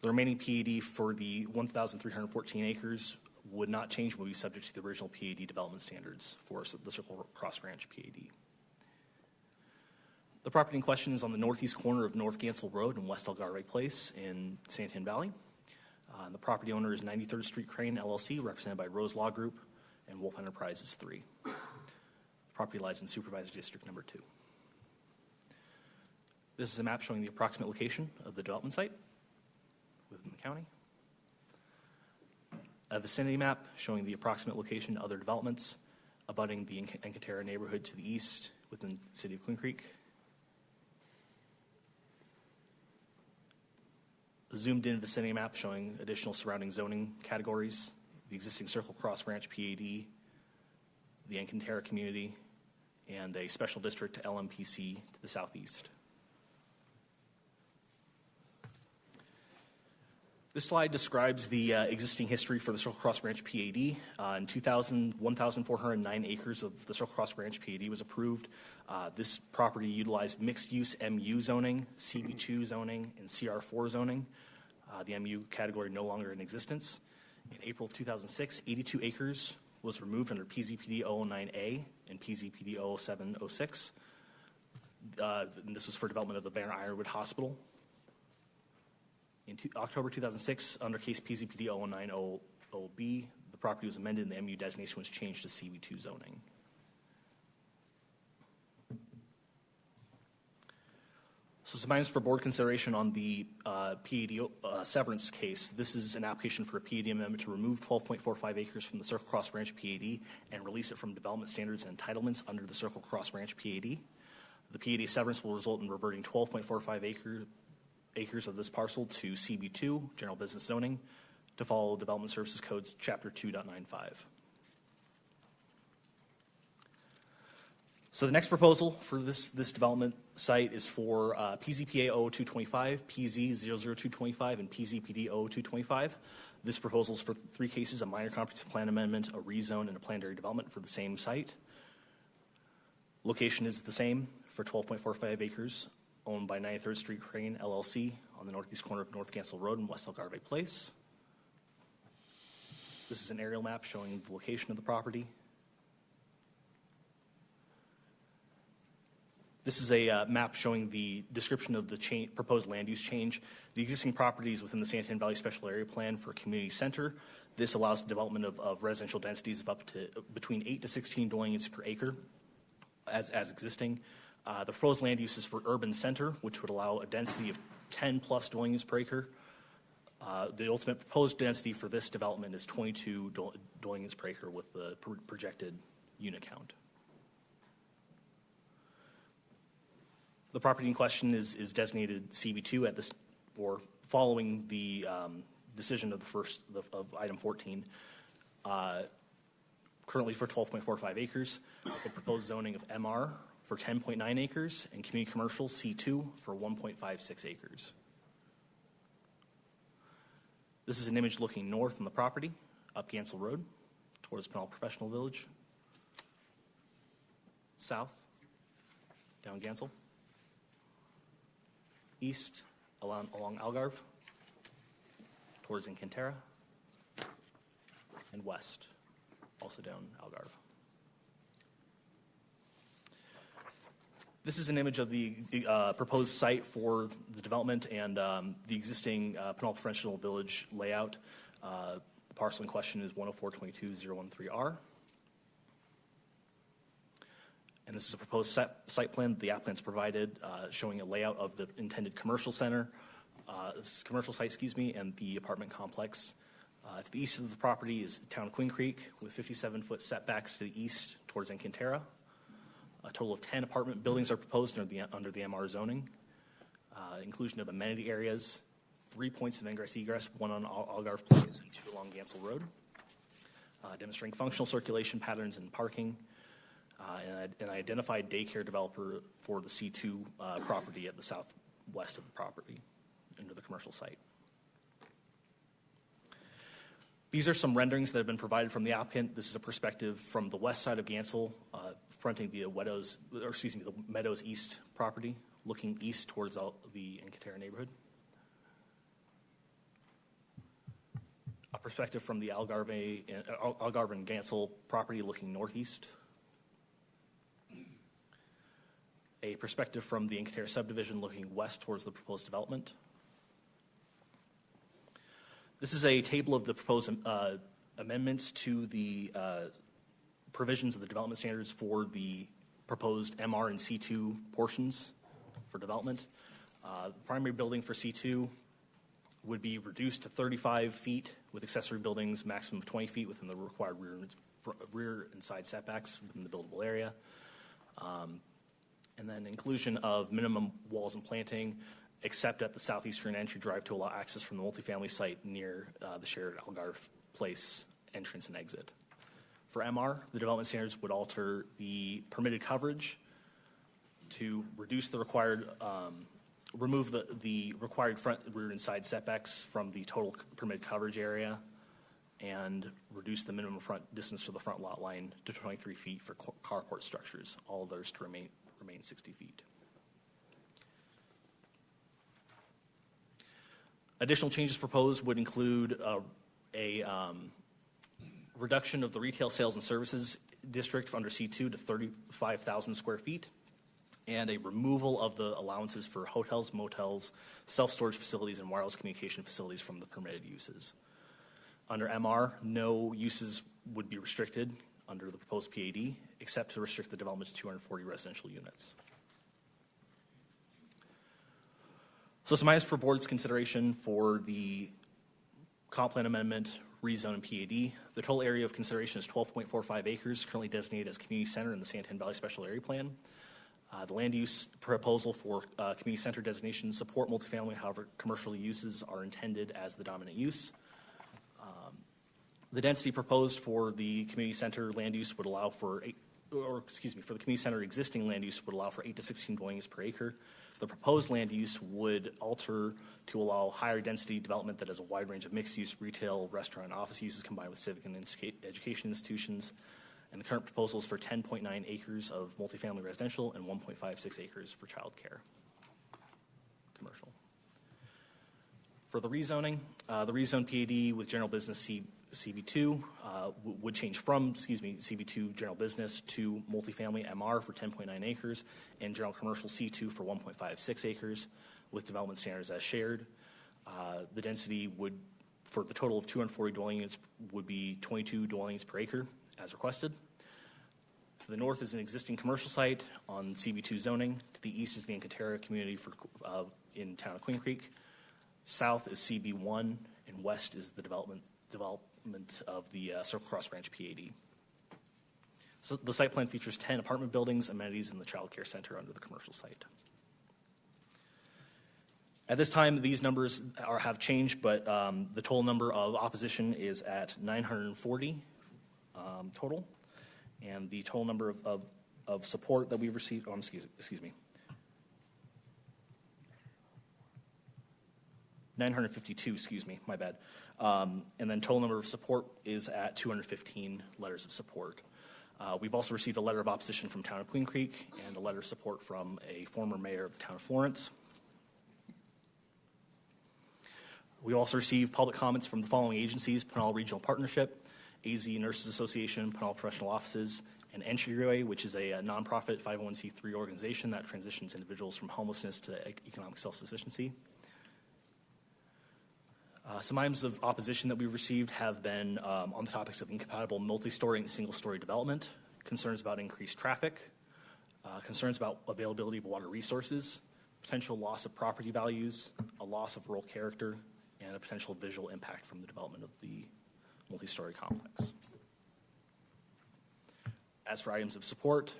The remaining PAD for the 1,314 acres would not change, would be subject to the original PAD development standards for the Circle Cross Ranch PAD. The property in question is on the northeast corner of North Gansel Road and West Algarve Place in Santan Valley. The property owner is 93rd Street Crane, LLC, represented by Rose Law Group, and Wolf Enterprise is 3. The property lies in Supervisor District Number 2. This is a map showing the approximate location of the development site within the county. A vicinity map showing the approximate location of other developments abutting the Encantera neighborhood to the east within the city of Queen Creek. A zoomed-in vicinity map showing additional surrounding zoning categories, the existing Circle Cross Ranch PAD, the Encantera community, and a special district LMPC to the southeast. This slide describes the existing history for the Circle Cross Ranch PAD. In 2000, 1,409 acres of the Circle Cross Ranch PAD was approved. This property utilized mixed-use MU zoning, CB2 zoning, and CR4 zoning. The MU category no longer in existence. In April of 2006, 82 acres was removed under PZPD 009A and PZPD 00706. And this was for development of the Banner Ironwood Hospital. In October 2006, under case PZPD 090B, the property was amended and the MU designation was changed to CB2 zoning. So some items for board consideration on the PAD severance case. This is an application for a PAD amendment to remove 12.45 acres from the Circle Cross Ranch PAD and release it from development standards and entitlements under the Circle Cross Ranch PAD. The PAD severance will result in reverting 12.45 acres of this parcel to CB2, General Business Zoning, to follow Development Services Codes Chapter 2.95. So the next proposal for this development site is for PZPA 00225, PZ 00225, and PZPD 00225. This proposal is for 3 cases: a minor comprehensive plan amendment, a rezone, and a planned area development for the same site. Location is the same for 12.45 acres, owned by 93rd Street Crane LLC on the northeast corner of North Gansel Road and West Algarve Place. This is an aerial map showing the location of the property. This is a map showing the description of the proposed land use change. The existing properties within the Santan Valley Special Area Plan for a community center. This allows development of residential densities of up to between 8 to 16 dwelling units per acre as existing. The proposed land use is for urban center, which would allow a density of 10 plus dwelling units per acre. The ultimate proposed density for this development is 22 dwelling units per acre with the projected unit count. The property in question is designated CB2 at this, or following the decision of of item 14. Currently for 12.45 acres, the proposed zoning of MR for 10.9 acres and community commercial C2 for 1.56 acres. This is an image looking north on the property, up Gansel Road, towards Pinal Professional Village, south, down Gansel, east along Algarve, towards Encantera, and west, also down Algarve. This is an image of the proposed site for the development and the existing Pinal Professional Village layout. The parcel in question is 104.22.013R. And this is a proposed site plan that the applicant's provided showing a layout of the intended commercial center, commercial site, and the apartment complex. To the east of the property is the town of Queen Creek with 57-foot setbacks to the east towards Encantera. A total of 10 apartment buildings are proposed under the MR zoning. Inclusion of amenity areas, 3 points of ingress-egress, 1 on Algarve Place and 2 along Gansel Road. Demonstrating functional circulation patterns and parking. And an identified daycare developer for the C2 property at the southwest of the property under the commercial site. These are some renderings that have been provided from the applicant. This is a perspective from the west side of Gansel, fronting the Meadows East property, looking east towards the Encantera neighborhood. A perspective from the Algarve and Gansel property, looking northeast. A perspective from the Encantera subdivision looking west towards the proposed development. This is a table of the proposed amendments to the provisions of the development standards for the proposed MR and C2 portions for development. The primary building for C2 would be reduced to 35 feet with accessory buildings maximum of 20 feet within the required rear and side setbacks within the buildable area. And then inclusion of minimum walls and planting except at the southeastern entry drive to allow access from the multifamily site near the shared Algarve Place entrance and exit. For MR, the development standards would alter the permitted coverage to reduce the required, remove the required front, rear, and side setbacks from the total permitted coverage area, and reduce the minimum front distance for the front lot line to 23 feet for carport structures, all of those to remain 60 feet. Additional changes proposed would include a reduction of the retail sales and services district under C2 to 35,000 square feet, and a removal of the allowances for hotels, motels, self-storage facilities, and wireless communication facilities from the permitted uses. Under MR, no uses would be restricted under the proposed PAD, except to restrict the development to 240 residential units. So some items for board's consideration for the comp plan amendment, rezone, and PAD. The total area of consideration is 12.45 acres, currently designated as community center in the Santan Valley Special Area Plan. The land use proposal for community center designation support multifamily, however, commercial uses are intended as the dominant use. The density proposed for the community center land use would allow for, for the community center existing land use would allow for 8 to 16 dwellings per acre. The proposed land use would alter to allow higher density development that has a wide range of mixed use, retail, restaurant, and office uses combined with civic and education institutions. And the current proposal is for 10.9 acres of multifamily residential and 1.56 acres for childcare, commercial. For the rezoning, the rezone PAD with general business CB2 would change from, CB2 general business to multifamily MR for 10.9 acres and general commercial C2 for 1.56 acres with development standards as shared. The density would, for the total of 240 dwelling units, would be 22 dwellings per acre as requested. To the north is an existing commercial site on CB2 zoning. To the east is the Encantera community in town of Queen Creek. South is CB1, and west is the development of the Circle Cross Ranch PAD. So the site plan features 10 apartment buildings, amenities, and the child care center under the commercial site. At this time, these numbers have changed, but the total number of opposition is at 940 total, and the total number of support that we've received, excuse me, 952, excuse me, my bad. And then total number of support is at 215 letters of support. We've also received a letter of opposition from town of Queen Creek and a letter of support from a former mayor of the town of Florence. We also received public comments from the following agencies: Pinal Regional Partnership, AZ Nurses Association, Pinal Professional Offices, and Entryway, which is a nonprofit 501c3 organization that transitions individuals from homelessness to economic self-sufficiency. Some items of opposition that we've received have been on the topics of incompatible multi-story and single-story development, concerns about increased traffic, concerns about availability of water resources, potential loss of property values, a loss of rural character, and a potential visual impact from the development of the multi-story complex. As for items of support,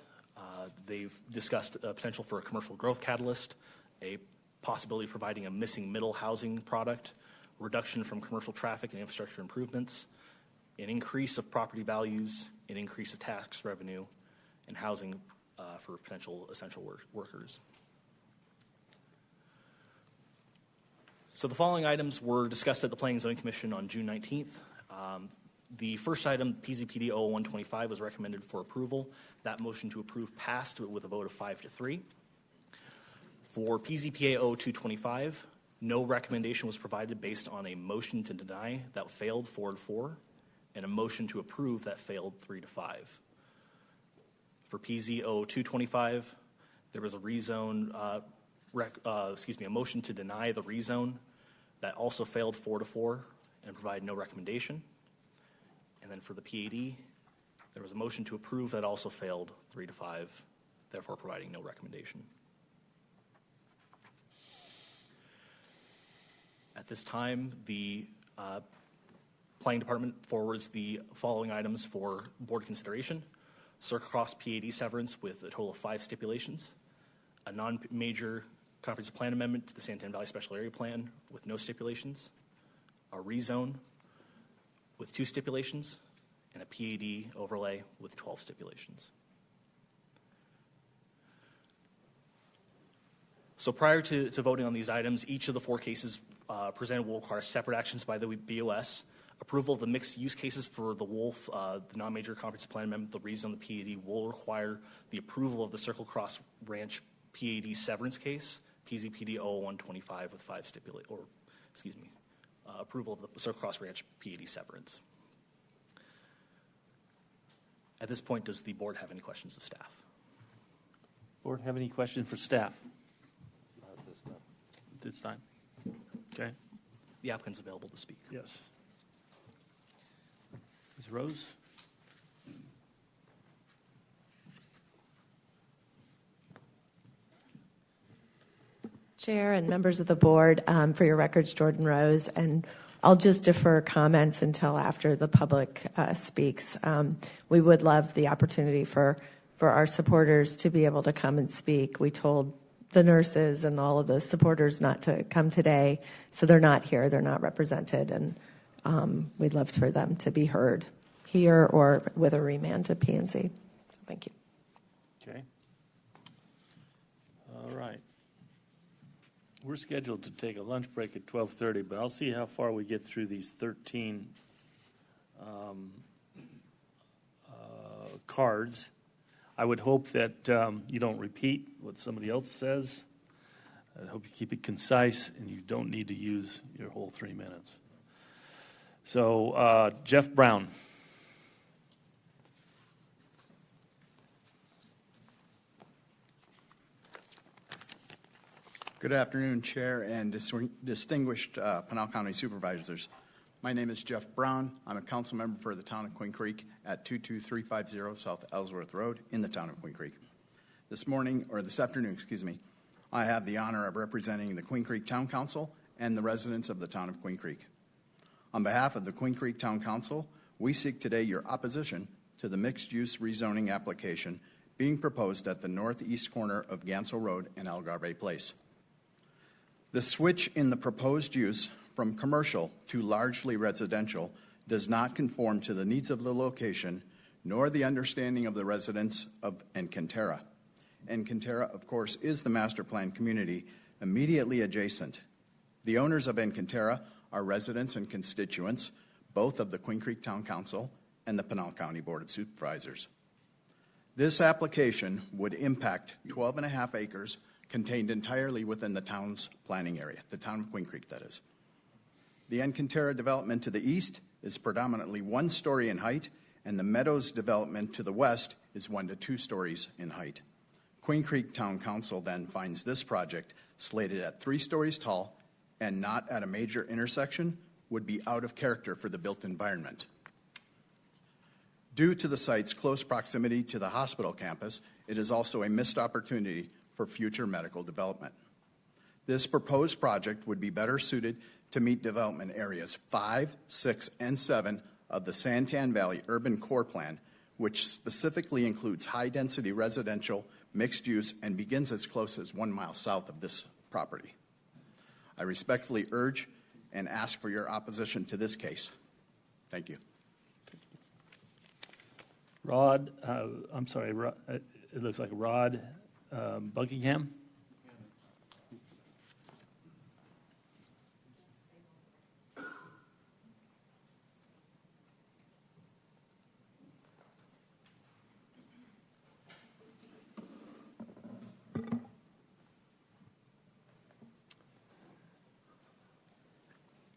they've discussed a potential for a commercial growth catalyst, a possibility of providing a missing middle housing product, reduction from commercial traffic and infrastructure improvements, an increase of property values, an increase of tax revenue, and housing for potential essential workers. So the following items were discussed at the Planning and Zoning Commission on June 19th. The first item, PZPD 0125, was recommended for approval. That motion to approve passed with a vote of 5-3. For PZPA 0225, no recommendation was provided based on a motion to deny that failed 4-4, and a motion to approve that failed 3-5. For PZ 0225, there was a rezone, a motion to deny the rezone that also failed 4-4 and provide no recommendation. And then for the PAD, There was a motion to approve that also failed 3-5, therefore providing no recommendation. At this time, the Planning Department forwards the following items for board consideration. Circle Cross PAD severance with a total of 5 stipulations. A non-major comprehensive plan amendment to the Santan Valley Special Area Plan with no stipulations. A rezone with 2 stipulations. And a PAD overlay with 12 stipulations. So prior to voting on these items, each of the 4 cases presented will require separate actions by the BOS. Approval of the mixed use cases for the Wolf, the non-major comprehensive plan amendment, the rezone, the PAD will require the approval of the Circle Cross Ranch PAD severance case, PZPD 0125 with 5 approval of the Circle Cross Ranch PAD severance. At this point, does the board have any questions of staff? Board have any questions for staff? Not this time. Okay. The applicant's available to speak. Yes. Ms. Rose? Chair and members of the board, for your records, Jordan Rose, and I'll just defer comments until after the public speaks. We would love the opportunity for our supporters to be able to come and speak. We told the nurses and all of the supporters not to come today, so they're not here, they're not represented, and we'd love for them to be heard here or with a remand to P&Z. Thank you. Okay. All right. We're scheduled to take a lunch break at 12:30, but I'll see how far we get through these 13 cards. I would hope that you don't repeat what somebody else says. I hope you keep it concise, and you don't need to use your whole 3 minutes. So, Jeff Brown. Good afternoon, Chair and distinguished Pinal County Supervisors. My name is Jeff Brown. I'm a council member for the town of Queen Creek at 22350 South Ellsworth Road in the town of Queen Creek. This afternoon, I have the honor of representing the Queen Creek Town Council and the residents of the town of Queen Creek. On behalf of the Queen Creek Town Council, we seek today your opposition to the mixed-use rezoning application being proposed at the northeast corner of Gansel Road and Algarve Place. The switch in the proposed use from commercial to largely residential does not conform to the needs of the location nor the understanding of the residents of Encantera. Encantera, of course, is the master plan community immediately adjacent. The owners of Encantera are residents and constituents, both of the Queen Creek Town Council and the Pinal County Board of Supervisors. This application would impact 12.5 acres contained entirely within the town's planning area, the town of Queen Creek, that is. The Encantera development to the east is predominantly 1 story in height, and the Meadows development to the west is 1 to 2 stories in height. Queen Creek Town Council then finds this project slated at 3 stories tall and not at a major intersection would be out of character for the built environment. Due to the site's close proximity to the hospital campus, it is also a missed opportunity for future medical development. This proposed project would be better suited to meet development areas 5, 6, and 7 of the Santan Valley Urban Core Plan, which specifically includes high-density residential, mixed use, and begins as close as 1 mile south of this property. I respectfully urge and ask for your opposition to this case. Thank you. Rod, it looks like Rod Buckingham.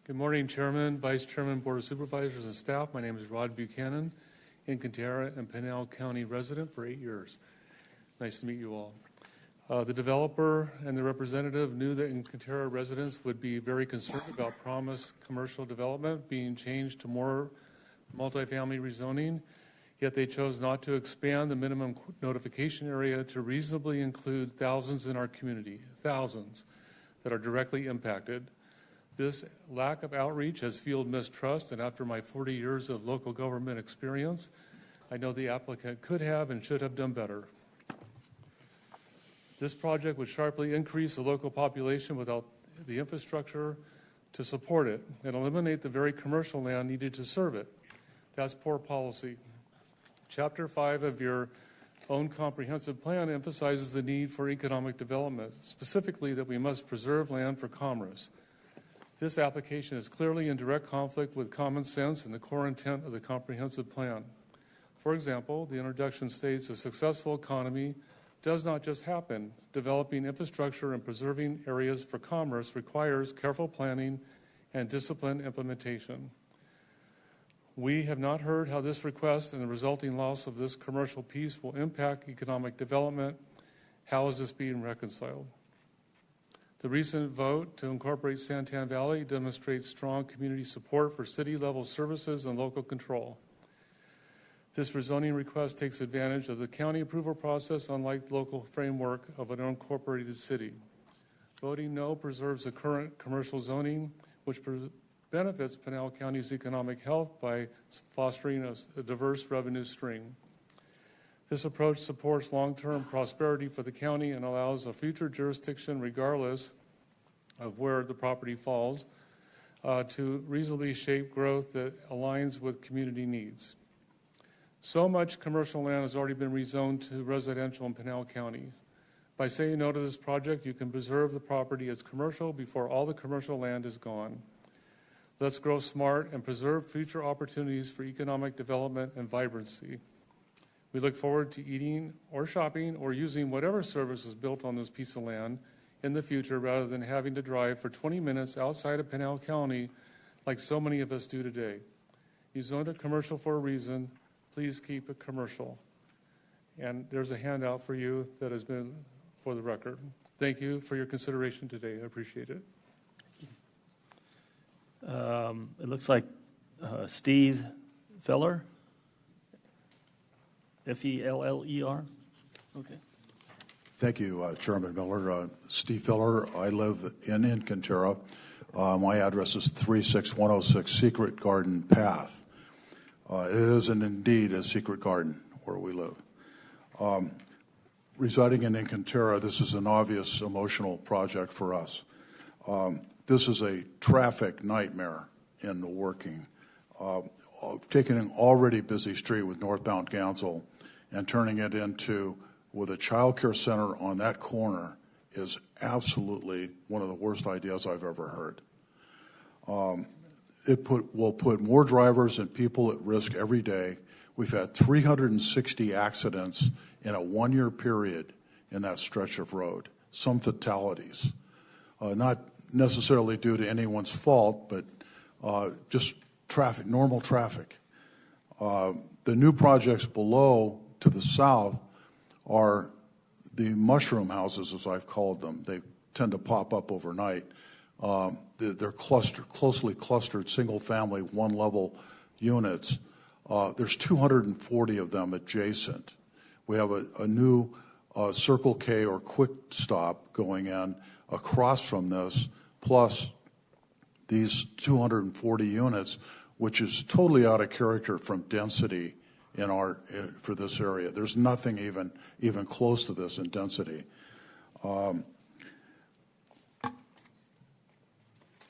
Good morning, Chairman, Vice Chairman, Board of Supervisors, and staff. My name is Rod Buchanan, Encantera and Pinal County resident for 8 years. Nice to meet you all. The developer and the representative knew that Encantera residents would be very concerned about promised commercial development being changed to more multifamily rezoning Yet they chose not to expand the minimum notification area to reasonably include thousands in our community, thousands that are directly impacted. This lack of outreach has fueled mistrust, and after my 40 years of local government experience, I know the applicant could have and should have done better. This project would sharply increase the local population without the infrastructure to support it and eliminate the very commercial land needed to serve it. That's poor policy. Chapter 5 of your own comprehensive plan emphasizes the need for economic development, specifically that we must preserve land for commerce. This application is clearly in direct conflict with common sense and the core intent of the comprehensive plan. For example, the introduction states a successful economy does not just happen. Developing infrastructure and preserving areas for commerce requires careful planning and disciplined implementation. We have not heard how this request and the resulting loss of this commercial piece will impact economic development. How is this being reconciled? The recent vote to incorporate Santan Valley demonstrates strong community support for city-level services and local control. This rezoning request takes advantage of the county approval process, unlike the local framework of an unincorporated city. Voting no preserves the current commercial zoning, which benefits Pinal County's economic health by fostering a diverse revenue stream. This approach supports long-term prosperity for the county and allows a future jurisdiction, regardless of where the property falls, to reasonably shape growth that aligns with community needs. So much commercial land has already been rezoned to residential in Pinal County. By saying no to this project, you can preserve the property as commercial before all the commercial land is gone. Let's grow smart and preserve future opportunities for economic development and vibrancy. We look forward to eating or shopping or using whatever service is built on this piece of land in the future, rather than having to drive for 20 minutes outside of Pinal County like so many of us do today. You zoned it commercial for a reason. Please keep it commercial. And there's a handout for you that has been for the record. Thank you for your consideration today. I appreciate it. It looks like Steve Feller, Feller. Okay. Thank you, Chairman Miller. Steve Feller. I live in Cantera. My address is 36106 Secret Garden Path. It is indeed a secret garden where we live. Residing in Cantera, this is an obvious emotional project for us. This is a traffic nightmare in the working. Taking an already busy street with northbound Gansel and turning it into, with a child care center on that corner, is absolutely one of the worst ideas I've ever heard. Will put more drivers and people at risk every day. We've had 360 accidents in a one-year period in that stretch of road, some fatalities. Not necessarily due to anyone's fault, but just traffic, normal traffic. The new projects below to the south are the mushroom houses, as I've called them. They tend to pop up overnight. They're closely clustered, single-family, one-level units. There's 240 of them adjacent. We have a new Circle K or Quick Stop going in across from this, plus these 240 units, which is totally out of character from density for this area. There's nothing even close to this in density.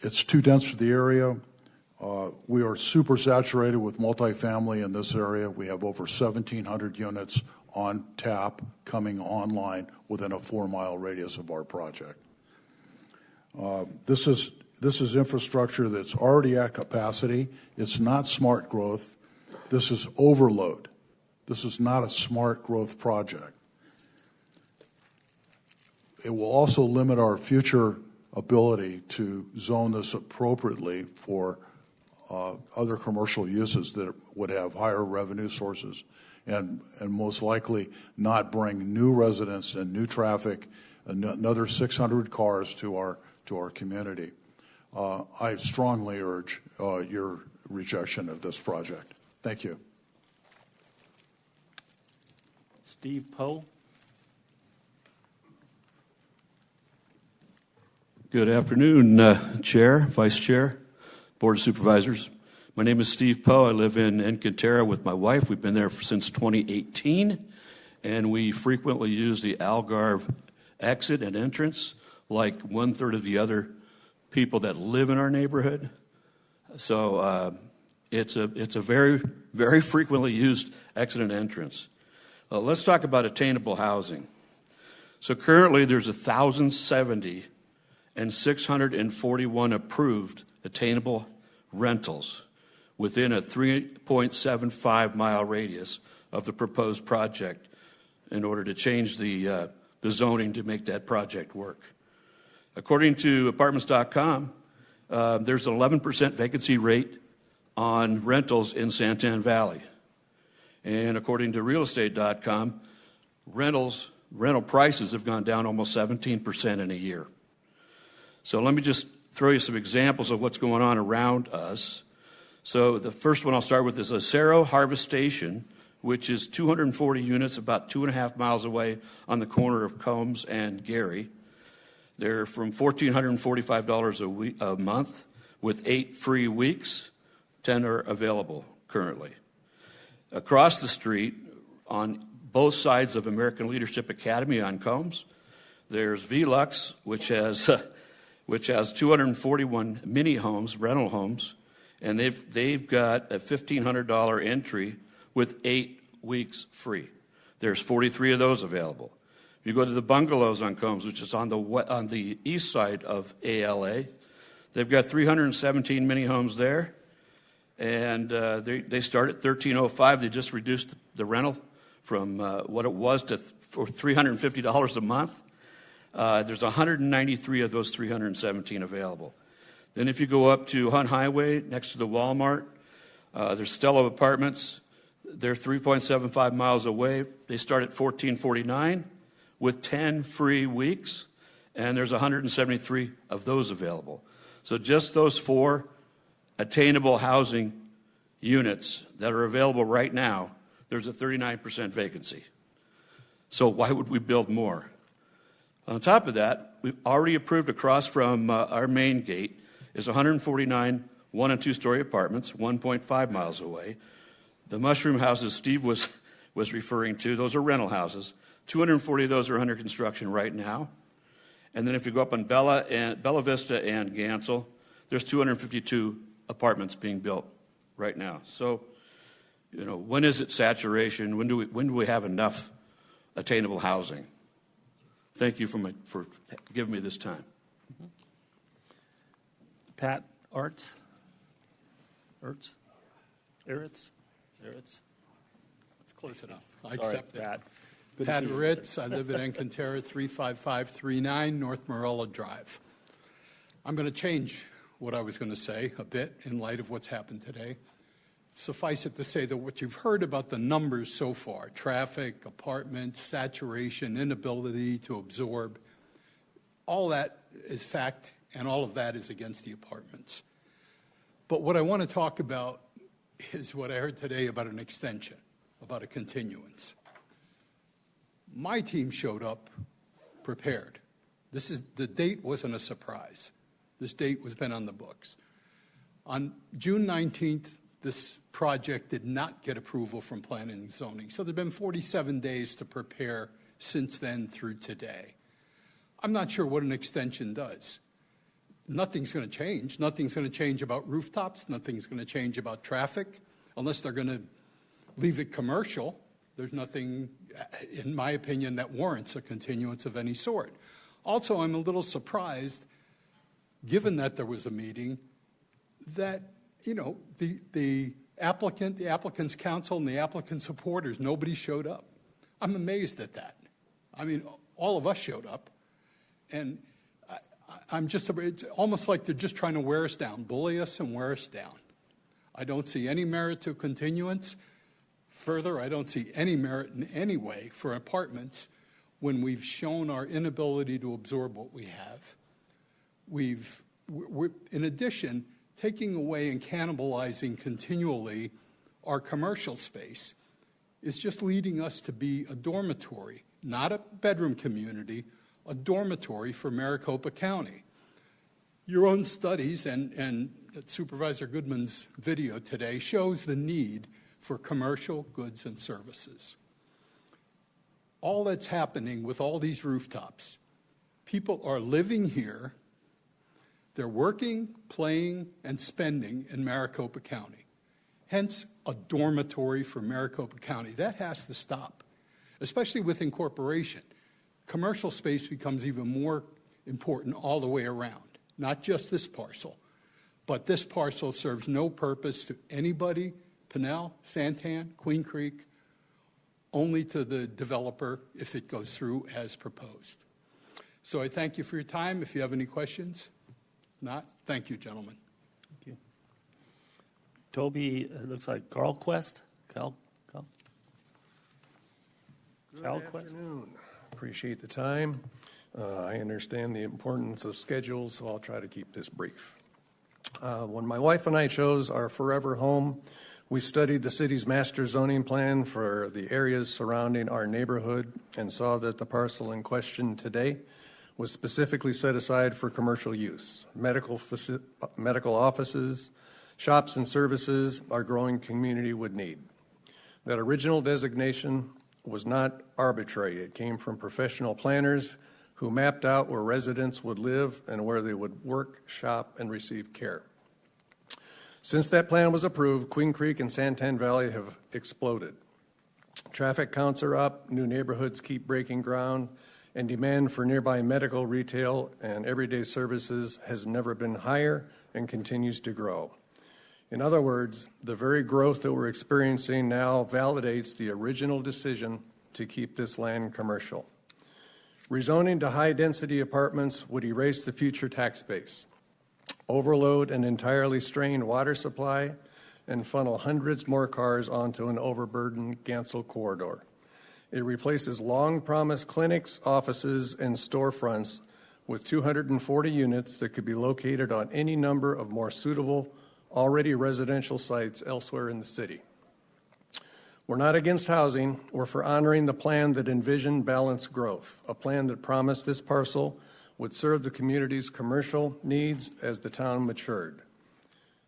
It's too dense for the area. We are super saturated with multifamily in this area. We have over 1,700 units on tap coming online within a 4-mile radius of our project. This is infrastructure that's already at capacity. It's not smart growth. This is overload. This is not a smart growth project. It will also limit our future ability to zone this appropriately for other commercial uses that would have higher revenue sources and most likely not bring new residents and new traffic, another 600 cars to our community. I strongly urge your rejection of this project. Thank you. Steve Poe. Good afternoon, Chair, Vice Chair, Board of Supervisors. My name is Steve Poe. I live in Encanterra with my wife. We've been there since 2018, and we frequently use the Algarve exit and entrance like one-third of the other people that live in our neighborhood. So it's a very, very frequently used exit and entrance. Let's talk about attainable housing. So currently there's 1,070 and 641 approved attainable rentals within a 3.75-mile radius of the proposed project in order to change the zoning to make that project work. According to Apartments.com, there's an 11% vacancy rate on rentals in Santan Valley. And according to realestate.com, rental prices have gone down almost 17% in a year. So let me just throw you some examples of what's going on around us. So the first one I'll start with is Acero Harvest Station, which is 240 units about 2.5 miles away on the corner of Combs and Gary. They're from $1,445 a month with 8 free weeks. 10 are available currently. Across the street, on both sides of American Leadership Academy on Combs, there's Velux, which has 241 mini homes, rental homes, and they've got a $1,500 entry with 8 weeks free. There's 43 of those available. If you go to the bungalows on Combs, which is on the east side of ALA, they've got 317 mini homes there. And they start at $1,305. They just reduced the rental from what it was for $350 a month. There's 193 of those 317 available. Then if you go up to Hunt Highway next to the Walmart, there's Stella Apartments. They're 3.75 miles away. They start at $1,449 with 10 free weeks, and there's 173 of those available. So just those 4 attainable housing units that are available right now, there's a 39% vacancy. So why would we build more? On top of that, we've already approved across from our main gate is 149 1- and 2-story apartments, 1.5 miles away. The mushroom houses Steve was referring to, those are rental houses. 240 of those are under construction right now. And then if you go up on Bella Vista and Gansel, there's 252 apartments being built right now. So, when is it saturation? When do we have enough attainable housing? Thank you for giving me this time. Pat Aritz. It's close enough. I Sorry, accept it. Pat. Pat Ritz. I live in Encanterra, 35539 North Morella Drive. I'm going to change what I was going to say a bit in light of what's happened today. Suffice it to say that what you've heard about the numbers so far, traffic, apartments, saturation, inability to absorb, all that is fact, and all of that is against the apartments. But what I want to talk about is what I heard today about an extension, about a continuance. My team showed up prepared. The date wasn't a surprise. This date was been on the books. On June 19th, this project did not get approval from planning and zoning. So there have been 47 days to prepare since then through today. I'm not sure what an extension does. Nothing's going to change. Nothing's going to change about rooftops. Nothing's going to change about traffic unless they're going to leave it commercial. There's nothing, in my opinion, that warrants a continuance of any sort. Also, I'm a little surprised, given that there was a meeting, that, the applicant, the applicant's counsel, and the applicant's supporters, nobody showed up. I'm amazed at that. I mean, all of us showed up, and it's almost like they're just trying to wear us down, bully us and wear us down. I don't see any merit to continuance. Further, I don't see any merit in any way for apartments when we've shown our inability to absorb what we have. We're, in addition, taking away and cannibalizing continually our commercial space. is just leading us to be a dormitory, not a bedroom community, a dormitory for Maricopa County. Your own studies and Supervisor Goodman's video today shows the need for commercial goods and services. All that's happening with all these rooftops, people are living here, they're working, playing, and spending in Maricopa County. Hence, a dormitory for Maricopa County. That has to stop, especially with incorporation. Commercial space becomes even more important all the way around, not just this parcel. But this parcel serves no purpose to anybody, Pinal, Santan, Queen Creek, only to the developer if it goes through as proposed. So I thank you for your time. If you have any questions, not, thank you, gentlemen. Thank you. Toby, it looks like Carl Quest. Good afternoon. Appreciate the time. I understand the importance of schedules, so I'll try to keep this brief. When my wife and I chose our forever home, we studied the city's master zoning plan for the areas surrounding our neighborhood and saw that the parcel in question today was specifically set aside for commercial use, medical offices, shops and services our growing community would need. That original designation was not arbitrary. It came from professional planners who mapped out where residents would live and where they would work, shop, and receive care. Since that plan was approved, Queen Creek and Santan Valley have exploded. Traffic counts are up, new neighborhoods keep breaking ground, and demand for nearby medical, retail, and everyday services has never been higher and continues to grow. In other words, the very growth that we're experiencing now validates the original decision to keep this land commercial. Rezoning to high-density apartments would erase the future tax base, overload an entirely strained water supply, and funnel hundreds more cars onto an overburdened Gansel corridor. It replaces long-promised clinics, offices, and storefronts with 240 units that could be located on any number of more suitable, already residential sites elsewhere in the city. We're not against housing. We're for honoring the plan that envisioned balanced growth, a plan that promised this parcel would serve the community's commercial needs as the town matured.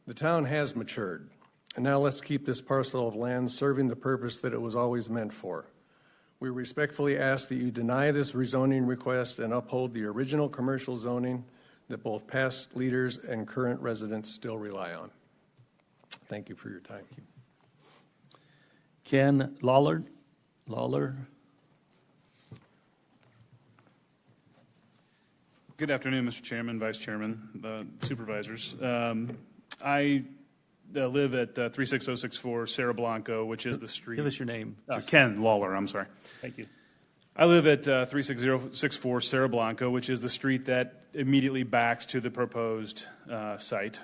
The town has matured, and now let's keep this parcel of land serving the purpose that it was always meant for. We respectfully ask that you deny this rezoning request and uphold the original commercial zoning that both past leaders and current residents still rely on. Thank you for your time. Ken Lawler. Good afternoon, Mr. Chairman, Vice Chairman, Supervisors. I live at 36064 Cerro Blanco, which is the street. Give us your name. Ken Lawler, I'm sorry. Thank you. I live at 36064 Cerro Blanco, which is the street that immediately backs to the proposed site.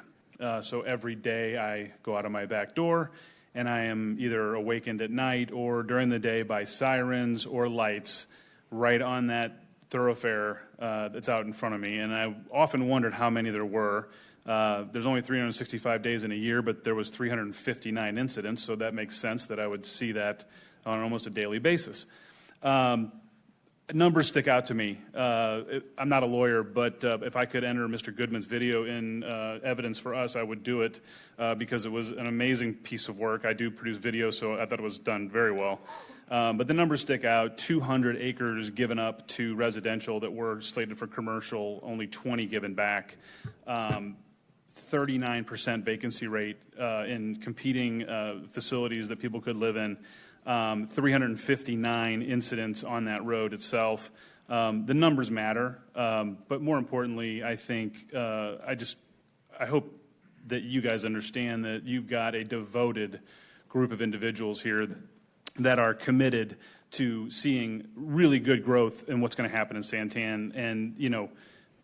So every day I go out of my back door and I am either awakened at night or during the day by sirens or lights right on that thoroughfare that's out in front of me. And I often wondered how many there were. There's only 365 days in a year, but there was 359 incidents, so that makes sense that I would see that on almost a daily basis. Numbers stick out to me. I'm not a lawyer, but if I could enter Mr. Goodman's video in evidence for us, I would do it because it was an amazing piece of work. I do produce video, so I thought it was done very well. But the numbers stick out. 200 acres given up to residential that were slated for commercial, only 20 given back. 39% vacancy rate in competing facilities that people could live in. 359 incidents on that road itself. The numbers matter, but more importantly, I think I hope that you guys understand that you've got a devoted group of individuals here that are committed to seeing really good growth in what's going to happen in Santan. And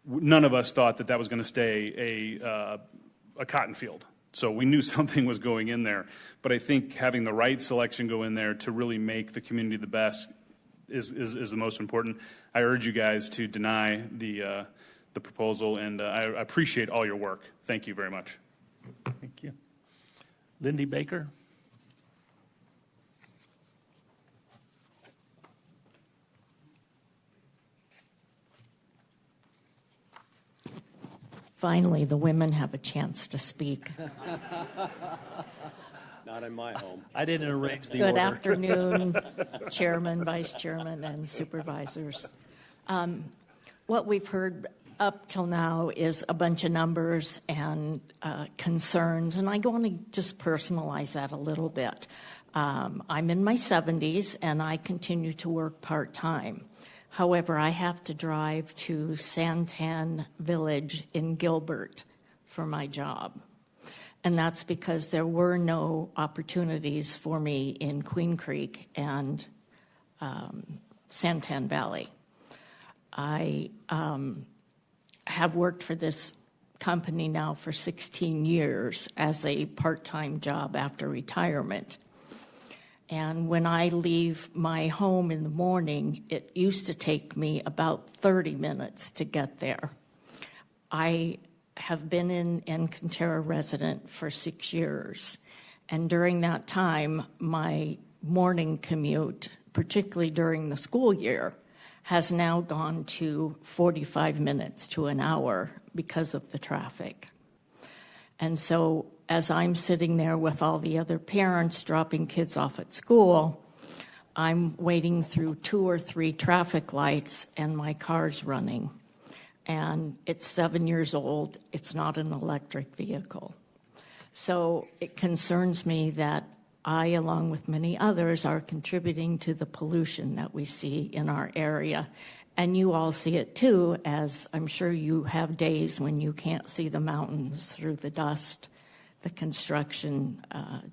none of us thought that was going to stay a cotton field. So we knew something was going in there. But I think having the right selection go in there to really make the community the best is the most important. I urge you guys to deny the proposal, and I appreciate all your work. Thank you very much. Thank you. Lindy Baker. Finally, the women have a chance to speak. Not in my home. I didn't arrange the Good order. afternoon, Chairman, Vice Chairman, and Supervisors. What we've heard up till now is a bunch of numbers and concerns, and I want to just personalize that a little bit. I'm in my 70s, and I continue to work part-time. However, I have to drive to Santan Village in Gilbert for my job. And that's because there were no opportunities for me in Queen Creek and Santan Valley. I have worked for this company now for 16 years as a part-time job after retirement. And when I leave my home in the morning, it used to take me about 30 minutes to get there. I have been an Encanterra resident for 6 years. And during that time, my morning commute, particularly during the school year, has now gone to 45 minutes to an hour because of the traffic. And so as I'm sitting there with all the other parents dropping kids off at school, I'm waiting through 2 or 3 traffic lights and my car's running. And it's 7 years old. It's not an electric vehicle. So it concerns me that I, along with many others, are contributing to the pollution that we see in our area. And you all see it too, as I'm sure you have days when you can't see the mountains through the dust, the construction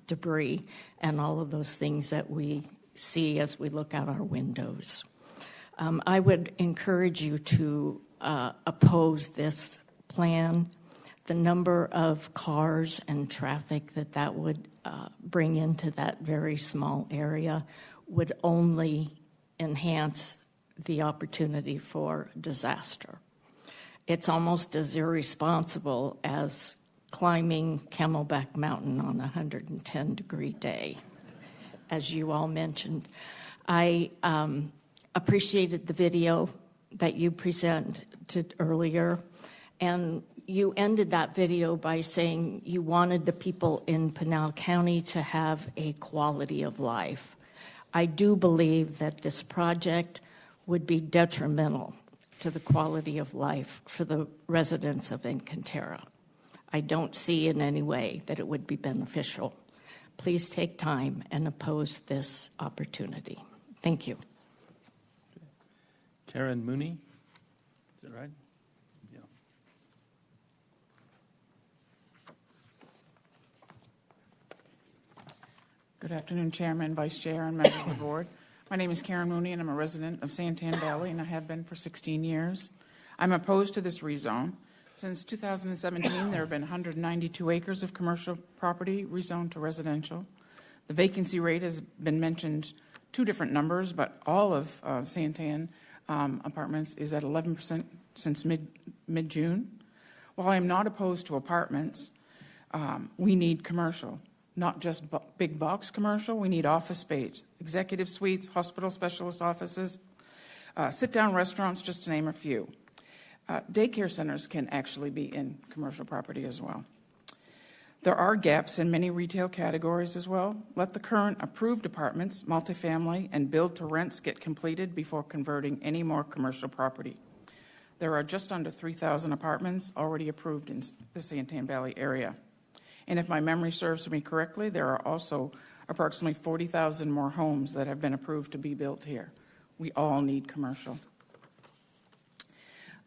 debris, and all of those things that we see as we look out our windows. I would encourage you to oppose this plan. The number of cars and traffic that would bring into that very small area would only enhance the opportunity for disaster. It's almost as irresponsible as climbing Camelback Mountain on a 110-degree day, as you all mentioned. I appreciated the video that you presented earlier, and you ended that video by saying you wanted the people in Pinal County to have a quality of life. I do believe that this project would be detrimental to the quality of life for the residents of Encanterra. I don't see in any way that it would be beneficial. Please take time and oppose this opportunity. Thank you. Karen Mooney, is that right? Yeah. Good afternoon, Chairman, Vice Chair, and members of the board. My name is Karen Mooney, and I'm a resident of Santan Valley, and I have been for 16 years. I'm opposed to this rezone. Since 2017, there have been 192 acres of commercial property rezoned to residential. The vacancy rate has been mentioned 2 different numbers, but all of Santan apartments is at 11% since mid-June. While I'm not opposed to apartments, we need commercial, not just big box commercial. We need office space, executive suites, hospital specialist offices, sit-down restaurants, just to name a few. Daycare centers can actually be in commercial property as well. There are gaps in many retail categories as well. Let the current approved apartments, multifamily, and build-to-rents get completed before converting any more commercial property. There are just under 3,000 apartments already approved in the Santan Valley area. And if my memory serves me correctly, there are also approximately 40,000 more homes that have been approved to be built here. We all need commercial.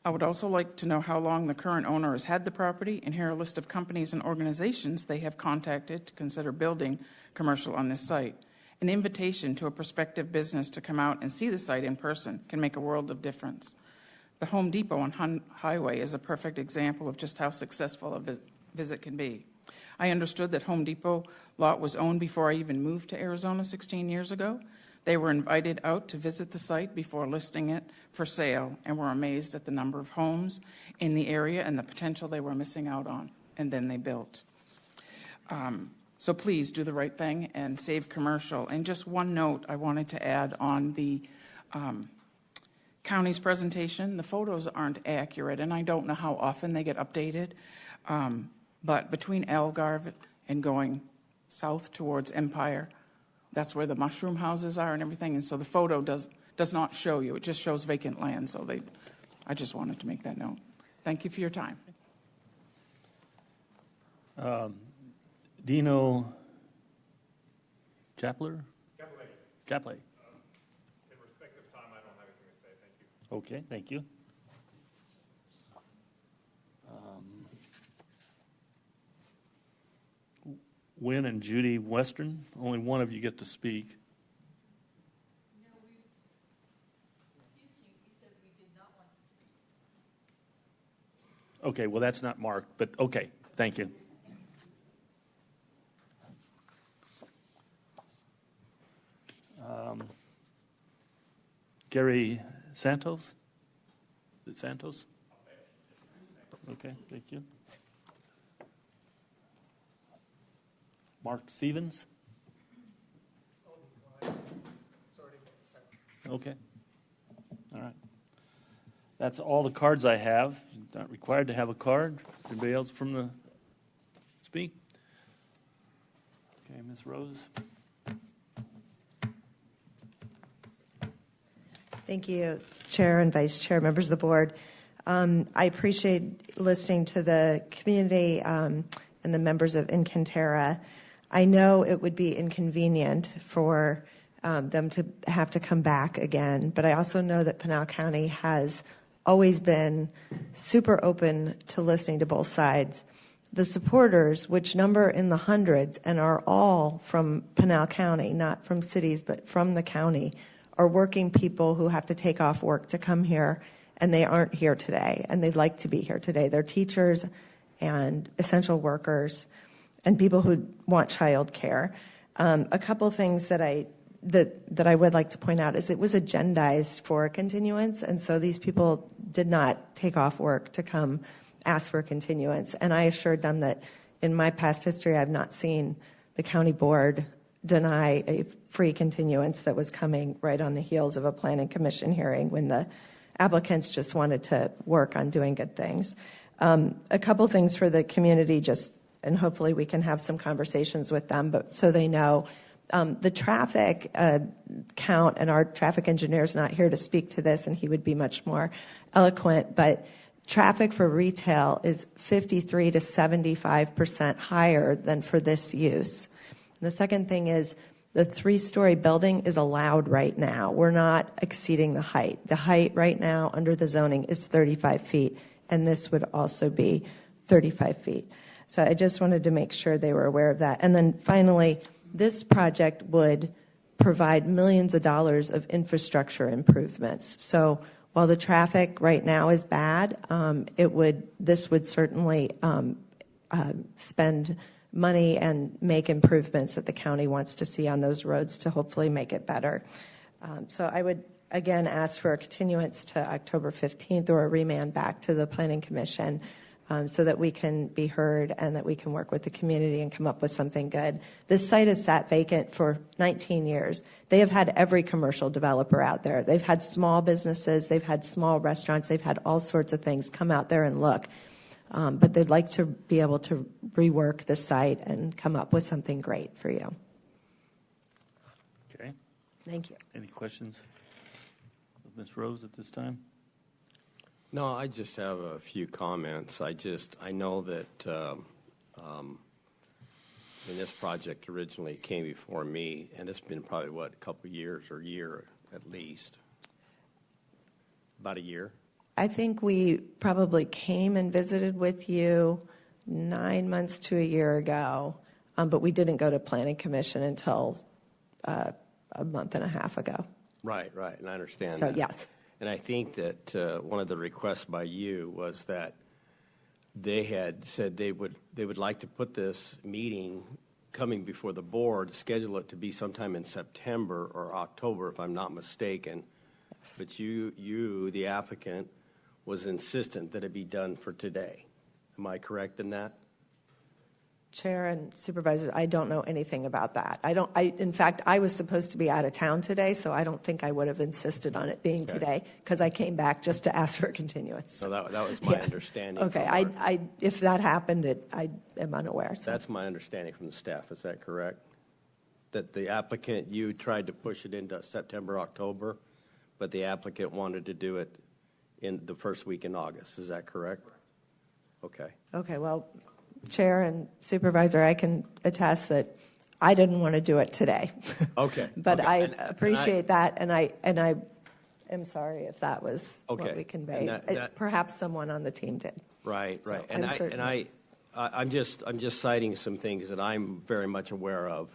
I would also like to know how long the current owner has had the property, and here are a list of companies and organizations they have contacted to consider building commercial on this site. An invitation to a prospective business to come out and see the site in person can make a world of difference. The Home Depot on Hunt Highway is a perfect example of just how successful a visit can be. I understood that Home Depot lot was owned before I even moved to Arizona 16 years ago. They were invited out to visit the site before listing it for sale and were amazed at the number of homes in the area and the potential they were missing out on, and then they built. So please do the right thing and save commercial. And just one note I wanted to add on the county's presentation. The photos aren't accurate, and I don't know how often they get updated. But between Algarve and going south towards Empire, that's where the mushroom houses are and everything. And so the photo does not show you. It just shows vacant land. So I just wanted to make that note. Thank you for your time. Dino Chapler? Chapley. In respect of time, I don't have anything to say. Thank you. Okay, thank you. Wynn and Judy Western, only one of you get to speak. Okay, well, that's not marked, but okay, thank you. Gary Santos? Is it Santos? Okay, thank you. Mark Stevens? Okay. All right. That's all the cards I have. You're not required to have a card. Is anybody else from the speak? Okay, Ms. Rose. Thank you, Chair and Vice Chair, members of the board. I appreciate listening to the community and the members of Encantera. I know it would be inconvenient for them to have to come back again, but I also know that Pinal County has always been super open to listening to both sides. The supporters, which number in the hundreds and are all from Pinal County, not from cities, but from the county, are working people who have to take off work to come here, and they aren't here today, and they'd like to be here today. They're teachers and essential workers and people who want child care. A couple things that I would like to point out is it was agendized for a continuance, and so these people did not take off work to come ask for a continuance. And I assured them that in my past history, I've not seen the county board deny a free continuance that was coming right on the heels of a planning commission hearing when the applicants just wanted to work on doing good things. A couple things for the community, and hopefully we can have some conversations with them, but so they know. The traffic count, and our traffic engineer is not here to speak to this, and he would be much more eloquent, but traffic for retail is 53 to 75% higher than for this use. And the second thing is the 3-story building is allowed right now. We're not exceeding the height. The height right now under the zoning is 35 feet, and this would also be 35 feet. So I just wanted to make sure they were aware of that. And then finally, this project would provide millions of dollars of infrastructure improvements. So while the traffic right now is bad, this would certainly spend money and make improvements that the county wants to see on those roads to hopefully make it better. So I would again ask for a continuance to October 15th or a remand back to the Planning Commission so that we can be heard and that we can work with the community and come up with something good. This site has sat vacant for 19 years. They have had every commercial developer out there. They've had small businesses, they've had small restaurants, they've had all sorts of things come out there and look. But they'd like to be able to rework the site and come up with something great for you. Okay. Thank you. Any questions of Ms. Rose at this time? No, I just have a few comments. I know that when this project originally came before me, and it's been probably, a couple of years or a year at least. About a year? I think we probably came and visited with you 9 months to a year ago, but we didn't go to Planning Commission until a month and a half ago. Right, and I understand so, that. Yes. And I think that one of the requests by you was that they had said they would like to put this meeting coming before the board, schedule it to be sometime in September or October, if I'm not mistaken. Yes. But you, the applicant, was insistent that it be done for today. Am I correct in that? Chair and Supervisors, I don't know anything about that. In fact, I was supposed to be out of town today, so I don't think I would have insisted on it being today, because I came back just to ask for a continuance. So that was my understanding. Okay, if that happened, I am unaware. So. That's my understanding from the staff. Is that correct? That the applicant, you tried to push it into September, October, but the applicant wanted to do it in the first week in August. Is that correct? Okay. Okay, well, Chair and Supervisor, I can attest that I didn't want to do it today. Okay. But okay. I appreciate that, and I am sorry if that was what we conveyed. Perhaps someone on the team did. Right, So right. I'm just citing some things that I'm very much aware of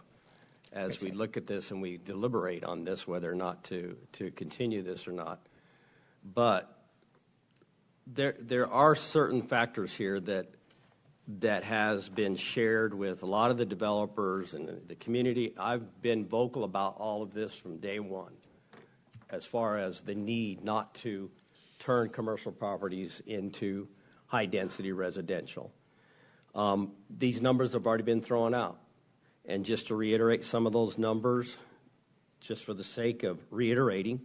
as we look at this and we deliberate on this, whether or not to continue this or not. But there are certain factors here that has been shared with a lot of the developers and the community. I've been vocal about all of this from day one, as far as the need not to turn commercial properties into high-density residential. These numbers have already been thrown out. And just to reiterate some of those numbers, just for the sake of reiterating,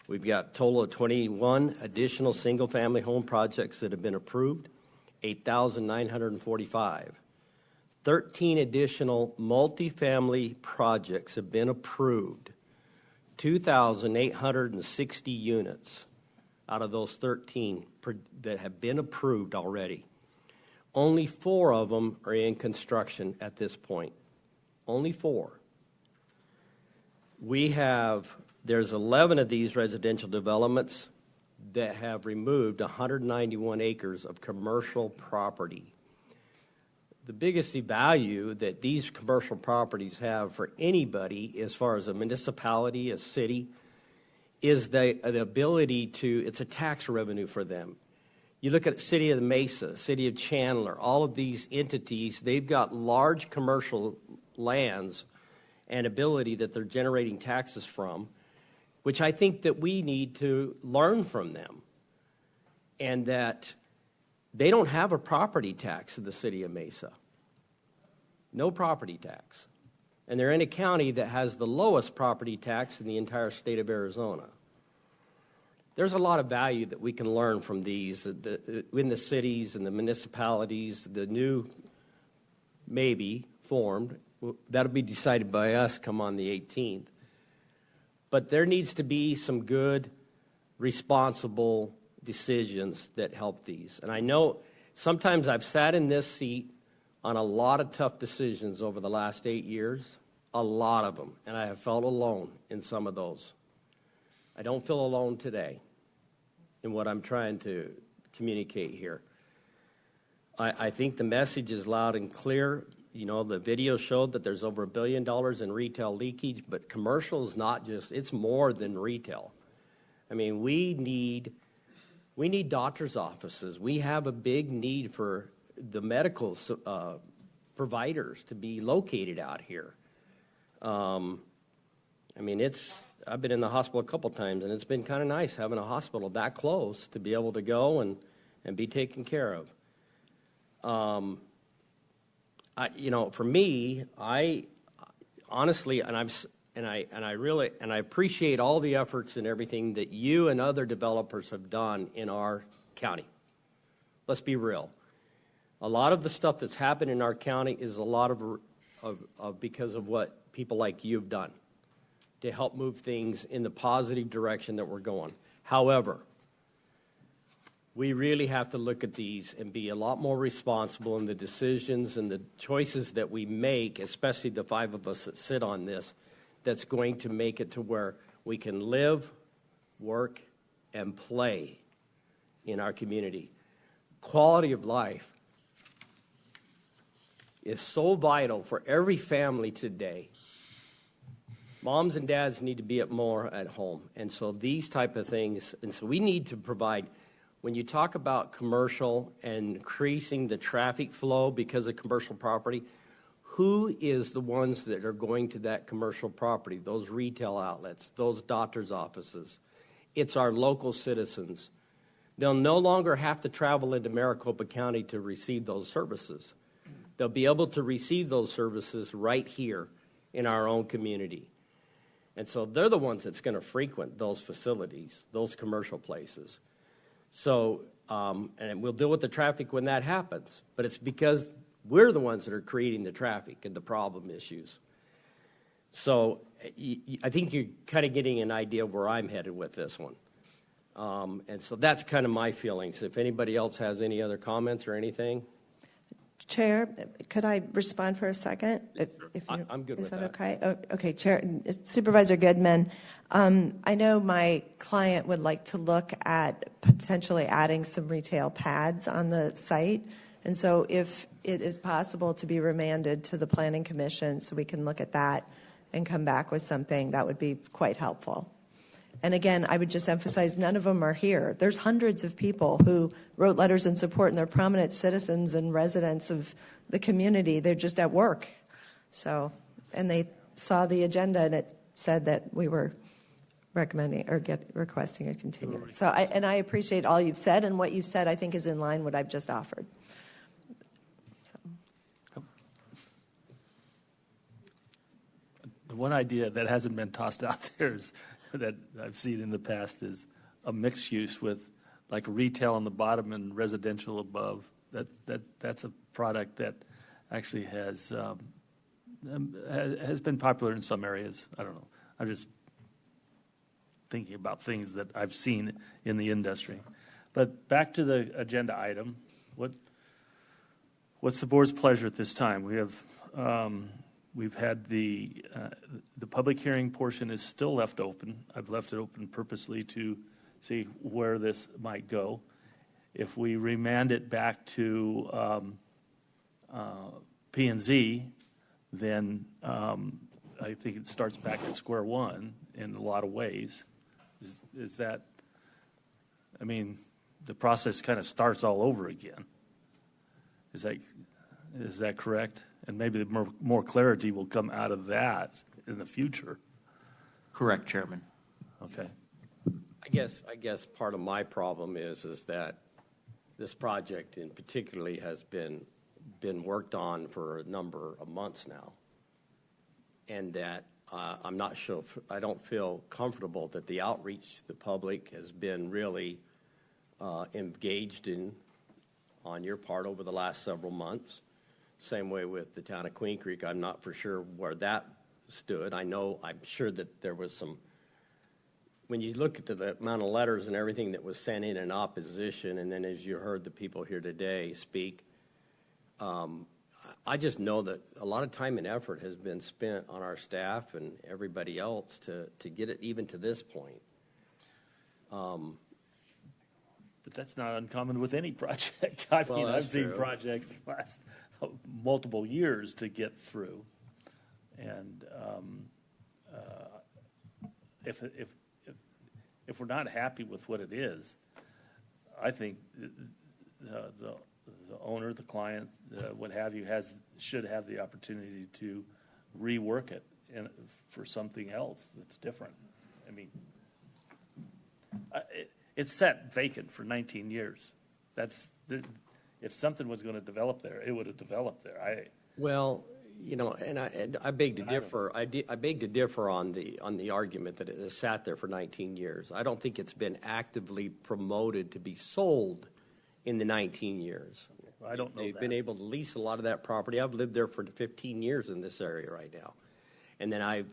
we've got a total of 21 additional single-family home projects that have been approved, 8,945. 13 additional multifamily projects have been approved, 2,860 units out of those 13 that have been approved already. Only 4 of them are in construction at this point. Only 4. There's 11 of these residential developments that have removed 191 acres of commercial property. The biggest value that these commercial properties have for anybody, as far as a municipality, a city, is the ability it's a tax revenue for them. You look at City of Mesa, City of Chandler, all of these entities, they've got large commercial lands and ability that they're generating taxes from, which I think that we need to learn from them. And that they don't have a property tax in the City of Mesa. No property tax. And they're in a county that has the lowest property tax in the entire state of Arizona. There's a lot of value that we can learn from these in the cities and the municipalities, the new, maybe, formed. That'll be decided by us come on the 18th. But there needs to be some good, responsible decisions that help these. And I know sometimes I've sat in this seat on a lot of tough decisions over the last 8 years, a lot of them, and I have felt alone in some of those. I don't feel alone today in what I'm trying to communicate here. I think the message is loud and clear. You know, the video showed that there's over $1 billion in retail leakage, but commercial is not just, it's more than retail. I mean, we need doctor's offices. We have a big need for the medical providers to be located out here. I mean, I've been in the hospital a couple times, and it's been kind of nice having a hospital that close to be able to go and be taken care of. For me, I honestly, and I appreciate all the efforts and everything that you and other developers have done in our county. Let's be real. A lot of the stuff that's happened in our county is a lot of because of what people like you have done to help move things in the positive direction that we're going. However, we really have to look at these and be a lot more responsible in the decisions and the choices that we make, especially the 5 of us that sit on this, that's going to make it to where we can live, work, and play in our community. Quality of life is so vital for every family today. Moms and dads need to be more at home. And so these type of things, and so we need to provide, when you talk about commercial and increasing the traffic flow because of commercial property, who is the ones that are going to that commercial property, those retail outlets, those doctor's offices? It's our local citizens. They'll no longer have to travel into Maricopa County to receive those services. They'll be able to receive those services right here in our own community. And so they're the ones that's going to frequent those facilities, those commercial places. So, and we'll deal with the traffic when that happens. But it's because we're the ones that are creating the traffic and the problem issues. So I think you're kind of getting an idea where I'm headed with this one. And so that's kind of my feelings. If anybody else has any other comments or anything. Chair, could I respond for a second? I'm good with that. Is that okay? Oh, okay, Chair, Supervisor Goodman, I know my client would like to look at potentially adding some retail pads on the site. And so if it is possible to be remanded to the Planning Commission so we can look at that and come back with something, that would be quite helpful. And again, I would just emphasize none of them are here. There's hundreds of people who wrote letters in support, and they're prominent citizens and residents of the community. They're just at work. So, and they saw the agenda, and it said that we were recommending or requesting a continuance. So, I appreciate all you've said, and what you've said I think is in line with what I've just offered. The one idea that hasn't been tossed out there is that I've seen in the past is a mixed use with like retail on the bottom and residential above. That's a product that actually has been popular in some areas. I don't know. I'm just thinking about things that I've seen in the industry. But back to the agenda item. What's the board's pleasure at this time? We've had the public hearing portion is still left open. I've left it open purposely to see where this might go. If we remand it back to P&Z, then I think it starts back at square one in a lot of ways. Is that, I mean, the process kind of starts all over again. Is that correct? And maybe more clarity will come out of that in the future. Correct, Chairman. Okay. I guess part of my problem is that this project in particularly has been worked on for a number of months now, and that I'm not sure. I don't feel comfortable that the outreach to the public has been really engaged in on your part over the last several months. Same way with the town of Queen Creek. I'm not for sure where that stood. I'm sure that there was some, when you look at the amount of letters and everything that was sent in opposition, and then as you heard the people here today speak, I just know that a lot of time and effort has been spent on our staff and everybody else to get it even to this point. But that's not uncommon with any project. I've seen projects last multiple years to get through, and if we're not happy with what it is, I think the owner, the client, what have you, should have the opportunity to rework it for something else that's different. I mean, it's sat vacant for 19 years. If something was going to develop there, it would have developed there. Well, and I beg to differ. I beg to differ on the argument that it has sat there for 19 years. I don't think it's been actively promoted to be sold in the 19 years. I don't know. They've been able to lease a lot of that property. I've lived there for 15 years in this area right now, and then I've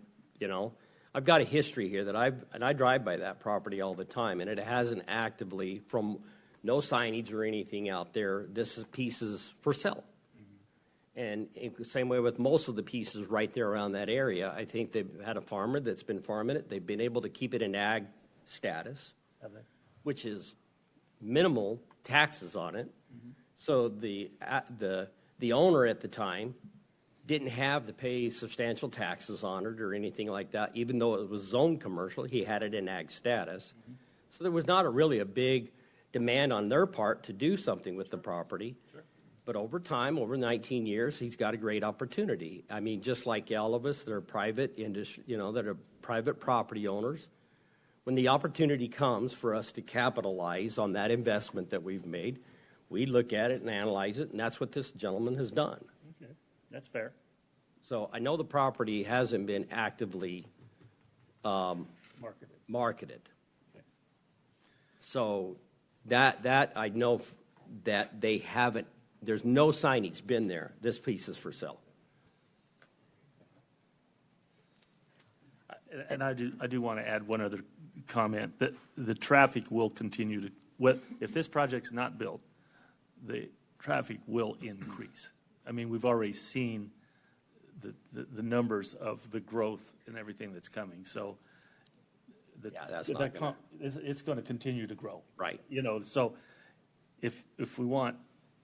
got a history here that I drive by that property all the time, and it hasn't actively, from no signage or anything out there, this piece is for sale. And in the same way with most of the pieces right there around that area, I think they've had a farmer that's been farming it. They've been able to keep it in ag status, which is minimal taxes on it. Mm-hmm. So the owner at the time didn't have to pay substantial taxes on it or anything like that. Even though it was zoned commercial, he had it in ag status. Mm-hmm. So there was not really a big demand on their part to do something with the property. Sure. But over time, over 19 years, he's got a great opportunity. I mean, just like all of us that are private industry, that are private property owners, when the opportunity comes for us to capitalize on that investment that we've made, we look at it and analyze it, and that's what this gentleman has done. That's fair. So I know the property hasn't been actively marketed. So that I know that they haven't, there's no signage been there. This piece is for sale. And I do want to add one other comment, that the traffic will continue to, if this project's not built, the traffic will increase. I mean, we've already seen the numbers of the growth and everything that's coming. So it's going to continue to grow. Right. You know, so if we want,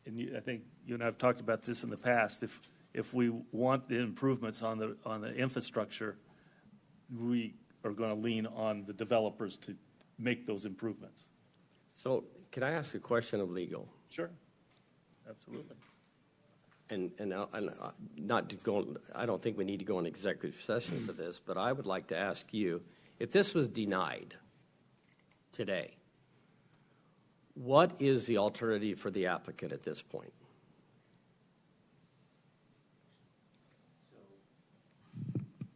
and I think you and I have talked about this in the past, if we want the improvements on the infrastructure, we are going to lean on the developers to make those improvements. So can I ask a question of legal? Sure. Absolutely. And not to go, I don't think we need to go in executive session for this, but I would like to ask you, if this was denied today, what is the alternative for the applicant at this point?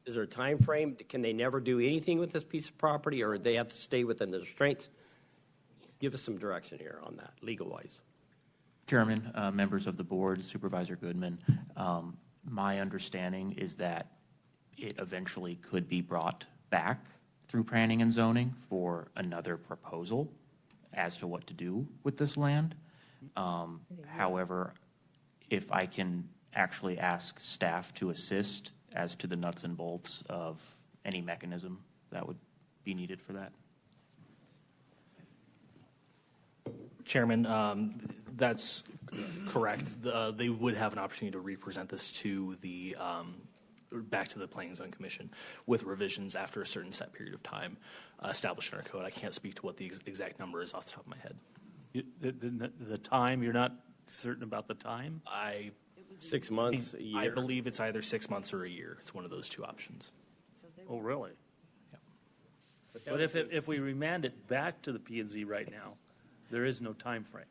Is there a time frame? Can they never do anything with this piece of property, or they have to stay within the restraints? Give us some direction here on that, legal-wise. Chairman, members of the board, Supervisor Goodman, my understanding is that it eventually could be brought back through planning and zoning for another proposal as to what to do with this land. However, if I can actually ask staff to assist as to the nuts and bolts of any mechanism that would be needed for that. Chairman, that's correct. They would have an opportunity to represent this to the back to the Planning and Zoning Commission with revisions after a certain set period of time established in our code. I can't speak to what the exact number is off the top of my head. The time, you're not certain about the time? 6 months, a year? I believe it's either 6 months or a year. It's one of those two options. Oh, really? Yeah. But if we remand it back to the P&Z right now, there is no time frame.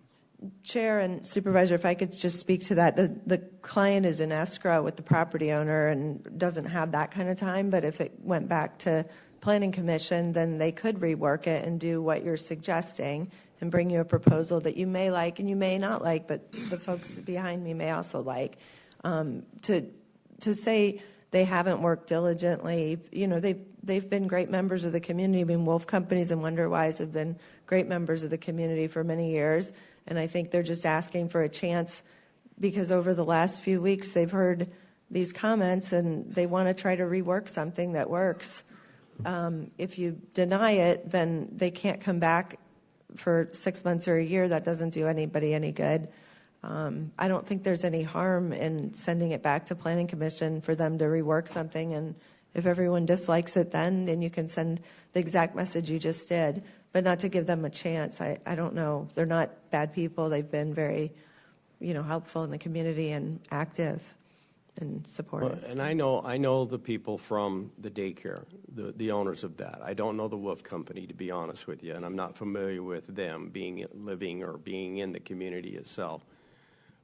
Chair and Supervisor, if I could just speak to that. The client is in escrow with the property owner and doesn't have that kind of time, but if it went back to Planning Commission, then they could rework it and do what you're suggesting and bring you a proposal that you may like and you may not like, but the folks behind me may also like. To say they haven't worked diligently, you know, they've been great members of the community. I mean, Wolf Companies and Wonderwise have been great members of the community for many years, and I think they're just asking for a chance because over the last few weeks they've heard these comments and they want to try to rework something that works. If you deny it, then they can't come back for 6 months or a year. That doesn't do anybody any good. I don't think there's any harm in sending it back to Planning Commission for them to rework something, and if everyone dislikes it then you can send the exact message you just did, but not to give them a chance. I don't know. They're not bad people. They've been very, helpful in the community and active and supportive. Well, and I know the people from the daycare, the owners of that. I don't know the Wolf Company, to be honest with you, and I'm not familiar with them living or being in the community itself.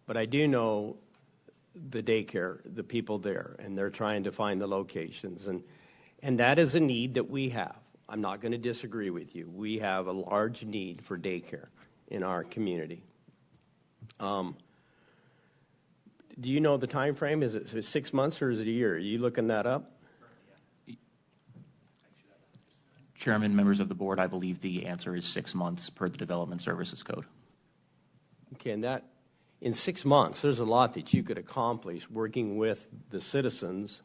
But I do know the daycare, the people there, and they're trying to find the locations. And that is a need that we have. I'm not going to disagree with you. We have a large need for daycare in our community. Do you know the time frame? Is it 6 months or is it a year? Are you looking that up? Chairman, members of the board, I believe the answer is 6 months per the Development Services Code. Okay, and that in 6 months, there's a lot that you could accomplish working with the citizens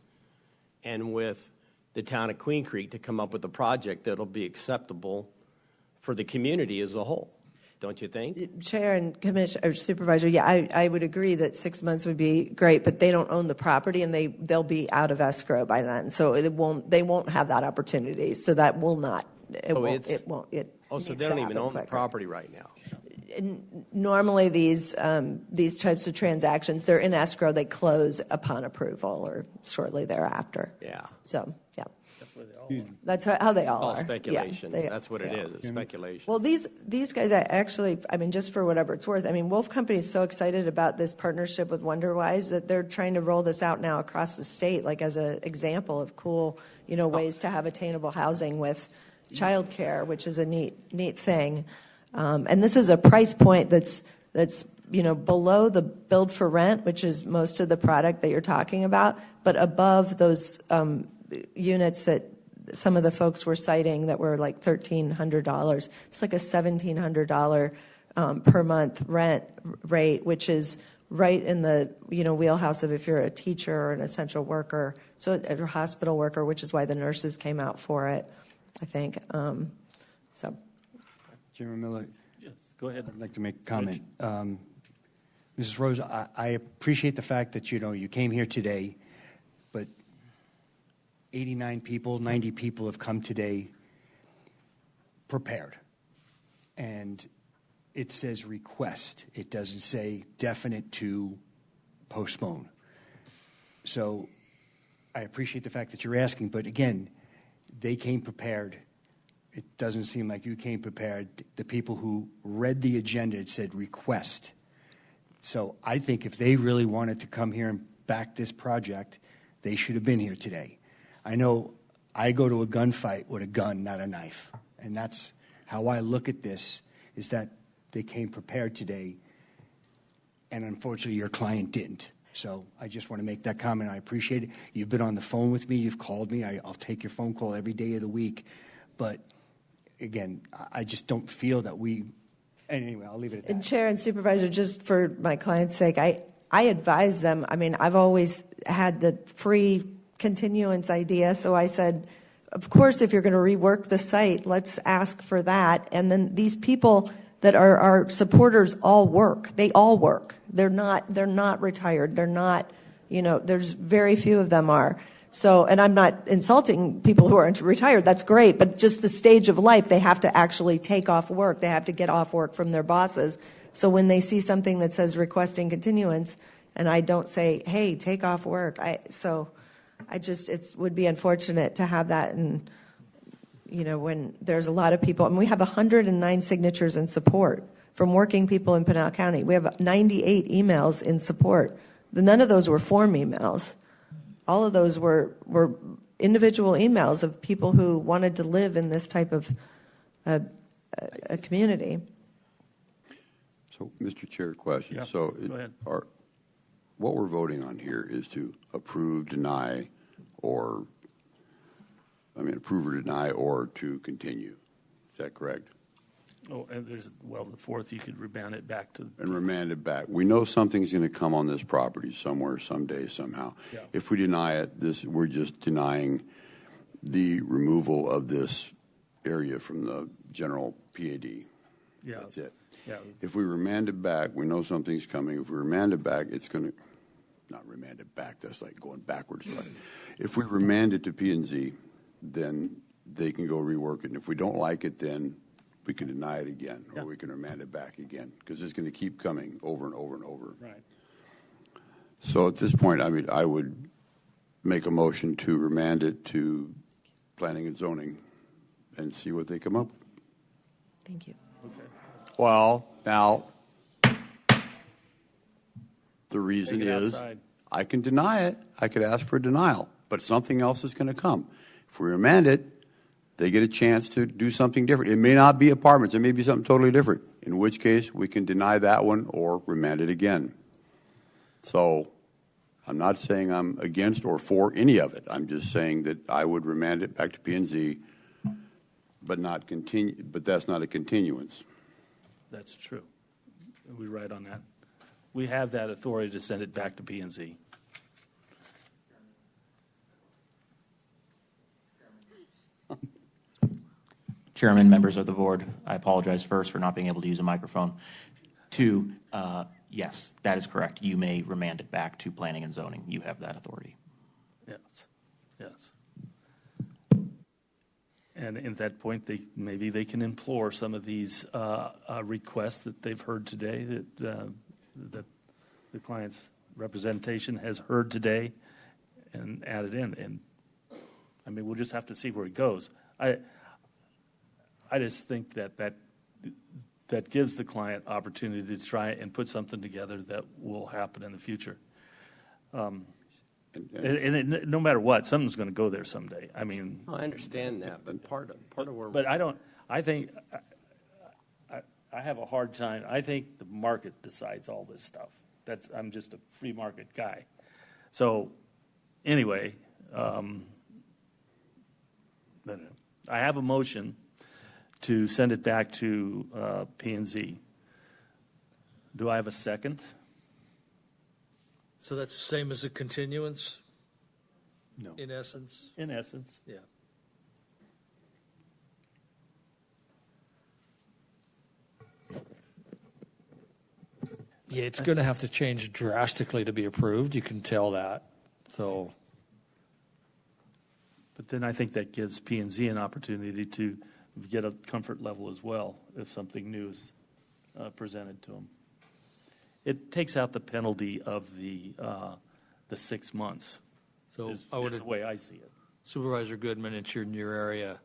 and with the town of Queen Creek to come up with a project that'll be acceptable for the community as a whole. Don't you think? Chair and Commissioner or Supervisor, yeah, I would agree that 6 months would be great, but they don't own the property and they'll be out of escrow by then, so they won't have that opportunity. So that will not. So they don't even own the property right now. normally these types of transactions, they're in escrow, they close upon approval or shortly thereafter. Yeah. So, yeah. That's how they all all are. speculation. Yeah, That's what it is. It's speculation. Well, these guys, actually, I mean, just for whatever it's worth, I mean, Wolf Company is so excited about this partnership with WonderWise that they're trying to roll this out now across the state, like as an example of cool, ways to have attainable housing with childcare, which is a neat thing. And this is a price point that's below the build for rent, which is most of the product that you're talking about, but above those units that some of the folks were citing that were like $1,300. It's like a $1,700 per month rent rate, which is right in the wheelhouse of if you're a teacher or an essential worker, so a hospital worker, which is why the nurses came out for it, I think. So, Chairman Miller. Yes, go ahead. I'd like to make a comment. Mrs. Rose, I appreciate the fact that you came here today, but 89 people, 90 people have come today prepared. And it says request. It doesn't say definite to postpone. So I appreciate the fact that you're asking, but again, they came prepared. It doesn't seem like you came prepared. The people who read the agenda, it said request. So I think if they really wanted to come here and back this project, they should have been here today. I know I go to a gunfight with a gun, not a knife. And that's how I look at this, is that they came prepared today, and unfortunately your client didn't. So I just want to make that comment. I appreciate it. You've been on the phone with me. You've called me. I'll take your phone call every day of the week. But, again, I just don't feel that we – anyway, I'll leave it at that. And Chair and Supervisor, just for my client's sake, I advise them. I mean, I've always had the free continuance idea, so I said, of course, if you're going to rework the site, let's ask for that. And then these people that are our supporters all work. They all work. They're not retired. They're not, there's very few of them are. So, and I'm not insulting people who aren't retired. That's great. But just the stage of life, they have to actually take off work. They have to get off work from their bosses. So when they see something that says requesting continuance, and I don't say, hey, take off work, it would be unfortunate to have that. And, when there's a lot of people, and we have 109 signatures in support from working people in Pinal County. We have 98 emails in support. None of those were form emails. All of those were individual emails of people who wanted to live in this type of a community. So, Mr. Chair, question. Yeah. So, Go ahead. What we're voting on here is to approve, deny, approve or deny, or to continue. Is that correct? Oh, and the fourth, you could remand it back to. And remand it back. We know something's going to come on this property somewhere, someday, somehow. Yeah. If we deny it, we're just denying the removal of this area from the general PAD. Yeah. That's it. Yeah. If we remand it back, we know something's coming. If we remand it back, it's going to, not remand it back, that's like going backwards. But if we remand it to P&Z, then they can go rework it. And if we don't like it, then we can deny it again, or we can remand it back again, because it's going to keep coming over and over and over. Right. So at this point, I would make a motion to remand it to Planning and Zoning and see what they come up with. Thank you. Okay. Well, now, the reason is outside. I can deny it. I could ask for a denial, but something else is going to come. If we remand it, they get a chance to do something different. It may not be apartments. It may be something totally different, in which case we can deny that one or remand it again. So I'm not saying I'm against or for any of it. I'm just saying that I would remand it back to P&Z, but not continue. But that's not a continuance. That's true. We write on that. We have that authority to send it back to P&Z. Chairman, members of the board, I apologize first for not being able to use a microphone. Two, yes, that is correct. You may remand it back to Planning and Zoning. You have that authority. Yes. Yes. And at that point, maybe they can implore some of these requests that they've heard today, that the client's representation has heard today, and add it in. And I mean, we'll just have to see where it goes. I just think that gives the client opportunity to try and put something together that will happen in the future. No matter what, something's going to go there someday. I mean, I understand that, but part of where. But I think I have a hard time. I think the market decides all this stuff. I'm just a free market guy. So anyway, I have a motion to send it back to P&Z. Do I have a second? So that's the same as a continuance? No. In essence? In essence. Yeah. Yeah, it's going to have to change drastically to be approved. You can tell that. So. But then I think that gives P&Z an opportunity to get a comfort level as well if something new is presented to them. It takes out the penalty of the 6 months. So is the way I see it. Supervisor Goodman, it's in your area.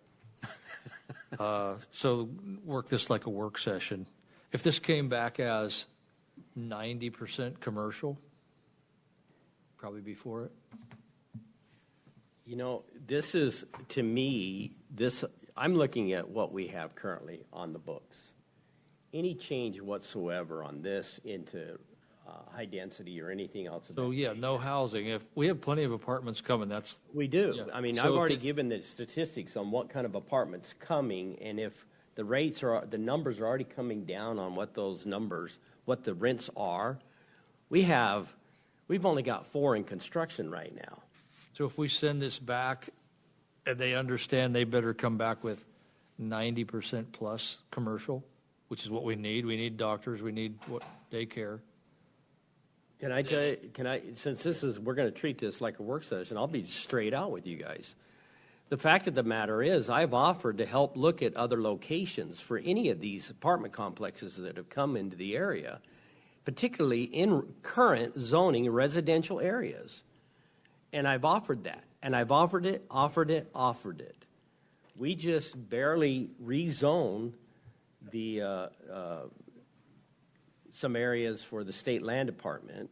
So work this like a work session. If this came back as 90% commercial, probably be for it. You know, this is, to me, I'm looking at what we have currently on the books. Any change whatsoever on this into high density or anything else. So, yeah, no housing. If we have plenty of apartments coming, we do. Yeah. I mean, So I've if already it's- given the statistics on what kind of apartments coming, and if the numbers are already coming down on what those numbers, what the rents are. We've only got 4 in construction right now. So if we send this back and they understand they better come back with 90% plus commercial, which is what we need. We need doctors. We need daycare. Can I tell you, since we're going to treat this like a work session, I'll be straight out with you guys. The fact of the matter is, I've offered to help look at other locations for any of these apartment complexes that have come into the area, particularly in current zoning residential areas. And I've offered that. And I've offered it. We just barely rezone some areas for the state land department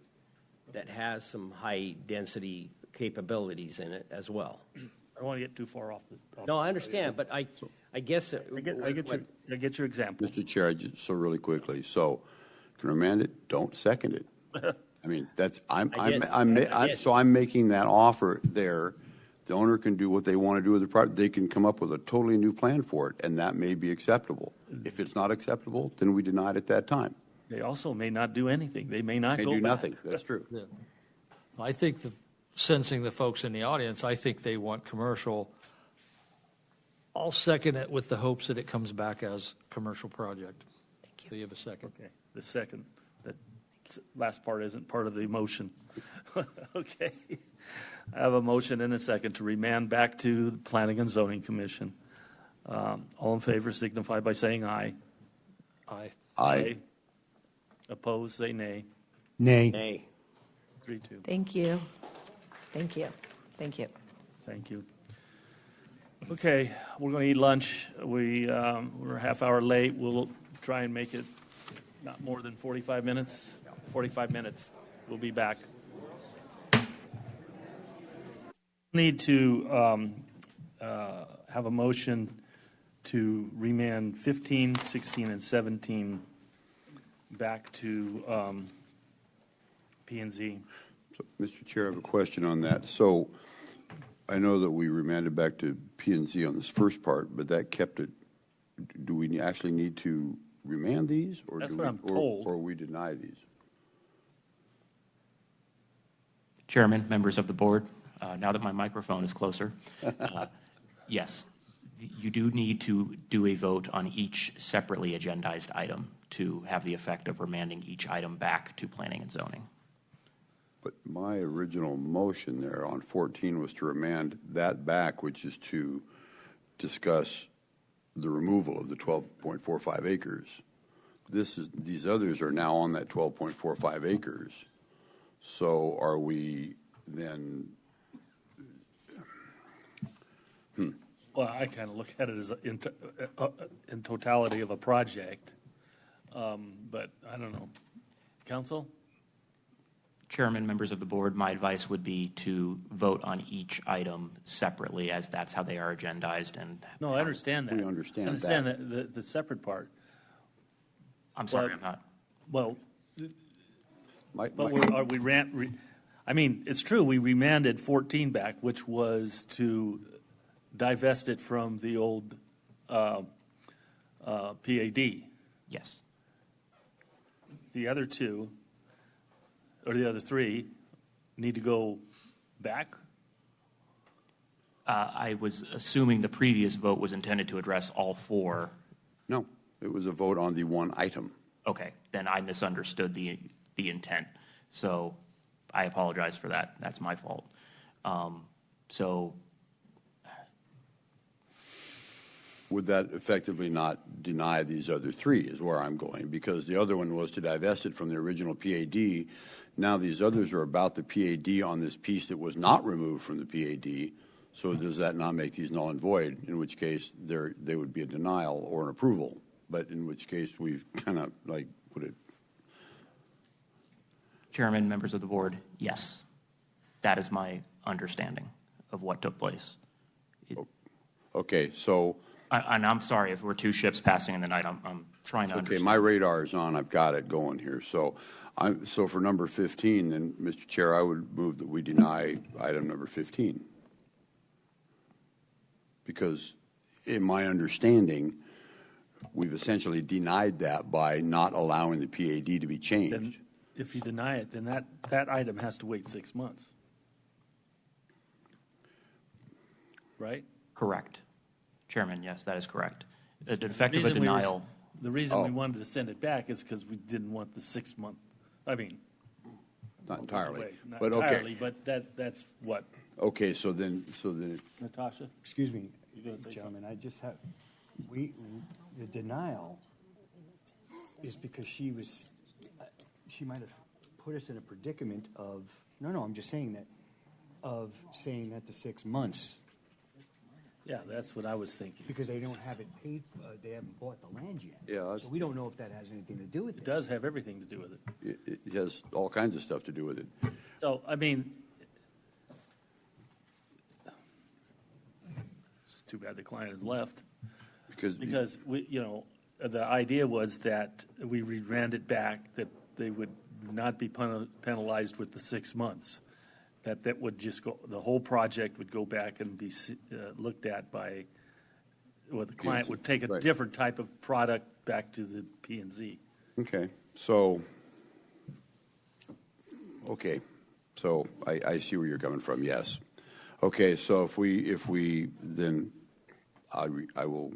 that has some high density capabilities in it as well. I don't want to get too far off this. No, I understand, but I guess I get your example. Mr. Chair, so really quickly, so can remand it, don't second it. I mean, I'm making that offer there. The owner can do what they want to do with the property. They can come up with a totally new plan for it, and that may be acceptable. If it's not acceptable, then we deny it at that time. They also may not do anything. They may not go do back. nothing. That's true. Yeah. I think sensing the folks in the audience, I think they want commercial. I'll second it with the hopes that it comes back as commercial project. Thank you. So you have a second. Okay. The second. That last part isn't part of the motion. Okay. I have a motion and a second to remand back to the Planning and Zoning Commission. All in favor signify by saying aye. Aye. Aye. Opposed, say nay. Nay. Nay. 3-2. Thank you. Thank you. Thank you. Thank you. Okay, we're going to eat lunch. We're a half hour late. We'll try and make it not more than 45 minutes. 45 minutes. We'll be back. Need to have a motion to remand 15, 16, and 17 back to P&Z. So, Mr. Chair, I have a question on that. So I know that we remanded back to P&Z on this first part, but that kept it. Do we actually need to remand these? Or That's do what we, I'm told. Or we deny these? Chairman, members of the board, now that my microphone is closer, yes, you do need to do a vote on each separately agendized item to have the effect of remanding each item back to planning and zoning. But my original motion there on 14 was to remand that back, which is to discuss the removal of the 12.45 acres. These others are now on that 12.45 acres. So are we then? Well, I kind of look at it as in totality of a project, but I don't know. Council? Chairman, members of the board, my advice would be to vote on each item separately, as that's how they are agendized. And No, I understand that. We understand I understand that. The separate part. I'm sorry, I'm not. Well, I mean, it's true, we remanded 14 back, which was to divest it from the old PAD. Yes. The other two, or the other three, need to go back? I was assuming the previous vote was intended to address all four. No, it was a vote on the one item. Okay, then I misunderstood the intent. So I apologize for that. That's my fault. Would that effectively not deny these other three is where I'm going, because the other one was to divest it from the original PAD. Now these others are about the PAD on this piece that was not removed from the PAD. So does that not make these null and void, in which case they would be a denial or an approval, but in which case we've kind of like put it. Chairman, members of the board, yes. That is my understanding of what took place. Okay, so. And I'm sorry if we're two ships passing in the night. I'm trying to understand. Okay, my radar is on. I've got it going here. So for number 15, then, Mr. Chair, I would move that we deny item number 15. Because in my understanding, we've essentially denied that by not allowing the PAD to be changed. Then if you deny it, then that item has to wait 6 months. Right? Correct. Chairman, yes, that is correct. The effect of a denial. The reason we wanted to send it back is because we didn't want the 6 month. I mean, not entirely, not but entirely, okay. but that's what. Okay, so then. Natasha, excuse me, gentlemen, Chairman, I just have the denial is because she might have put us in a predicament of I'm just saying that the 6 months. Yeah, that's what I was thinking. Because they don't have it paid, they haven't bought the land yet. Yeah. So we don't know if that has anything to do with it. It does have everything to do with it. It has all kinds of stuff to do with it. So, I mean, it's too bad the client has left. Because we, the idea was that we ran it back, that they would not be penalized with the 6 months. That would just go, the whole project would go back and be looked at by, the client would take a different type of product back to the P&Z. Okay, so I see where you're coming from, yes. Okay, so if we then, I will,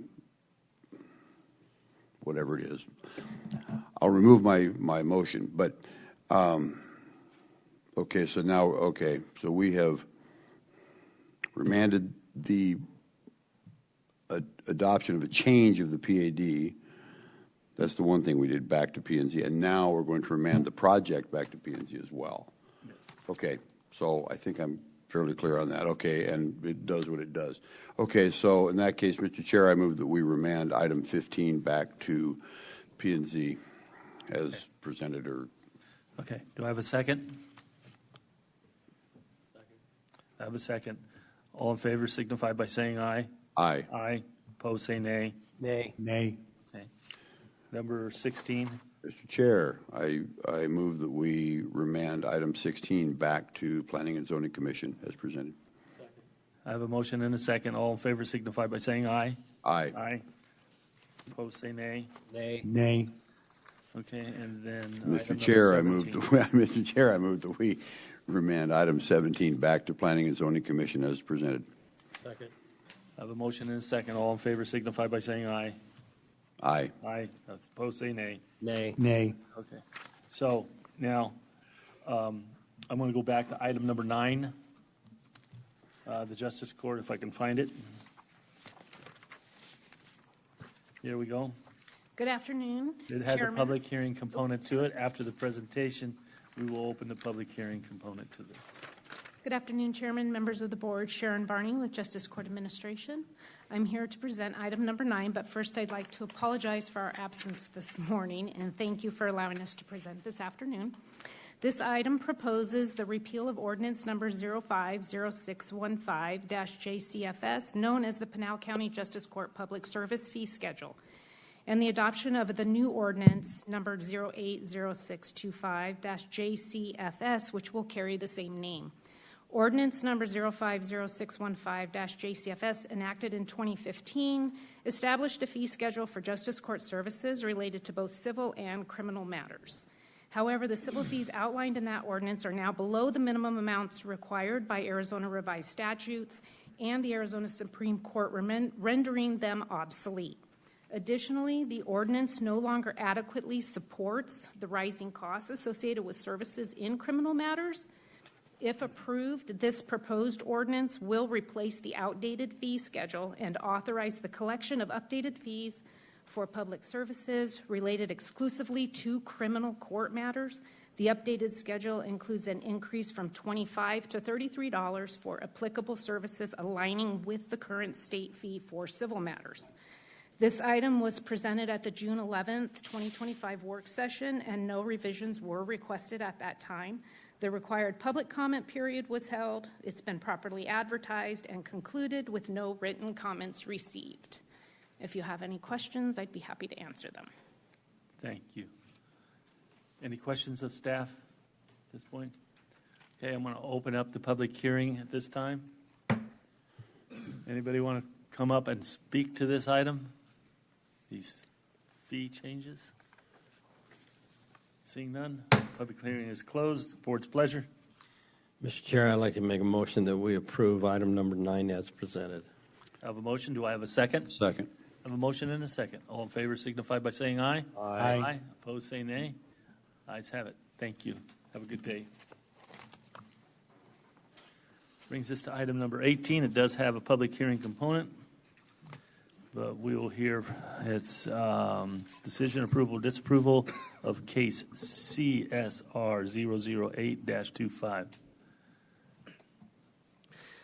whatever it is, I'll remove my motion, but, okay, so we have remanded the adoption of a change of the PAD. That's the one thing we did back to P&Z, and now we're going to remand the project back to P&Z as well. Yes. Okay, so I think I'm fairly clear on that. Okay, and it does what it does. Okay, so in that case, Mr. Chair, I move that we remand item 15 back to P&Z as presented. Okay, do I have a second? I have a second. All in favor signify by saying aye. Aye. Aye. Opposed, say nay. Nay. Nay. Okay. Number 16. Mr. Chair, I move that we remand item 16 back to Planning and Zoning Commission as presented. I have a motion and a second. All in favor signify by saying aye. Aye. Aye. Opposed, say nay. Nay. Nay. Okay, and then Mr. Chair, I move that we remand item 17 back to Planning and Zoning Commission as presented. Second. I have a motion and a second. All in favor signify by saying aye. Aye. Aye. Opposed, say nay. Nay. Nay. Okay. So now I'm going to go back to item number 9, the Justice Court, if I can find it. Here we go. Good afternoon, It has Chairman. a public hearing component to it. After the presentation, we will open the public hearing component to this. Good afternoon, Chairman, members of the board. Sharon Barney with Justice Court Administration. I'm here to present item number 9, but first I'd like to apologize for our absence this morning, and thank you for allowing us to present this afternoon. This item proposes the repeal of ordinance number 050615-JCFS, known as the Pinal County Justice Court Public Service Fee Schedule, and the adoption of the new ordinance number 080625-JCFS, which will carry the same name. Ordinance number 050615-JCFS, enacted in 2015, established a fee schedule for justice court services related to both civil and criminal matters. However, the civil fees outlined in that ordinance are now below the minimum amounts required by Arizona revised statutes and the Arizona Supreme Court, rendering them obsolete. Additionally, the ordinance no longer adequately supports the rising costs associated with services in criminal matters. If approved, this proposed ordinance will replace the outdated fee schedule and authorize the collection of updated fees for public services related exclusively to criminal court matters. The updated schedule includes an increase from $25 to $33 for applicable services aligning with the current state fee for civil matters. This item was presented at the June 11th, 2025 work session, and no revisions were requested at that time. The required public comment period was held. It's been properly advertised and concluded with no written comments received. If you have any questions, I'd be happy to answer them. Thank you. Any questions of staff at this point? Okay, I'm going to open up the public hearing at this time. Anybody want to come up and speak to this item? These fee changes? Seeing none, public hearing is closed. Board's pleasure. Mr. Chair, I'd like to make a motion that we approve item number 9 as presented. I have a motion. Do I have a second? Second. I have a motion and a second. All in favor signify by saying aye. Aye. Opposed, say nay. Ayes have it. Thank you. Have a good day. Brings us to item number 18. It does have a public hearing component, but we will hear its decision, approval, disapproval of case CSR 008-25.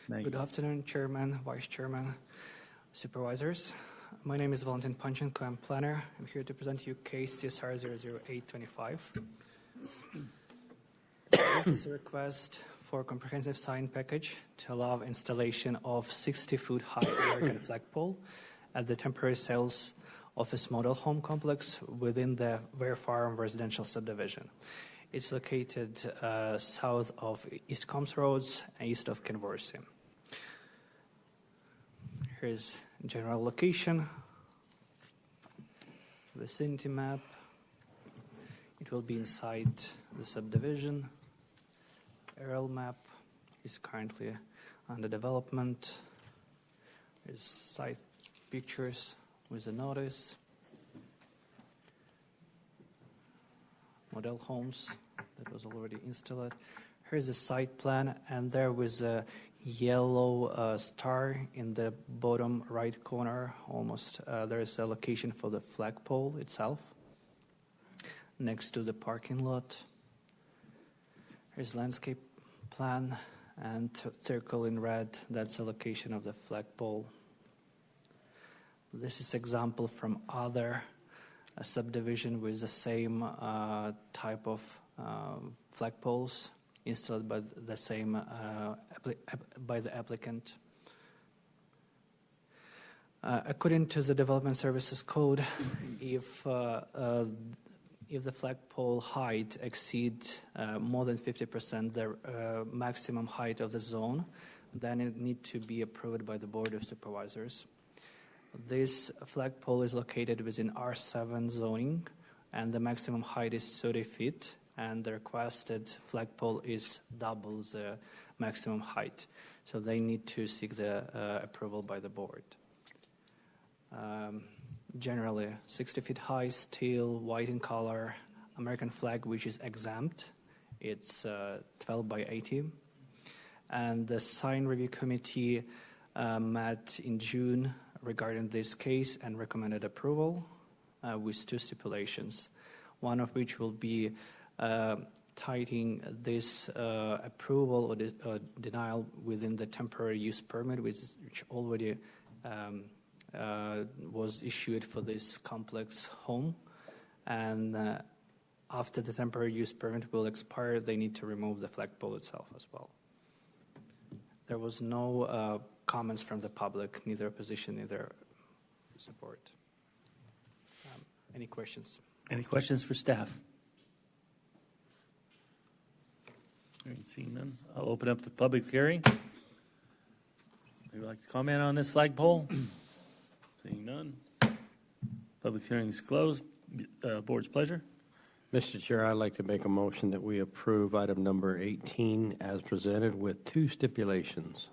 Good afternoon, Chairman, Vice Chairman, Supervisors. My name is Valentin Panchenko. I'm planner. I'm here to present you case CSR 00825. This is a request for a comprehensive sign package to allow installation of 60-foot high American flagpole at the temporary sales office model home complex within the Ware Farm residential subdivision. It's located south of East Combs Roads and east of Convenes. Here's general location, vicinity map. It will be inside the subdivision. Aerial map is currently under development. There's site pictures with a notice. Model homes that was already installed. Here's the site plan, and there was a yellow star in the bottom right corner, almost. There is a location for the flagpole itself, next to the parking lot. Here's landscape plan, and circle in red, that's the location of the flagpole. This is example from other subdivision with the same type of flagpoles installed by the same by the applicant. According to the Development Services Code, if the flagpole height exceeds more than 50% the maximum height of the zone, then it needs to be approved by the Board of Supervisors. This flagpole is located within R7 zoning, and the maximum height is 30 feet, and the requested flagpole is double the maximum height. So they need to seek the approval by the board. Generally, 60 feet high, steel, white in color, American flag, which is exempt. It's 12 by 80. And the sign review committee met in June regarding this case and recommended approval with two stipulations, one of which will be tightening this approval or denial within the temporary use permit, which already was issued for this complex home. And after the temporary use permit will expire, they need to remove the flagpole itself as well. There was no comments from the public, neither opposition, neither support. Any questions? Any questions for staff? Seeing none, I'll open up the public hearing. Would you like to comment on this flagpole? Seeing none. Public hearing is closed. Board's pleasure. Mr. Chair, I'd like to make a motion that we approve item number 18 as presented with two stipulations.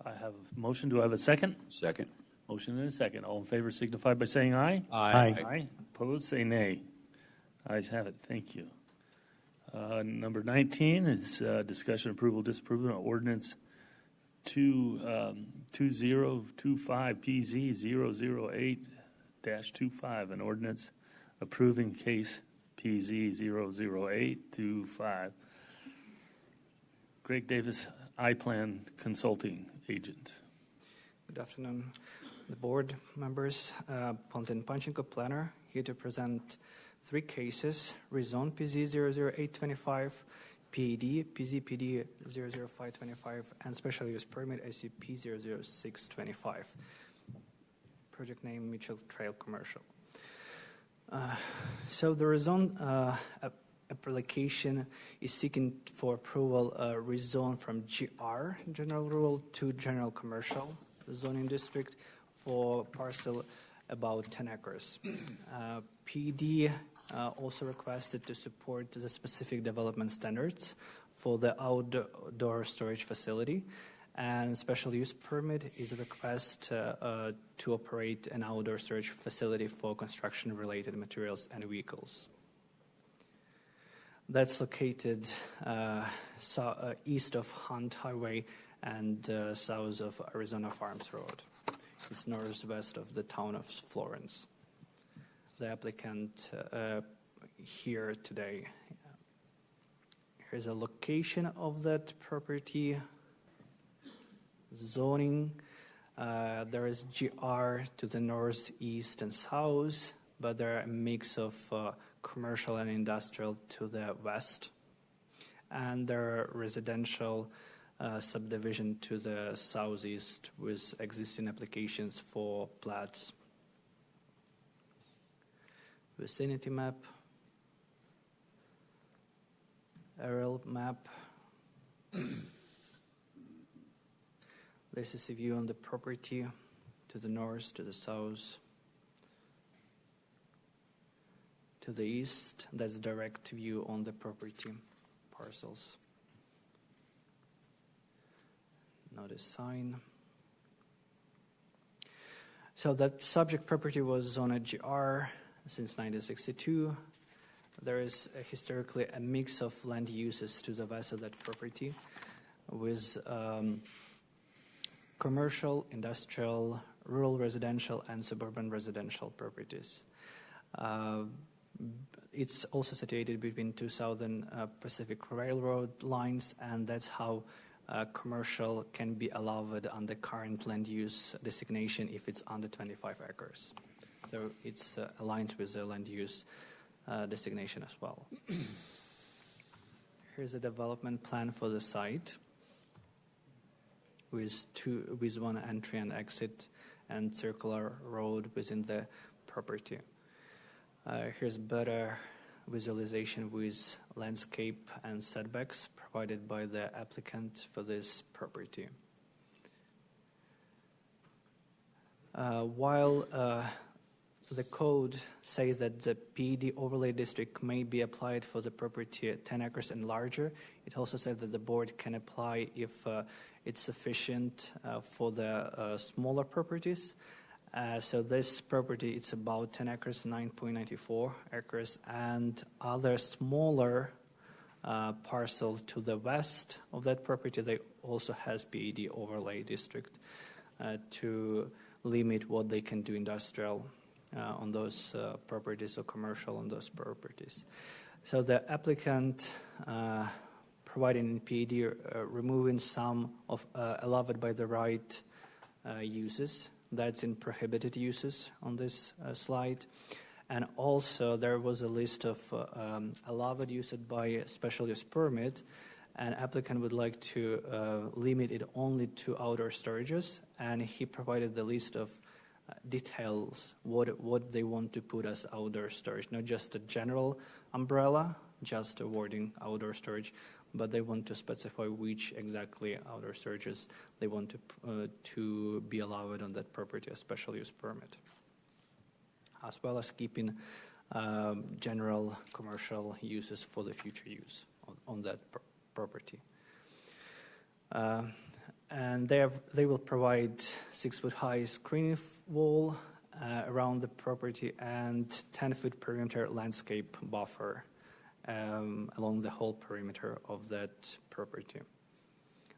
I have a motion. Do I have a second? Second. Motion and a second. All in favor signify by saying aye. Aye. Aye. Opposed, say nay. Ayes have it. Thank you. Number 19 is discussion, approval, disapproval of ordinance 2025 PZ 008-25, an ordinance approving case PZ 00825. Greg Davis, iPlan Consulting Agent. Good afternoon, the board members. Valentin Panchenko, planner, here to present three cases: rezone PZ 00825, PED PZPD 00525, and special use permit SUP 00625. Project name Mitchell Trail Commercial. So the rezone application is seeking for approval rezone from GR, General Rural, to General Commercial zoning district for parcel about 10 acres. PD also requested to support the specific development standards for the outdoor storage facility, and special use permit is a request to operate an outdoor storage facility for construction-related materials and vehicles. That's located east of Hunt Highway and south of Arizona Farms Road. It's northwest of the town of Florence. The applicant here today. Here's a location of that property. Zoning. There is GR to the north, east, and south, but there are a mix of commercial and industrial to the west. And there are residential subdivision to the southeast with existing applications for plats. Vicinity map, aerial map. This is a view on the property to the north, to the south, to the east. That's a direct view on the property parcels. Notice sign. So that subject property was on a GR since 1962. There is historically a mix of land uses to the west of that property with commercial, industrial, rural residential, and suburban residential properties. It's also situated between two Southern Pacific Railroad lines, and that's how commercial can be allowed under current land use designation if it's under 25 acres. So it's aligned with the land use designation as well. Here's a development plan for the site with one entry and exit and circular road within the property. Here's better visualization with landscape and setbacks provided by the applicant for this property. While the code says that the PED overlay district may be applied for the property at 10 acres and larger, it also says that the board can apply if it's sufficient for the smaller properties. So this property, it's about 10 acres, 9.94 acres, and other smaller parcel to the west of that property, they also has PED overlay district to limit what they can do industrial on those properties or commercial on those properties. So the applicant providing in PED removing some of allowed by the right uses that's in prohibited uses on this slide. And also there was a list of allowed uses by special use permit, and applicant would like to limit it only to outdoor storages, and he provided the list of details what they want to put as outdoor storage, not just a general umbrella, just awarding outdoor storage, but they want to specify which exactly outdoor storages they want to be allowed on that property, a special use permit, as well as keeping general commercial uses for the future use on that property. And they will provide 6-foot high screening wall around the property and 10-foot perimeter landscape buffer along the whole perimeter of that property.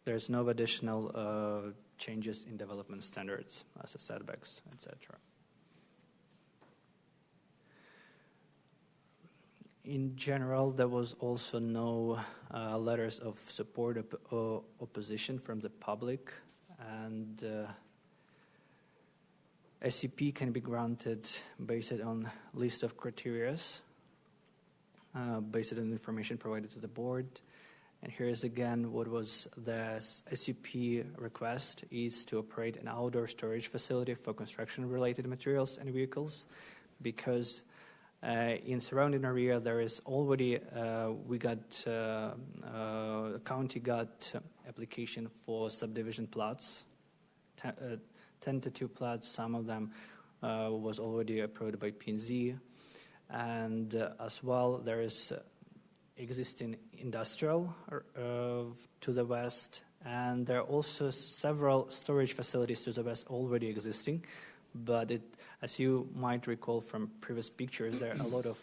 There's no additional changes in development standards as a setbacks, etc. In general, there was also no letters of support or opposition from the public, and SUP can be granted based on list of criteria, based on information provided to the board. And here is again what was the SUP request is to operate an outdoor storage facility for construction-related materials and vehicles, because in surrounding area there is already the county got application for subdivision plots, 10 plots. Some of them was already approved by P&Z, and as well there is existing industrial to the west, and there are also several storage facilities to the west already existing. But as you might recall from previous pictures, there are a lot of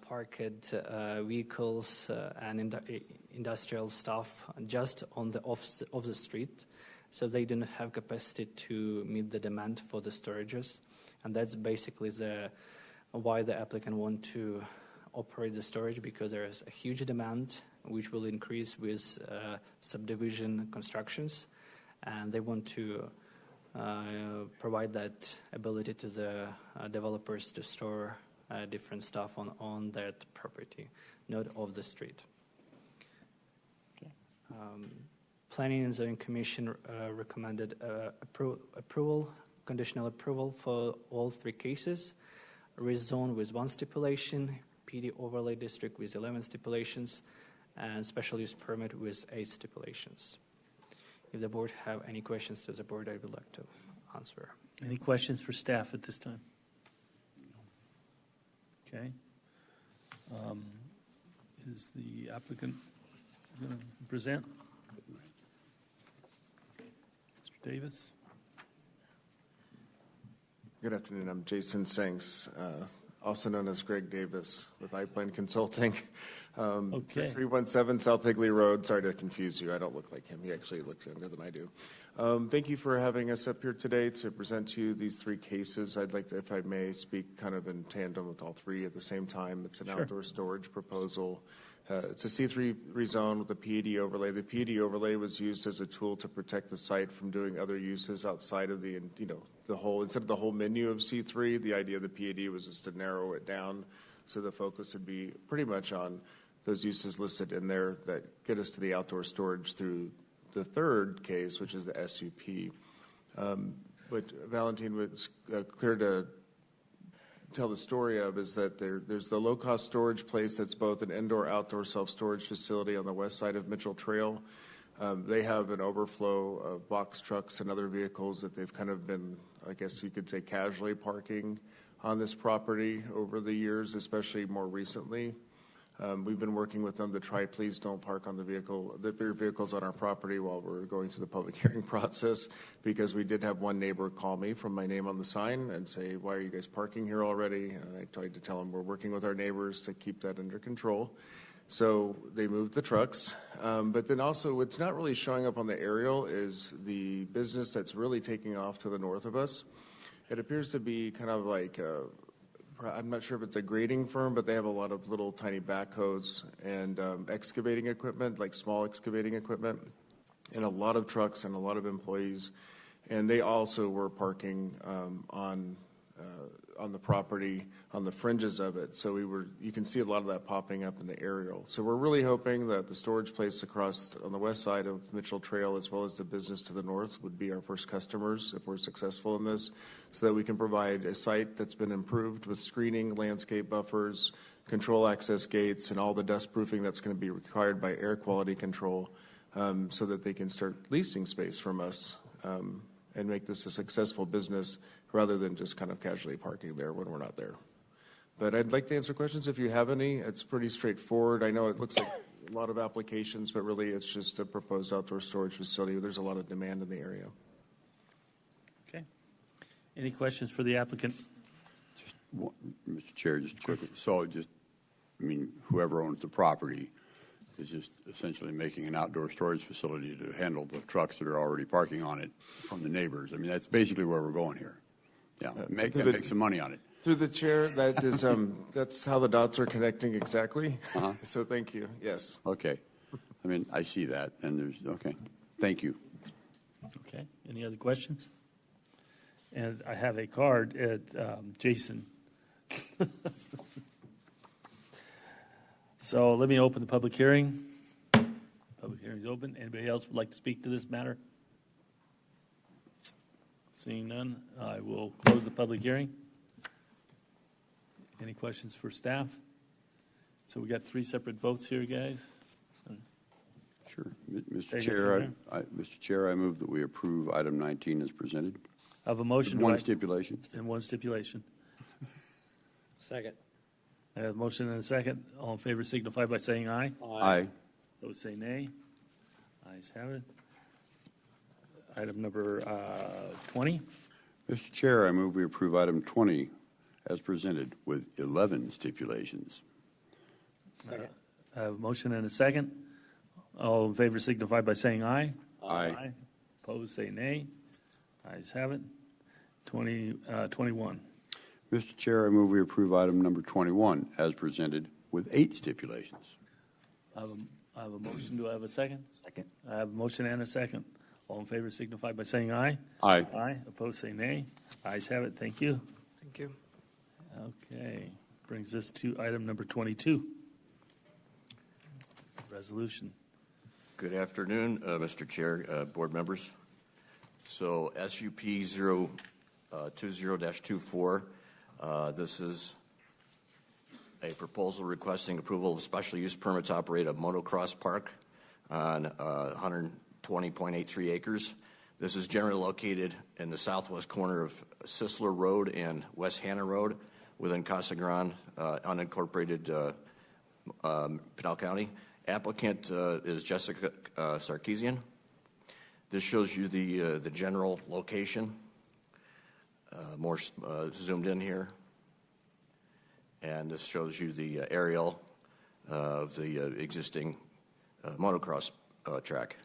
parked vehicles and industrial stuff just on the off the street, so they do not have capacity to meet the demand for the storages, and that's basically why the applicant want to operate the storage, because there is a huge demand which will increase with subdivision constructions, and they want to provide that ability to the developers to store different stuff on that property, not off the street. Okay. Planning and Zoning Commission recommended conditional approval for all 3 cases. Rezone with 1 stipulation, PD overlay district with 11 stipulations, and special use permit with 8 stipulations. If the board have any questions to the board, I would like to answer. Any questions for staff at this time? Okay. Is the applicant going to present? Mr. Davis? Good afternoon. I'm Jason Sanks, also known as Greg Davis with iPlan Consulting. Okay. 317 South Higley Road. Sorry to confuse you. I don't look like him. He actually looks younger than I do. Thank you for having us up here today to present to you these 3 cases. I'd like to, if I may, speak kind of in tandem with all 3 at the same time. It's an outdoor storage proposal. It's a C3 rezone with a PED overlay. The PED overlay was used as a tool to protect the site from doing other uses outside of the whole, instead of the whole menu of C3, the idea of the PED was just to narrow it down so the focus would be pretty much on those uses listed in there that get us to the outdoor storage through the 3rd case, which is the SUP. What Valentin was clear to tell the story of is that there's the low-cost storage place that's both an indoor-outdoor self-storage facility on the west side of Mitchell Trail. They have an overflow of box trucks and other vehicles that they've kind of been, I guess you could say, casually parking on this property over the years, especially more recently. We've been working with them to try, please don't park on their vehicles on our property while we're going through the public hearing process, because we did have one neighbor call me from my name on the sign and say, why are you guys parking here already? And I tried to tell them we're working with our neighbors to keep that under control. So they moved the trucks. But then also what's not really showing up on the aerial is the business that's really taking off to the north of us. It appears to be kind of like, I'm not sure if it's a grading firm, but they have a lot of little tiny backhoes and excavating equipment, like small excavating equipment, and a lot of trucks and a lot of employees. And they also were parking on the property, on the fringes of it. So you can see a lot of that popping up in the aerial. So we're really hoping that the storage place across on the west side of Mitchell Trail, as well as the business to the north, would be our first customers if we're successful in this, so that we can provide a site that's been improved with screening, landscape buffers, control access gates, and all the dust proofing that's going to be required by air quality control, so that they can start leasing space from us and make this a successful business rather than just kind of casually parking there when we're not there. But I'd like to answer questions if you have any. It's pretty straightforward. I know it looks like a lot of applications, but really it's just a proposed outdoor storage facility. There's a lot of demand in the area. Okay. Any questions for the applicant? Mr. Chair, just quickly. So whoever owns the property is just essentially making an outdoor storage facility to handle the trucks that are already parking on it from the neighbors. I mean, that's basically where we're going here. Yeah, make some money on it. Through the chair, that is, that's how the dots are connecting exactly. So thank you. Yes. Okay. I mean, I see that, and okay. Thank you. Okay. Any other questions? And I have a card at Jason. So let me open the public hearing. Public hearing is open. Anybody else would like to speak to this matter? Seeing none, I will close the public hearing. Any questions for staff? So we got 3 separate votes here, guys. Sure. Mr. Chair, I move that we approve item 19 as presented. I have a motion. One stipulation. And one stipulation. Second. I have a motion and a second. All in favor signify by saying aye. Aye. Those say nay. Ayes have it. Item number 20. Mr. Chair, I move we approve item 20 as presented with 11 stipulations. Second. I have a motion and a second. All in favor signify by saying aye. Aye. Opposed, say nay. Ayes have it. 21. Mr. Chair, I move we approve item number 21 as presented with 8 stipulations. I have a motion. Do I have a second? Second. I have a motion and a second. All in favor signify by saying aye. Aye. Aye. Opposed, say nay. Ayes have it. Thank you. Thank you. Okay. Brings us to item number 22. Resolution. Good afternoon, Mr. Chair, board members. So SUP 020-24, this is a proposal requesting approval of special use permit to operate a motocross park on 120.83 acres. This is generally located in the southwest corner of Sisler Road and West Hannah Road within Casa Grande, unincorporated Pinal County. Applicant is Jessica Sarkeesian. This shows you the general location, more zoomed in here. And this shows you the aerial of the existing motocross track.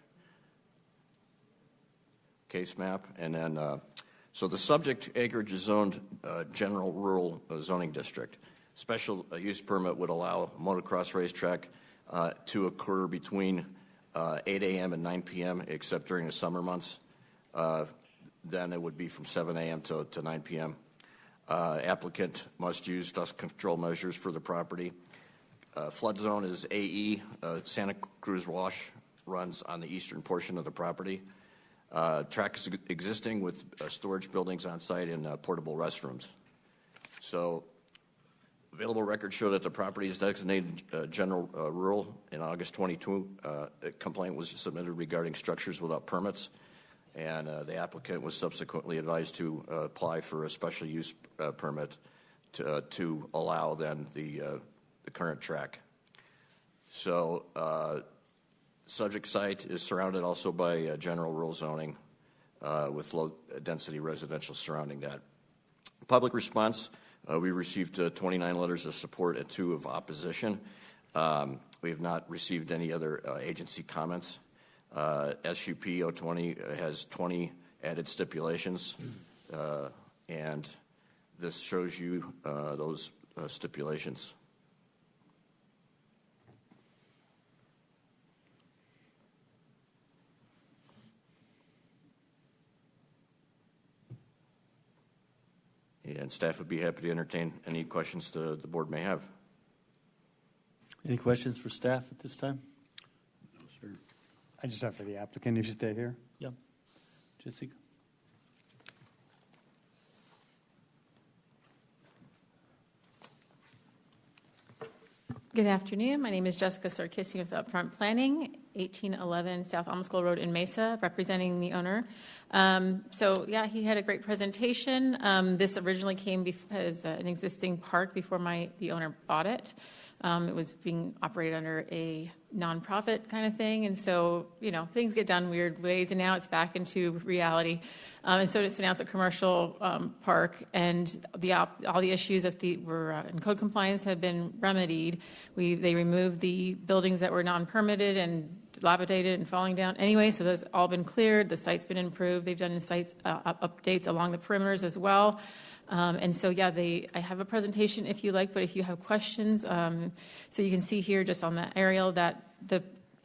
Case map. And then, so the subject acreage is zoned general rural zoning district. Special use permit would allow a motocross racetrack to occur between 8 a.m. and 9 p.m., except during the summer months. Then it would be from 7 a.m. to 9 p.m. Applicant must use dust control measures for the property. Flood zone is AE. Santa Cruz Wash runs on the eastern portion of the property. Track is existing with storage buildings on site and portable restrooms. So available records show that the property is designated general rural. In August 22, a complaint was submitted regarding structures without permits, and the applicant was subsequently advised to apply for a special use permit to allow then the current track. So subject site is surrounded also by general rural zoning with low density residential surrounding that. Public response. We received 29 letters of support and 2 of opposition. We have not received any other agency comments. SUP 020 has 20 added stipulations, and this shows you those stipulations. And staff would be happy to entertain any questions the board may have. Any questions for staff at this time? No, sir. I just have for the applicant, if you stay here. Yeah. Jessica? Good afternoon. My name is Jessica Sarkisian with Upfront Planning, 1811 South Almschool Road in Mesa, representing the owner. So, yeah, he had a great presentation. This originally came as an existing park before the owner bought it. It was being operated under a nonprofit kind of thing, and so, things get done weird ways, and now it's back into reality. And so now it's a commercial park, and all the issues that were in code compliance have been remedied. They removed the buildings that were non-permitted and dilapidated and falling down anyway, so that's all been cleared. The site's been improved. They've done site updates along the perimeters as well. And so, yeah, I have a presentation if you like, but if you have questions, so you can see here just on the aerial that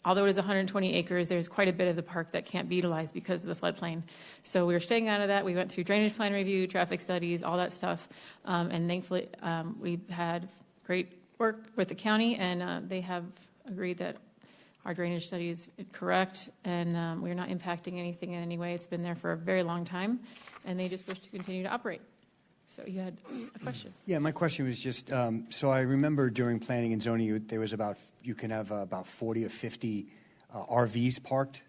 although it is 120 acres, there's quite a bit of the park that can't be utilized because of the floodplain. So we were staying out of that. We went through drainage plan review, traffic studies, all that stuff. And thankfully, we've had great work with the county, and they have agreed that our drainage study is correct, and we're not impacting anything in any way. It's been there for a very long time, and they just wish to continue to operate. So you had a question. Yeah, my question was just, so I remember during planning and zoning, there was you can have about 40 or 50 RVs parked.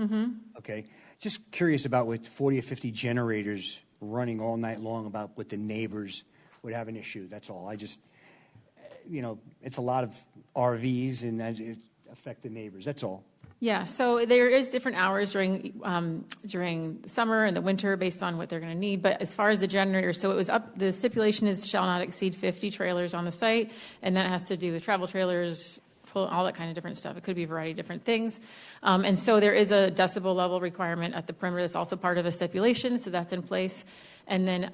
Mm-hmm. Okay. Just curious about with 40 or 50 generators running all night long, about what the neighbors would have an issue. That's all. I just, it's a lot of RVs, and it affect the neighbors. That's all. Yeah, so there is different hours during the summer and the winter based on what they're going to need. But as far as the generator, so it was up. The stipulation is shall not exceed 50 trailers on the site, and that has to do with travel trailers, all that kind of different stuff. It could be a variety of different things. And so there is a decibel level requirement at the perimeter that's also part of a stipulation, so that's in place. And then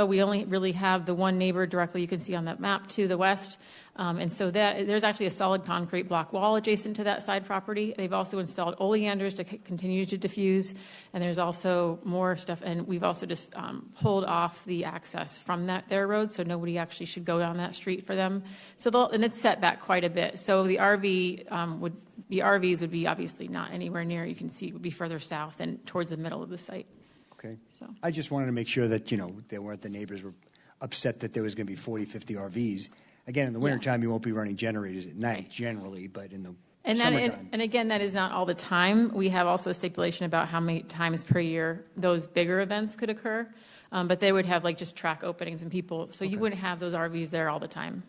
we only really have the one neighbor directly you can see on that map to the west. And so there's actually a solid concrete block wall adjacent to that side property. They've also installed oleanders to continue to diffuse, and there's also more stuff. And we've also just pulled off the access from their road, so nobody actually should go down that street for them. And it's set back quite a bit. So the RVs would be obviously not anywhere near. You can see it would be further south and towards the middle of the site. Okay. So I just wanted to make sure that the neighbors were upset that there was going to be 40, 50 RVs. Again, in the wintertime, you won't be running generators at night generally, but in the summertime. And again, that is not all the time. We have also a stipulation about how many times per year those bigger events could occur. But they would have just track openings and people, so you wouldn't have those RVs there all the time.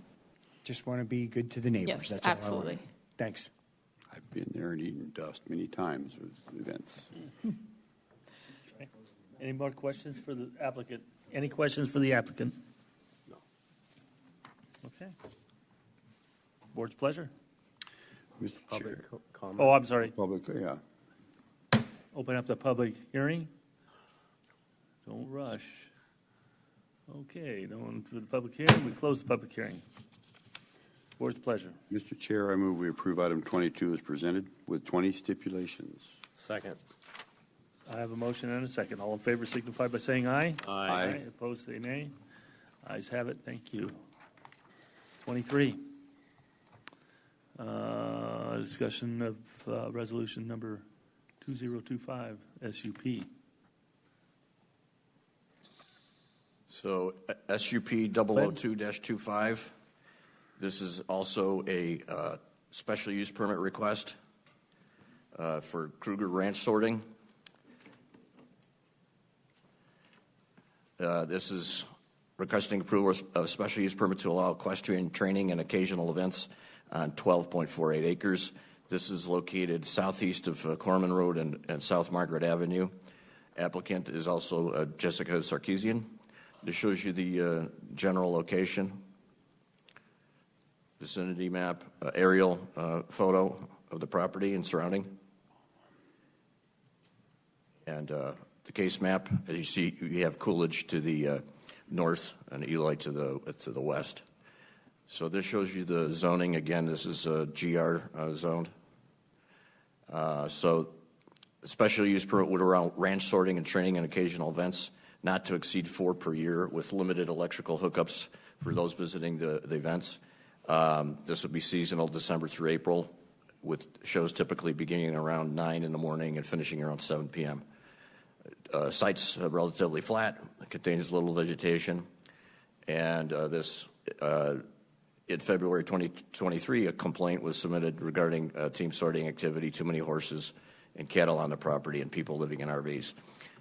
Just want to be good to the neighbors. Yes, that's all absolutely. I want. Thanks. I've been there and eaten dust many times with events. Any more questions for the applicant? Any questions for the applicant? No. Okay. Board's pleasure. Mr. Chair. Comment. Oh, I'm sorry. Public, yeah. Open up the public hearing. Don't rush. Okay, no one for the public hearing. We close the public hearing. Board's pleasure. Mr. Chair, I move we approve item 22 as presented with 20 stipulations. Second. I have a motion and a second. All in favor signify by saying aye. Aye. Opposed, say nay. Ayes have it. Thank you. 23. Discussion of resolution number 2025, SUP. So SUP 002-25. This is also a special use permit request for Kruger Ranch sorting. This is requesting approval of special use permit to allow equestrian training and occasional events on 12.48 acres. This is located southeast of Corman Road and South Margaret Avenue. Applicant is also Jessica Sarkisian. This shows you the general location. vicinity map, aerial photo of the property and surrounding. And the case map, as you see, you have Coolidge to the north and Ely to the west. So this shows you the zoning. Again, this is GR zoned. So the special use permit would allow ranch sorting and training and occasional events, not to exceed 4 per year, with limited electrical hookups for those visiting the events. This would be seasonal, December through April, with shows typically beginning around 9 in the morning and finishing around 7 p.m. Site's relatively flat, contains little vegetation, and in February 2023, a complaint was submitted regarding team sorting activity, too many horses and cattle on the property, and people living in RVs.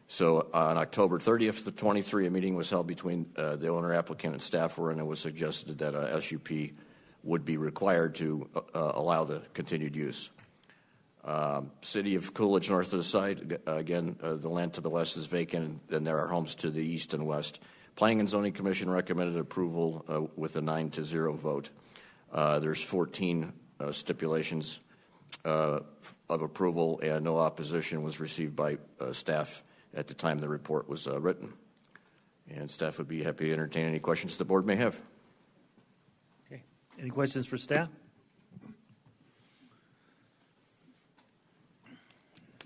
So on October 30th, the 23, a meeting was held between the owner, applicant, and staff, wherein it was suggested that a SUP would be required to allow the continued use. City of Coolidge, north of the site, again, the land to the west is vacant, and there are homes to the east and west. Planning and Zoning Commission recommended approval with a 9-0 vote. There's 14 stipulations of approval, and no opposition was received by staff at the time the report was written. And staff would be happy to entertain any questions the board may have. Okay. Any questions for staff?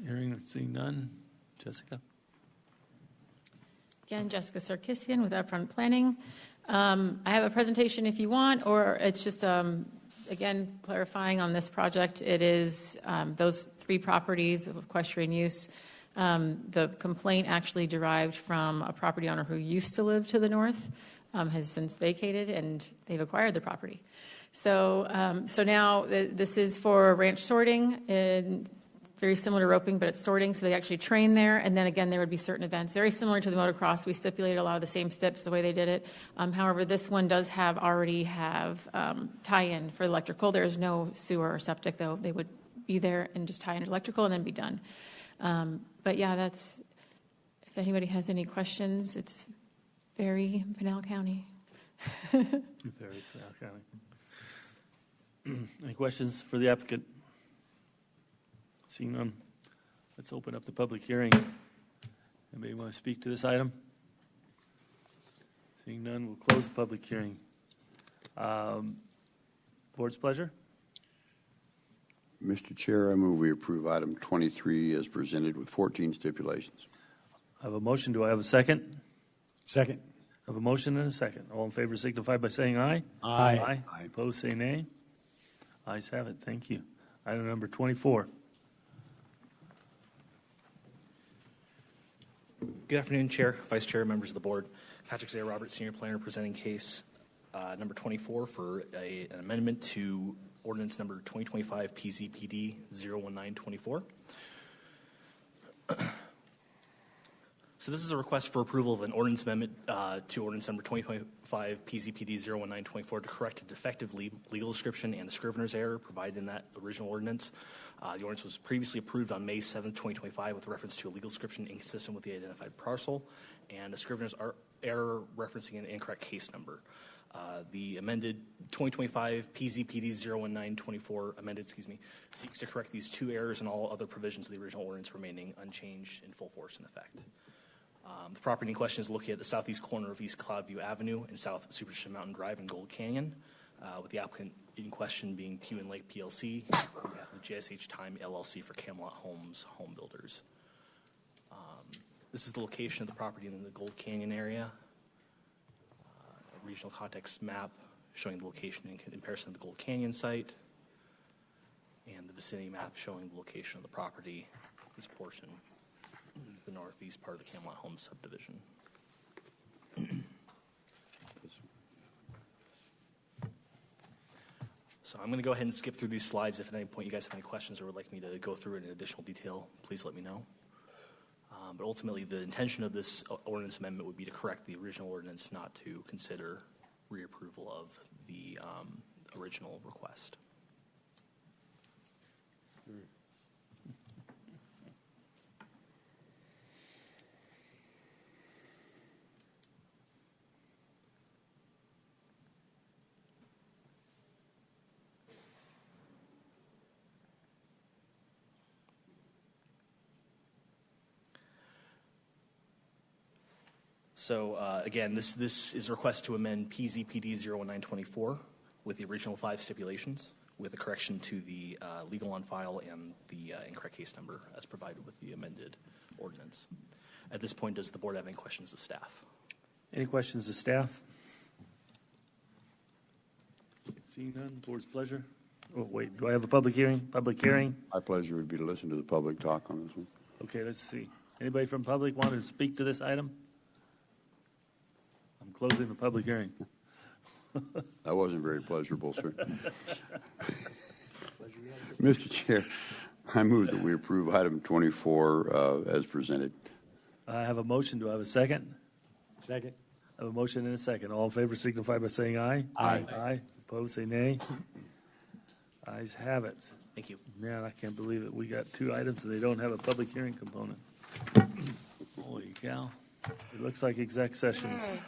Hearing or seeing none. Jessica? Again, Jessica Sarkisian with Upfront Planning. I have a presentation if you want, or it's just, again, clarifying on this project. It is those 3 properties of equestrian use. The complaint actually derived from a property owner who used to live to the north, has since vacated, and they've acquired the property. So now this is for ranch sorting, and very similar to roping, but it's sorting, so they actually train there. And then again, there would be certain events, very similar to the motocross. We stipulated a lot of the same steps the way they did it. However, this one does already have tie-in for electrical. There's no sewer or septic, though. They would be there and just tie in electrical and then be done. But yeah, that's, if anybody has any questions, it's very Pinal County. Very Pinal County. Any questions for the applicant? Seeing none, let's open up the public hearing. Anybody want to speak to this item? Seeing none, we'll close the public hearing. Board's pleasure. Mr. Chair, I move we approve item 23 as presented with 14 stipulations. I have a motion. Do I have a second? Second. I have a motion and a second. All in favor signify by saying aye. Aye. Aye. Opposed, say nay. Ayes have it. Thank you. Item number 24. Good afternoon, Chair, Vice Chair, members of the board. Patrick Zay Roberts, Senior Planner, presenting case number 24 for an amendment to ordinance number 2025 PZPD 01924. So this is a request for approval of an ordinance amendment to ordinance number 2025 PZPD 01924 to correct a defective legal description and the scrivener's error provided in that original ordinance. The ordinance was previously approved on May 7, 2025 with reference to a legal description inconsistent with the identified parcel and a scrivener's error referencing an incorrect case number. The amended 2025 PZPD 01924 seeks to correct these 2 errors and all other provisions of the original ordinance remaining unchanged in full force and effect. The property in question is located at the southeast corner of East Cloudview Avenue and South Superstition Mountain Drive in Gold Canyon, with the applicant in question being Pew and Lake PLC, with JSH Time LLC for Camelot Homes Home Builders. This is the location of the property in the Gold Canyon area. A regional context map showing the location in comparison to the Gold Canyon site, and the vicinity map showing the location of the property, this portion, the northeast part of the Camelot Homes subdivision. So I'm going to go ahead and skip through these slides. If at any point you guys have any questions or would like me to go through it in additional detail, please let me know. But ultimately, the intention of this ordinance amendment would be to correct the original ordinance, not to consider reapproval of the original request. So again, this is a request to amend PZPD 01924 with the original 5 stipulations, with a correction to the legal on file and the incorrect case number as provided with the amended ordinance. At this point, does the board have any questions of staff? Any questions of staff? Seeing none, board's pleasure. Oh, wait, do I have a public hearing? Public hearing? My pleasure would be to listen to the public talk on this one. Okay, let's see. Anybody from public want to speak to this item? I'm closing the public hearing. That wasn't very pleasurable, sir. Mr. Chair, I move that we approve item 24 as presented. I have a motion. Do I have a second? Second. I have a motion and a second. All in favor signify by saying aye. Aye. Aye. Opposed, say nay. Ayes have it. Thank you. Man, I can't believe it. We got 2 items and they don't have a public hearing component. Holy cow. It looks like exec sessions.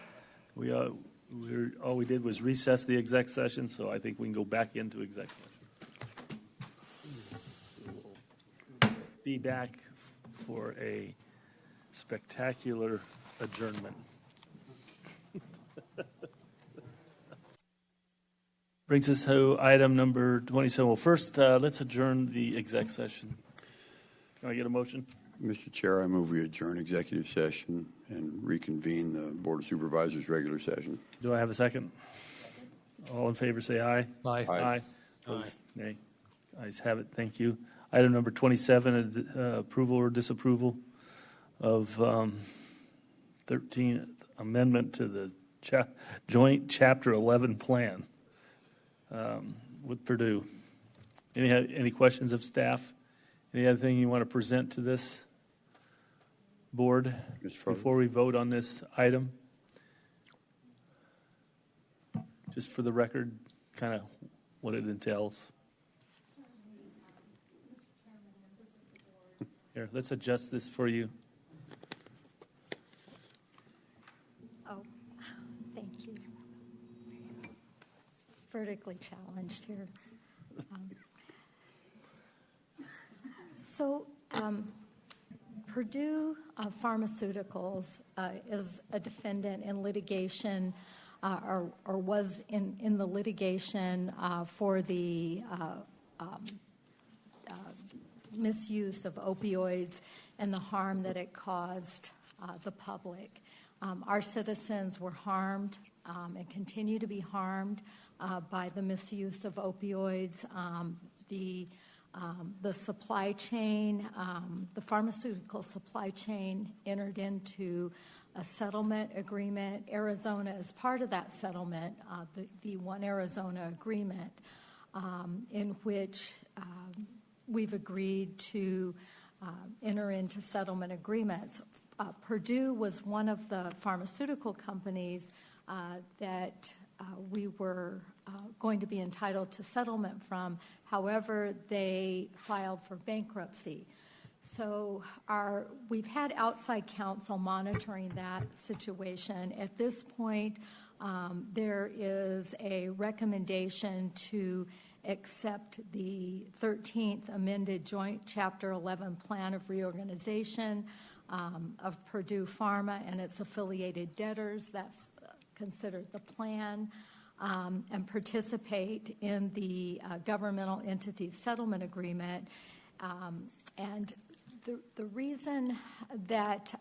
All we did was recess the exec session, so I think we can go back into exec session. We'll be back for a spectacular adjournment. Brings us to item number 27. Well, first, let's adjourn the exec session. Can I get a motion? Mr. Chair, I move we adjourn executive session and reconvene the Board of Supervisors regular session. Do I have a second? All in favor say aye. Aye. Aye. Opposed, nay. Ayes have it. Thank you. Item number 27, approval or disapproval of 13th amendment to the joint Chapter 11 plan with Purdue. Any questions of staff? Any other thing you want to present to this board before we vote on this item? Just for the record, kind of what it entails. Here, let's adjust this for you. Oh, thank you. Vertically challenged here. Purdue Pharmaceuticals is a defendant in litigation, or was in the litigation for the misuse of opioids and the harm that it caused the public. Our citizens were harmed and continue to be harmed by the misuse of opioids. The supply chain, the pharmaceutical supply chain entered into a settlement agreement. Arizona is part of that settlement, the One Arizona Agreement, in which we've agreed to enter into settlement agreements. Purdue was one of the pharmaceutical companies that we were going to be entitled to settlement from. However, they filed for bankruptcy. So we've had outside counsel monitoring that situation. At this point, there is a recommendation to accept the 13th amended joint Chapter 11 plan of reorganization of Purdue Pharma and its affiliated debtors. That's considered the plan. And participate in the governmental entities settlement agreement. And the reason that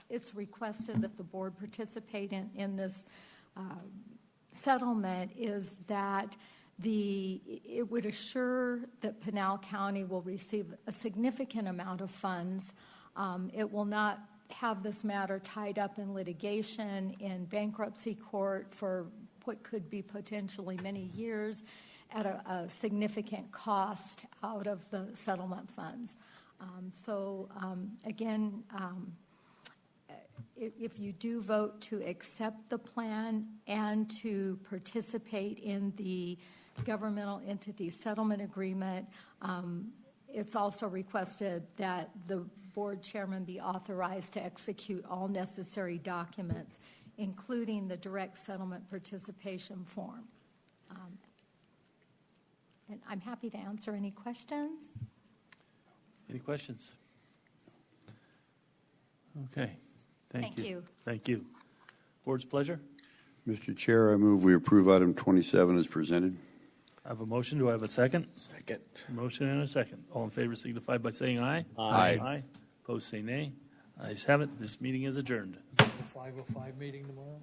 it's requested that the board participate in this settlement is that it would assure that Pinal County will receive a significant amount of funds. It will not have this matter tied up in litigation in bankruptcy court for what could be potentially many years at a significant cost out of the settlement funds. Again, if you do vote to accept the plan and to participate in the governmental entity settlement agreement, it's also requested that the board chairman be authorized to execute all necessary documents, including the direct settlement participation form. And I'm happy to answer any questions. Any questions? Okay. Thank you. Thank you. Board's pleasure. Mr. Chair, I move we approve item 27 as presented. I have a motion. Do I have a second? Second. Motion and a second. All in favor signify by saying aye. Aye. Aye. Opposed say nay. Ayes have it. This meeting is adjourned. 5:05 meeting tomorrow?